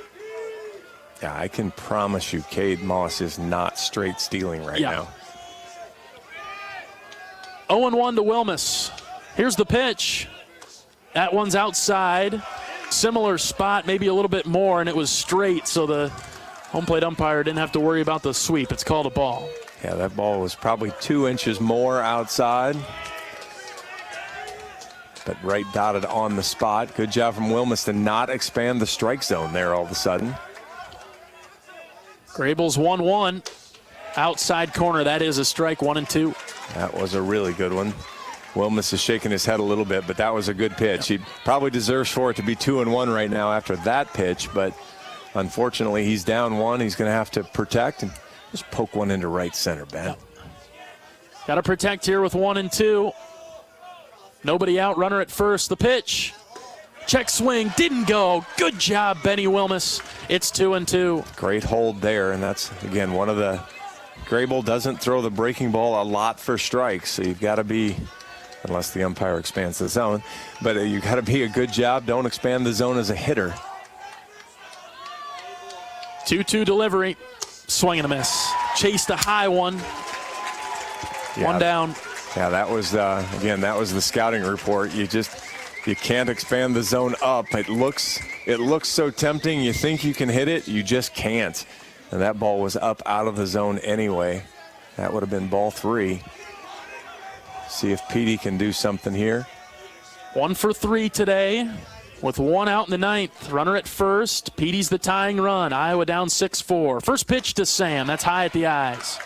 Yeah, I can promise you Cade Moss is not straight stealing right now. 0-1 to Wilmus. Here's the pitch. That one's outside. Similar spot, maybe a little bit more, and it was straight, so the home plate umpire didn't have to worry about the sweep. It's called a ball. Yeah, that ball was probably 2 inches more outside. But right dotted on the spot. Good job from Wilmus to not expand the strike zone there all of a sudden. Grable's 1-1. Outside corner, that is a strike, 1-2. That was a really good one. Wilmus is shaking his head a little bit, but that was a good pitch. He probably deserves for it to be 2-1 right now after that pitch, but unfortunately he's down 1. He's going to have to protect and just poke one into right center, Ben. Got to protect here with 1-2. Nobody out, runner at first. The pitch. Check swing, didn't go. Good job, Benny Wilmus. It's 2-2. Great hold there, and that's, again, one of the... Grable doesn't throw the breaking ball a lot for strikes, so you've got to be, unless the umpire expands the zone, but you've got to be a good job. Don't expand the zone as a hitter. 2-2 delivery. Swing and a miss. Chased a high one. One down. Yeah, that was, again, that was the scouting report. You can't expand the zone up. It looks so tempting. You think you can hit it, you just can't. And that ball was up out of the zone anyway. That would have been ball 3. See if Petey can do something here. 1 for 3 today with 1 out in the 9th. Runner at first. Petey's the tying run. Iowa down 6-4. First pitch to Sam. That's high at the eyes.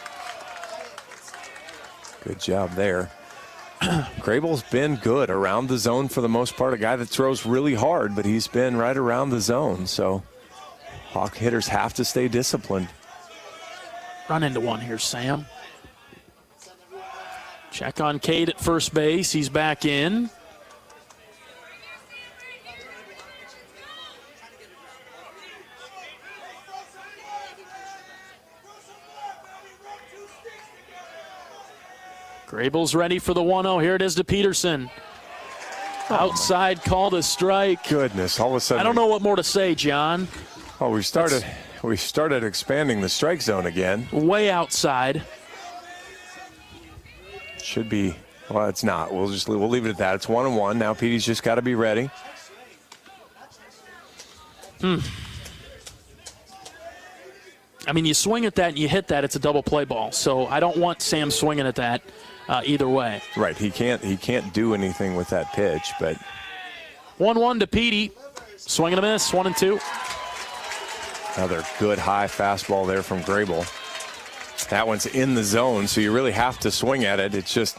Good job there. Grable's been good around the zone for the most part. A guy that throws really hard, but he's been right around the zone. So Hawk hitters have to stay disciplined. Run into one here, Sam. Check on Cade at first base. He's back in. Grable's ready for the 1-0. Here it is to Peterson. Outside, called a strike. Goodness, all of a sudden. I don't know what more to say, John. Oh, we started we started expanding the strike zone again. Way outside. Should be, well, it's not. We'll leave it at that. It's 1-1. Now Petey's just got to be ready. I mean, you swing at that and you hit that, it's a double play ball. So I don't want Sam swinging at that either way. Right, he can't do anything with that pitch, but 1-1 to Petey. Swing and a miss, 1-2. Another good high fastball there from Grable. That one's in the zone, so you really have to swing at it. It's just,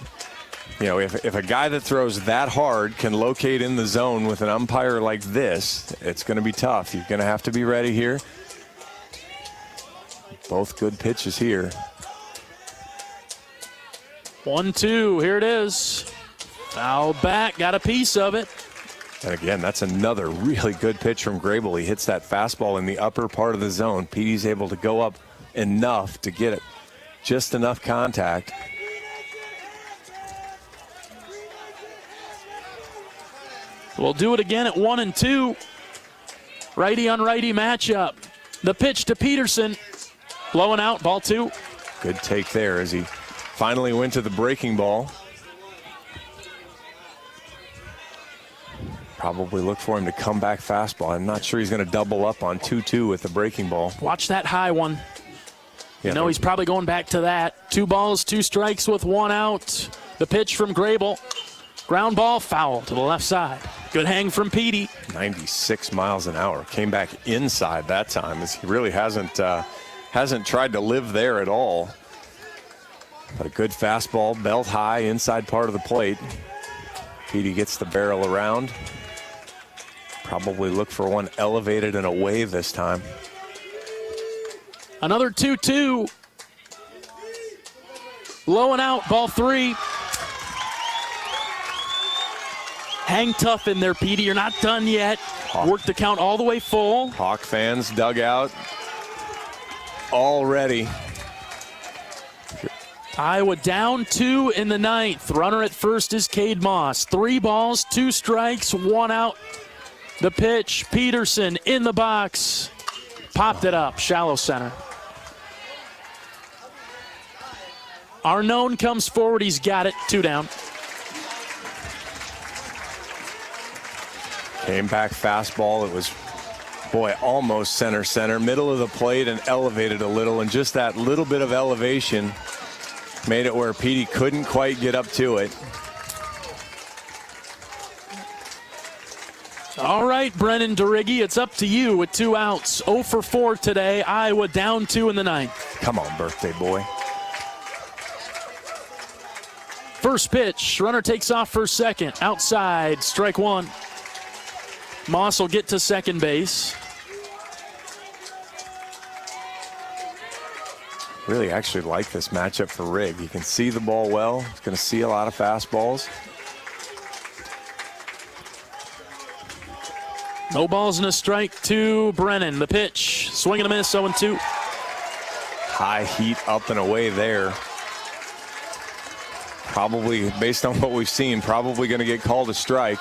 you know, if a guy that throws that hard can locate in the zone with an umpire like this, it's going to be tough. You're going to have to be ready here. Both good pitches here. 1-2, here it is. Foul back, got a piece of it. And again, that's another really good pitch from Grable. He hits that fastball in the upper part of the zone. Petey's able to go up enough to get it, just enough contact. We'll do it again at 1-2. Righty on righty matchup. The pitch to Peterson. Blowing out, ball 2. Good take there as he finally went to the breaking ball. Probably look for him to come back fastball. I'm not sure he's going to double up on 2-2 with the breaking ball. Watch that high one. Yeah, you know he's probably going back to that. 2 balls, 2 strikes with 1 out. The pitch from Grable. Ground ball, foul to the left side. Good hang from Petey. 96 miles an hour. Came back inside that time as he really hasn't tried to live there at all. But a good fastball, belt high, inside part of the plate. Petey gets the barrel around. Probably look for one elevated and away this time. Another 2-2. Low and out, ball 3. Hang tough in there, Petey. You're not done yet. Work the count all the way full. Hawk fans dug out already. Iowa down 2 in the 9th. Runner at first is Cade Moss. 3 balls, 2 strikes, 1 out. The pitch, Peterson in the box. Popped it up, shallow center. Arnone comes forward, he's got it, 2 down. Came back fastball, it was, boy, almost center, middle of the plate and elevated a little, and just that little bit of elevation made it where Petey couldn't quite get up to it. All right, Brennan DeRiggi, it's up to you with 2 outs. 0 for 4 today. Iowa down 2 in the 9th. Come on, birthday boy. First pitch, runner takes off for second. Outside, strike 1. Moss will get to second base. Really actually like this matchup for Rigg. He can see the ball well. He's going to see a lot of fastballs. No balls and a strike to Brennan. The pitch, swing and a miss, 0-2. High heat up and away there. Probably, based on what we've seen, probably going to get called a strike.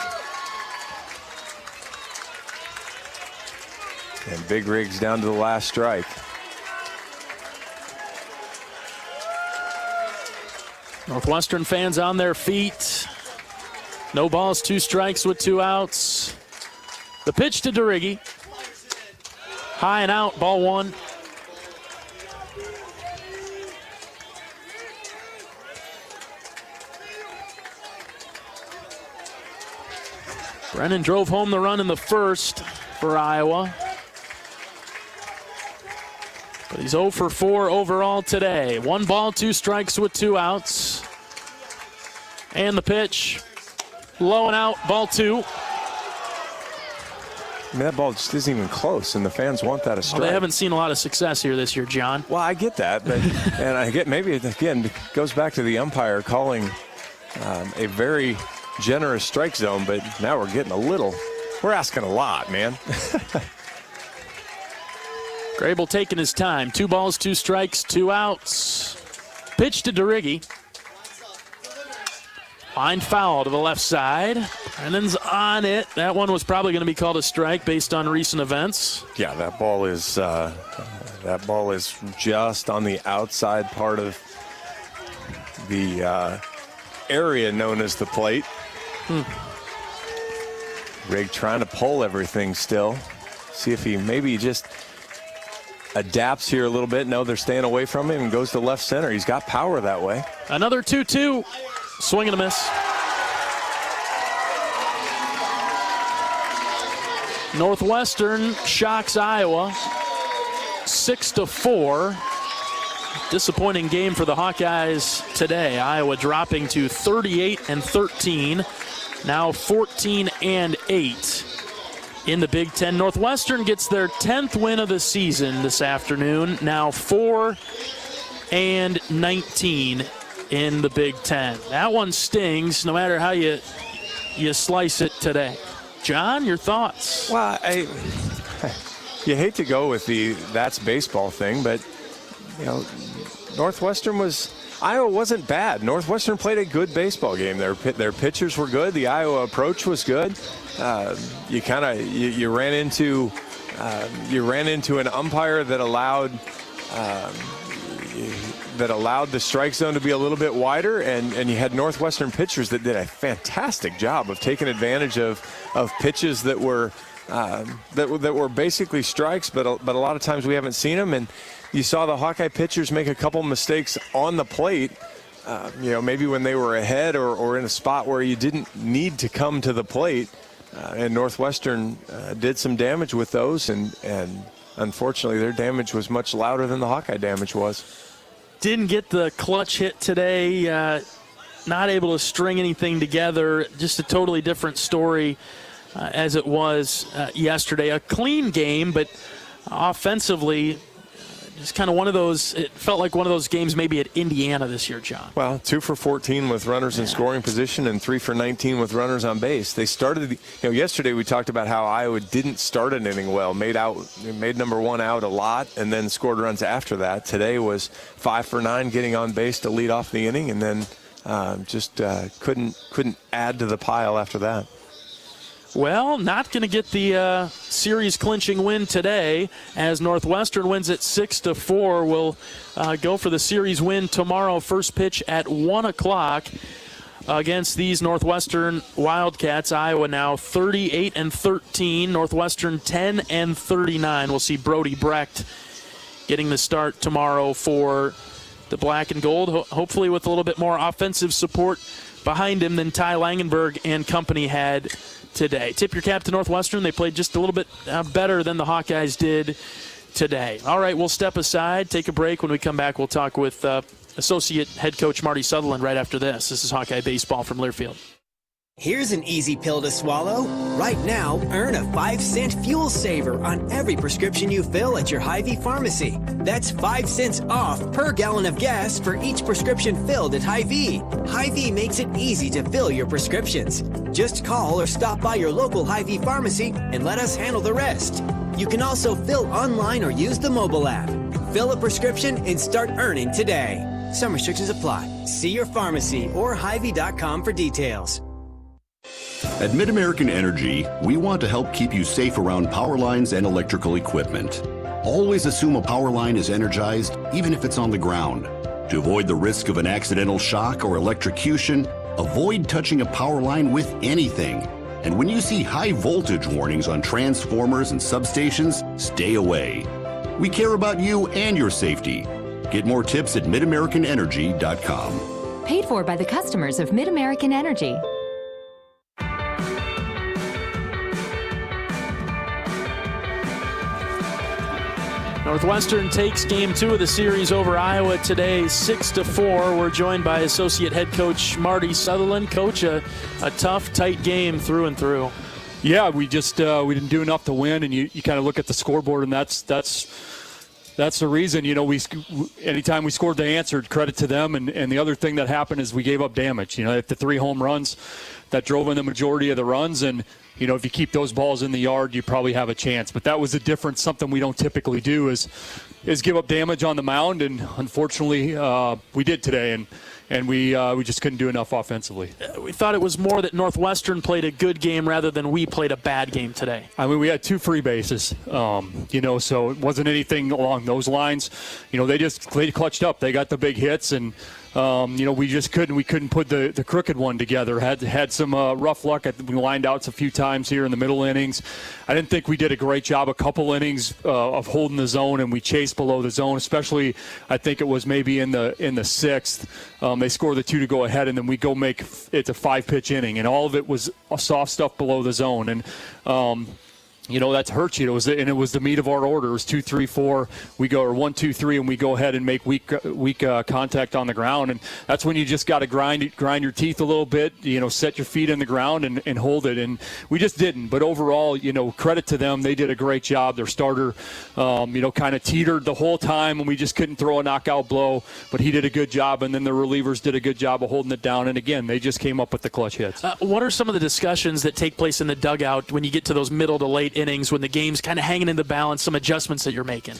And Big Riggs down to the last strike. Northwestern fans on their feet. No balls, 2 strikes with 2 outs. The pitch to DeRiggi. High and out, ball 1. Brennan drove home the run in the first for Iowa. But he's 0 for 4 overall today. 1 ball, 2 strikes with 2 outs. And the pitch, low and out, ball 2. I mean, that ball just isn't even close, and the fans want that a strike. Well, they haven't seen a lot of success here this year, John. Well, I get that, but and I get maybe it again goes back to the umpire calling a very generous strike zone, but now we're getting we're asking a lot, man. Grable taking his time. 2 balls, 2 strikes, 2 outs. Pitch to DeRiggi. Line foul to the left side. Brennan's on it. That one was probably going to be called a strike based on recent events. Yeah, that ball is just on the outside part of the area known as the plate. Rig trying to pull everything still. See if he maybe just adapts here a little bit. No, they're staying away from him and goes to left center. He's got power that way. Another 2-2. Swing and a miss. Northwestern shocks Iowa 6-4. Disappointing game for the Hawkeyes today. Iowa dropping to 38-13. Now 14-8 in the Big Ten. Northwestern gets their 10th win of the season this afternoon. Now 4-19 in the Big Ten. That one stings no matter how you slice it today. John, your thoughts? Well, you hate to go with the that's baseball thing, but you know, Iowa wasn't bad. Northwestern played a good baseball game. Their pitchers were good. The Iowa approach was good. You ran into an umpire that allowed the strike zone to be a little bit wider, and you had Northwestern pitchers that did a fantastic job of taking advantage of pitches that were basically strikes, but a lot of times we haven't seen them. And you saw the Hawkeye pitchers make a couple mistakes on the plate, maybe when they were ahead or in a spot where you didn't need to come to the plate. And Northwestern did some damage with those, and unfortunately their damage was much louder than the Hawkeye damage was. Didn't get the clutch hit today, not able to string anything together. Just a totally different story as it was yesterday. A clean game, but offensively, just kind of one of those, it felt like one of those games maybe at Indiana this year, John. Well, 2 for 14 with runners in scoring position and 3 for 19 with runners on base. They started, yesterday we talked about how Iowa didn't start an inning well, made number one out a lot and then scored runs after that. Today was 5 for 9 getting on base to lead off the inning, and then couldn't add to the pile after that. Well, not going to get the series clinching win today, as Northwestern wins at 6-4. We'll go for the series win tomorrow. First pitch at 1 o'clock against these Northwestern Wildcats. Iowa now 38-13. Northwestern 10-39. We'll see Brody Brecht getting the start tomorrow for the Black and Gold, hopefully with a little bit more offensive support behind him than Ty Langenberg and company had today. Tip your cap to Northwestern. They played just a little bit better than the Hawkeyes did today. All right, we'll step aside, take a break. When we come back, we'll talk with Associate Head Coach Marty Sutherland right after this. This is Hawkeye Baseball from Learfield. Here's an easy pill to swallow. Right now, earn a 5-cent fuel saver on every prescription you fill at your Hy-Vee pharmacy. That's 5 cents off per gallon of gas for each prescription filled at Hy-Vee. Hy-Vee makes it easy to fill your prescriptions. Just call or stop by your local Hy-Vee pharmacy and let us handle the rest. You can also fill online or use the mobile app. Fill a prescription and start earning today. Some restrictions apply. See your pharmacy or Hy-Vee.com for details. At MidAmerican Energy, we want to help keep you safe around power lines and electrical equipment. Always assume a power line is energized, even if it's on the ground. To avoid the risk of an accidental shock or electrocution, avoid touching a power line with anything. And when you see high voltage warnings on transformers and substations, stay away. We care about you and your safety. Get more tips at MidAmericanEnergy.com. Paid for by the customers of MidAmerican Energy. Northwestern takes game 2 of the series over Iowa today, 6-4. We're joined by Associate Head Coach Marty Sutherland. Coach, a tough, tight game through and through. Yeah, we didn't do enough to win, and you kind of look at the scoreboard, and that's the reason. Anytime we scored, they answered. Credit to them. And the other thing that happened is we gave up damage. The 3 home runs that drove in the majority of the runs, and if you keep those balls in the yard, you probably have a chance. But that was the difference. Something we don't typically do is give up damage on the mound, and unfortunately we did today. And we just couldn't do enough offensively. We thought it was more that Northwestern played a good game rather than we played a bad game today. I mean, we had 2 free bases, so it wasn't anything along those lines. They clutched up. They got the big hits, and we couldn't put the crooked one together. Had some rough luck. We lined outs a few times here in the middle innings. I didn't think we did a great job a couple innings of holding the zone, and we chased below the zone, especially I think it was maybe in the 6th. They score the 2 to go ahead, and then we go make it a 5-pitch inning, and all of it was soft stuff below the zone. And that's hurt you. It was the meat of our order. It was 2, 3, 4. We go, or 1, 2, 3, and we go ahead and make weak contact on the ground. And that's when you just got to grind your teeth a little bit. Set your feet in the ground and hold it. And we just didn't. But overall, credit to them. They did a great job. Their starter, kind of teetered the whole time, and we just couldn't throw a knockout blow. But he did a good job, and then the relievers did a good job of holding it down. And again, they just came up with the clutch hits. What are some of the discussions that take place in the dugout when you get to those middle to late innings when the game's kind of hanging in the balance, some adjustments that you're making?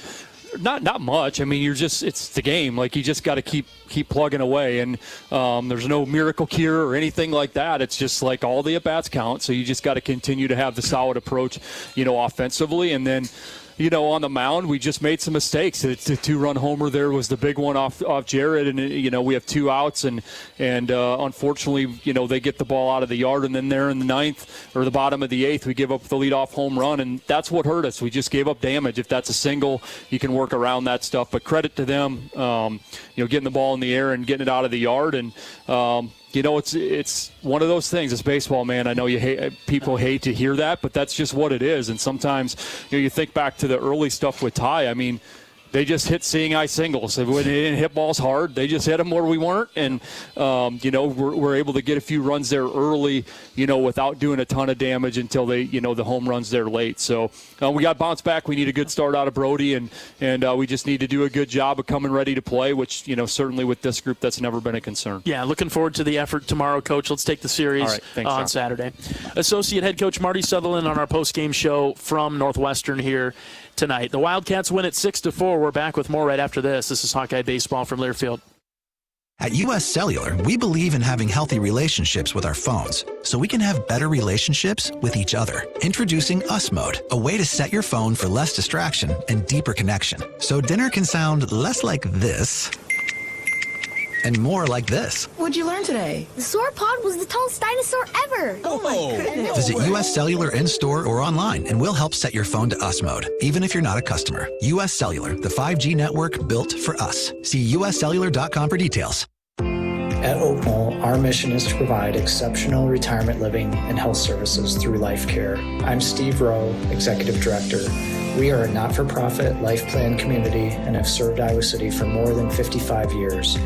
Not much. I mean, it's the game. Like, you just got to keep plugging away, and there's no miracle cure or anything like that. It's just like all the at-bats count, so you just got to continue to have the solid approach, offensively. And then, on the mound, we just made some mistakes. The 2-run homer there was the big one off Jared, and we have 2 outs, and unfortunately, they get the ball out of the yard, and then there in the 9th or the bottom of the 8th, we give up the leadoff home run, and that's what hurt us. We just gave up damage. If that's a single, you can work around that stuff. But credit to them, getting the ball in the air and getting it out of the yard, and it's one of those things. It's baseball, man. I know people hate to hear that, but that's just what it is. And sometimes, you think back to the early stuff with Ty. I mean, they just hit seeing eye singles. When they didn't hit balls hard, they just hit them where we weren't. And, we're able to get a few runs there early, without doing a ton of damage until they, the home runs there late. So we got bounced back. We need a good start out of Brody, and we just need to do a good job of coming ready to play, which, certainly with this group, that's never been a concern. Yeah, looking forward to the effort tomorrow, Coach. Let's take the series on Saturday. Associate head coach Marty Sutherland on our post-game show from Northwestern here tonight. The Wildcats win at 6-4. We're back with more right after this. This is Hawkeye Baseball from Learfield. At U.S. Cellular, we believe in having healthy relationships with our phones so we can have better relationships with each other. Introducing Us Mode, a way to set your phone for less distraction and deeper connection. So dinner can sound less like this and more like this. What'd you learn today? The sauropod was the tallest dinosaur ever. Oh my goodness. Visit U.S. Cellular in-store or online, and we'll help set your phone to Us Mode, even if you're not a customer. U.S. Cellular, the 5G network built for us. See uscellular.com for details. At Oak Knoll, our mission is to provide exceptional retirement living and health services through life care. I'm Steve Rowe, Executive Director. We are a not-for-profit life plan community and have served Iowa City for more than 55 years.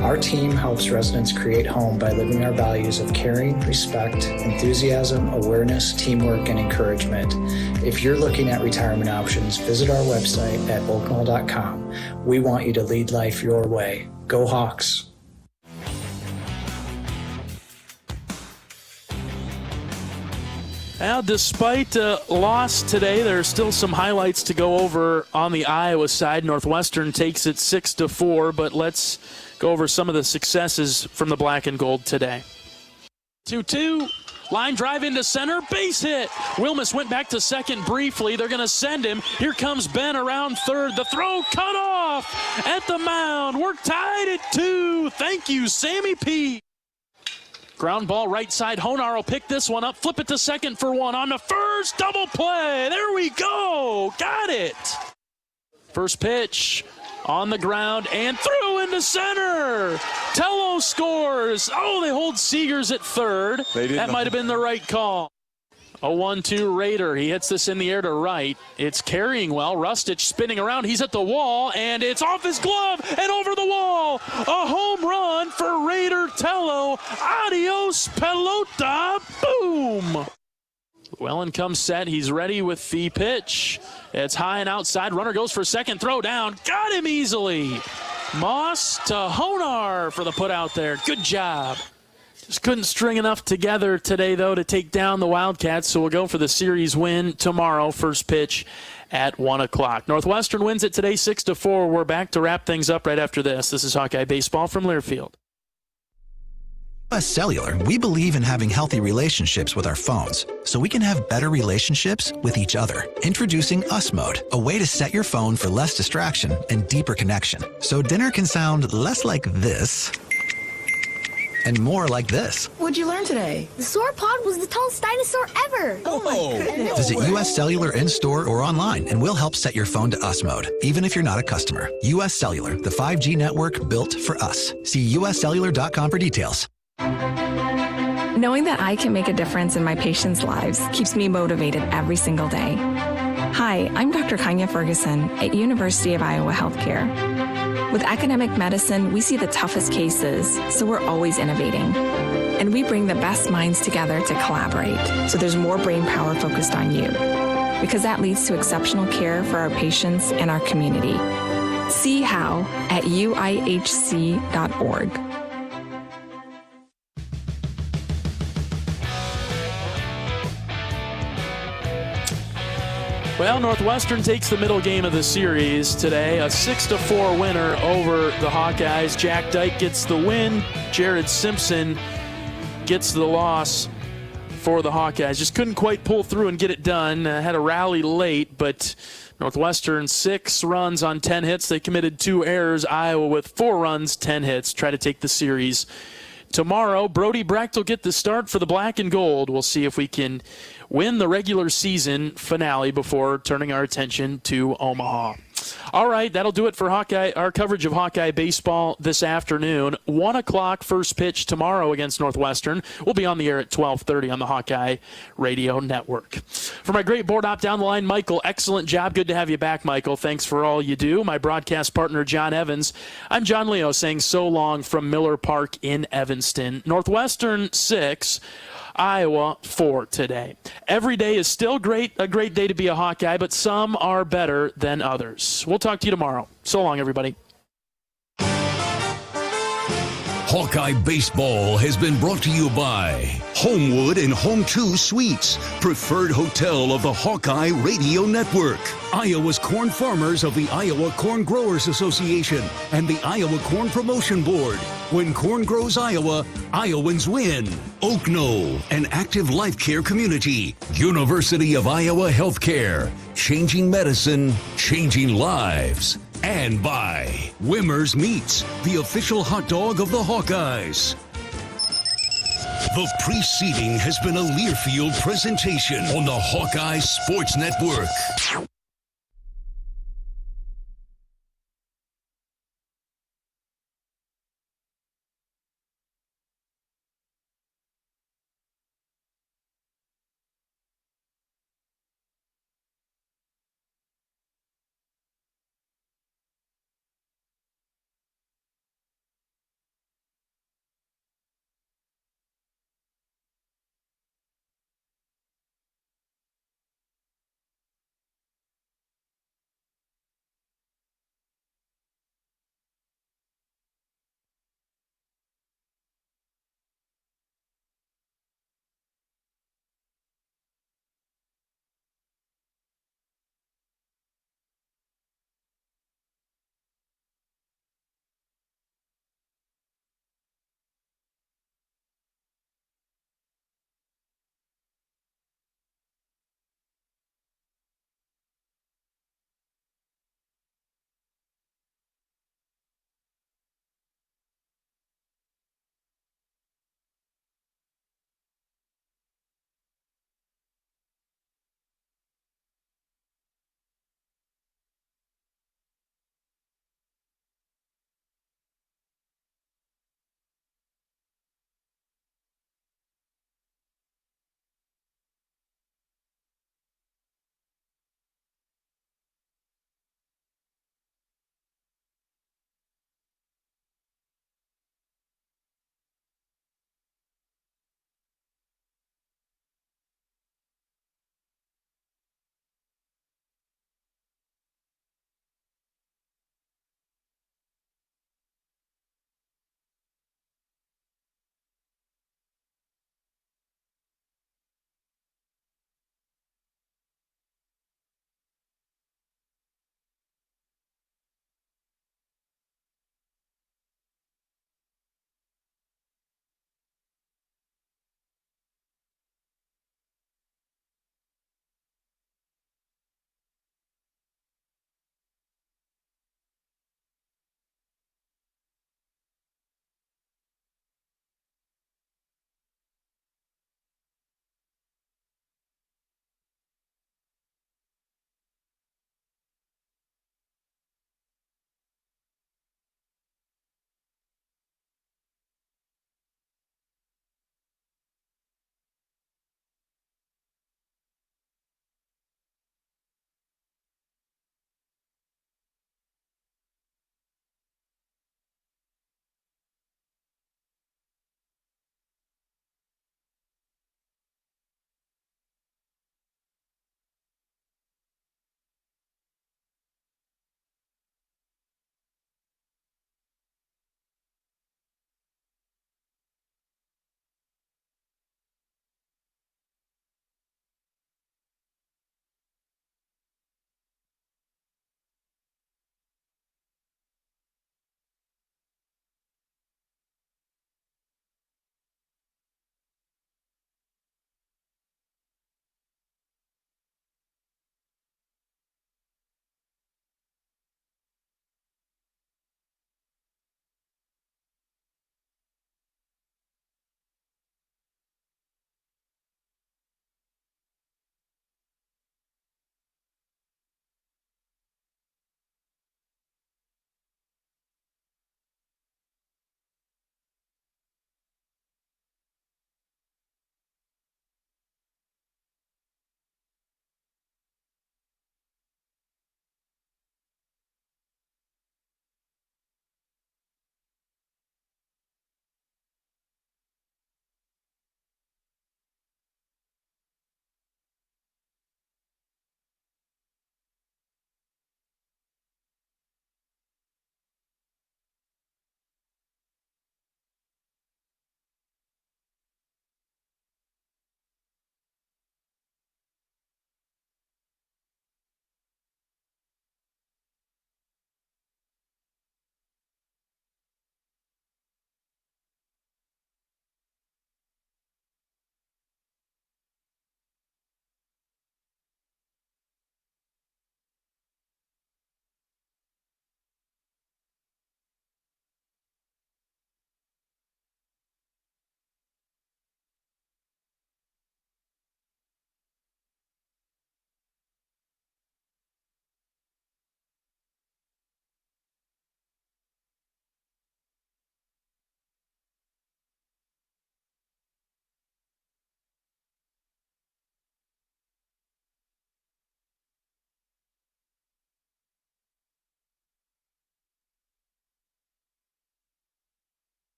Our team helps residents create home by living our values of caring, respect, enthusiasm, awareness, teamwork, and encouragement. If you're looking at retirement options, visit our website at oaknoll.com. We want you to lead life your way. Go Hawks! Well, despite a loss today, there are still some highlights to go over on the Iowa side. Northwestern takes it 6-4, but let's go over some of the successes from the black and gold today. 2-2, line drive into center, base hit. Wilmus went back to second briefly. They're going to send him. Here comes Ben around third. The throw cut off at the mound. We're tied at 2. Thank you, Sammy P. Ground ball right side. Honar will pick this one up, flip it to second for 1. On the first, double play. There we go. Got it. First pitch on the ground and through into center. Tello scores. Oh, they hold Seegers at third. That might have been the right call. 0-1-2 Raider. He hits this in the air to right. It's carrying well. Rustich spinning around. He's at the wall, and it's off his glove and over the wall. A home run for Raider Tello. Adios, pelota. Boom. Llewellyn comes set. He's ready with the pitch. It's high and outside. Runner goes for second. Throw down. Got him easily. Moss to Honar for the put out there. Good job. Just couldn't string enough together today, though, to take down the Wildcats, so we'll go for the series win tomorrow. First pitch at 1 o'clock. Northwestern wins it today 6-4. We're back to wrap things up right after this. This is Hawkeye Baseball from Learfield. US Cellular, we believe in having healthy relationships with our phones, so we can have better relationships with each other. Introducing Us Mode, a way to set your phone for less distraction and deeper connection. So dinner can sound less like this and more like this. What'd you learn today? The sauropod was the tallest dinosaur ever. Oh my goodness. Visit US Cellular in-store or online, and we'll help set your phone to Us Mode, even if you're not a customer. US Cellular, the 5G network built for us. See uscellular.com for details. Knowing that I can make a difference in my patients' lives keeps me motivated every single day. Hi, I'm Dr. Kanya Ferguson at University of Iowa Healthcare. With academic medicine, we see the toughest cases, so we're always innovating. And we bring the best minds together to collaborate, so there's more brain power focused on you. Because that leads to exceptional care for our patients and our community. See how at uihc.org. Well, Northwestern takes the middle game of the series today. A 6-4 winner over the Hawkeyes. Jack Dyke gets the win. Jared Simpson gets the loss for the Hawkeyes. Just couldn't quite pull through and get it done. Had a rally late, but Northwestern 6 runs on 10 hits. They committed 2 errors. Iowa with 4 runs, 10 hits. Try to take the series tomorrow. Brody Brecht will get the start for the black and gold. We'll see if we can win the regular season finale before turning our attention to Omaha. All right, that'll do it for our coverage of Hawkeye baseball this afternoon. 1 o'clock first pitch tomorrow against Northwestern. We'll be on the air at 12:30 on the Hawkeye Radio Network. For my great board op down the line, Michael, excellent job. Good to have you back, Michael. Thanks for all you do. My broadcast partner, John Evans. I'm John Leo saying so long from Miller Park in Evanston. Northwestern 6. Iowa 4 today. Every day is still a great day to be a Hawkeye, but some are better than others. We'll talk to you tomorrow. So long, everybody. Hawkeye Baseball has been brought to you by Homewood and Home 2 Suites, preferred hotel of the Hawkeye Radio Network. Iowa's corn farmers of the Iowa Corn Growers Association and the Iowa Corn Promotion Board. When corn grows Iowa, Iowans win. Oak Knoll, an active life care community. University of Iowa Healthcare, changing medicine, changing lives. And by Wimmer's Meats, the official hot dog of the Hawkeyes. The preceding has been a Learfield presentation on the Hawkeye Sports Network.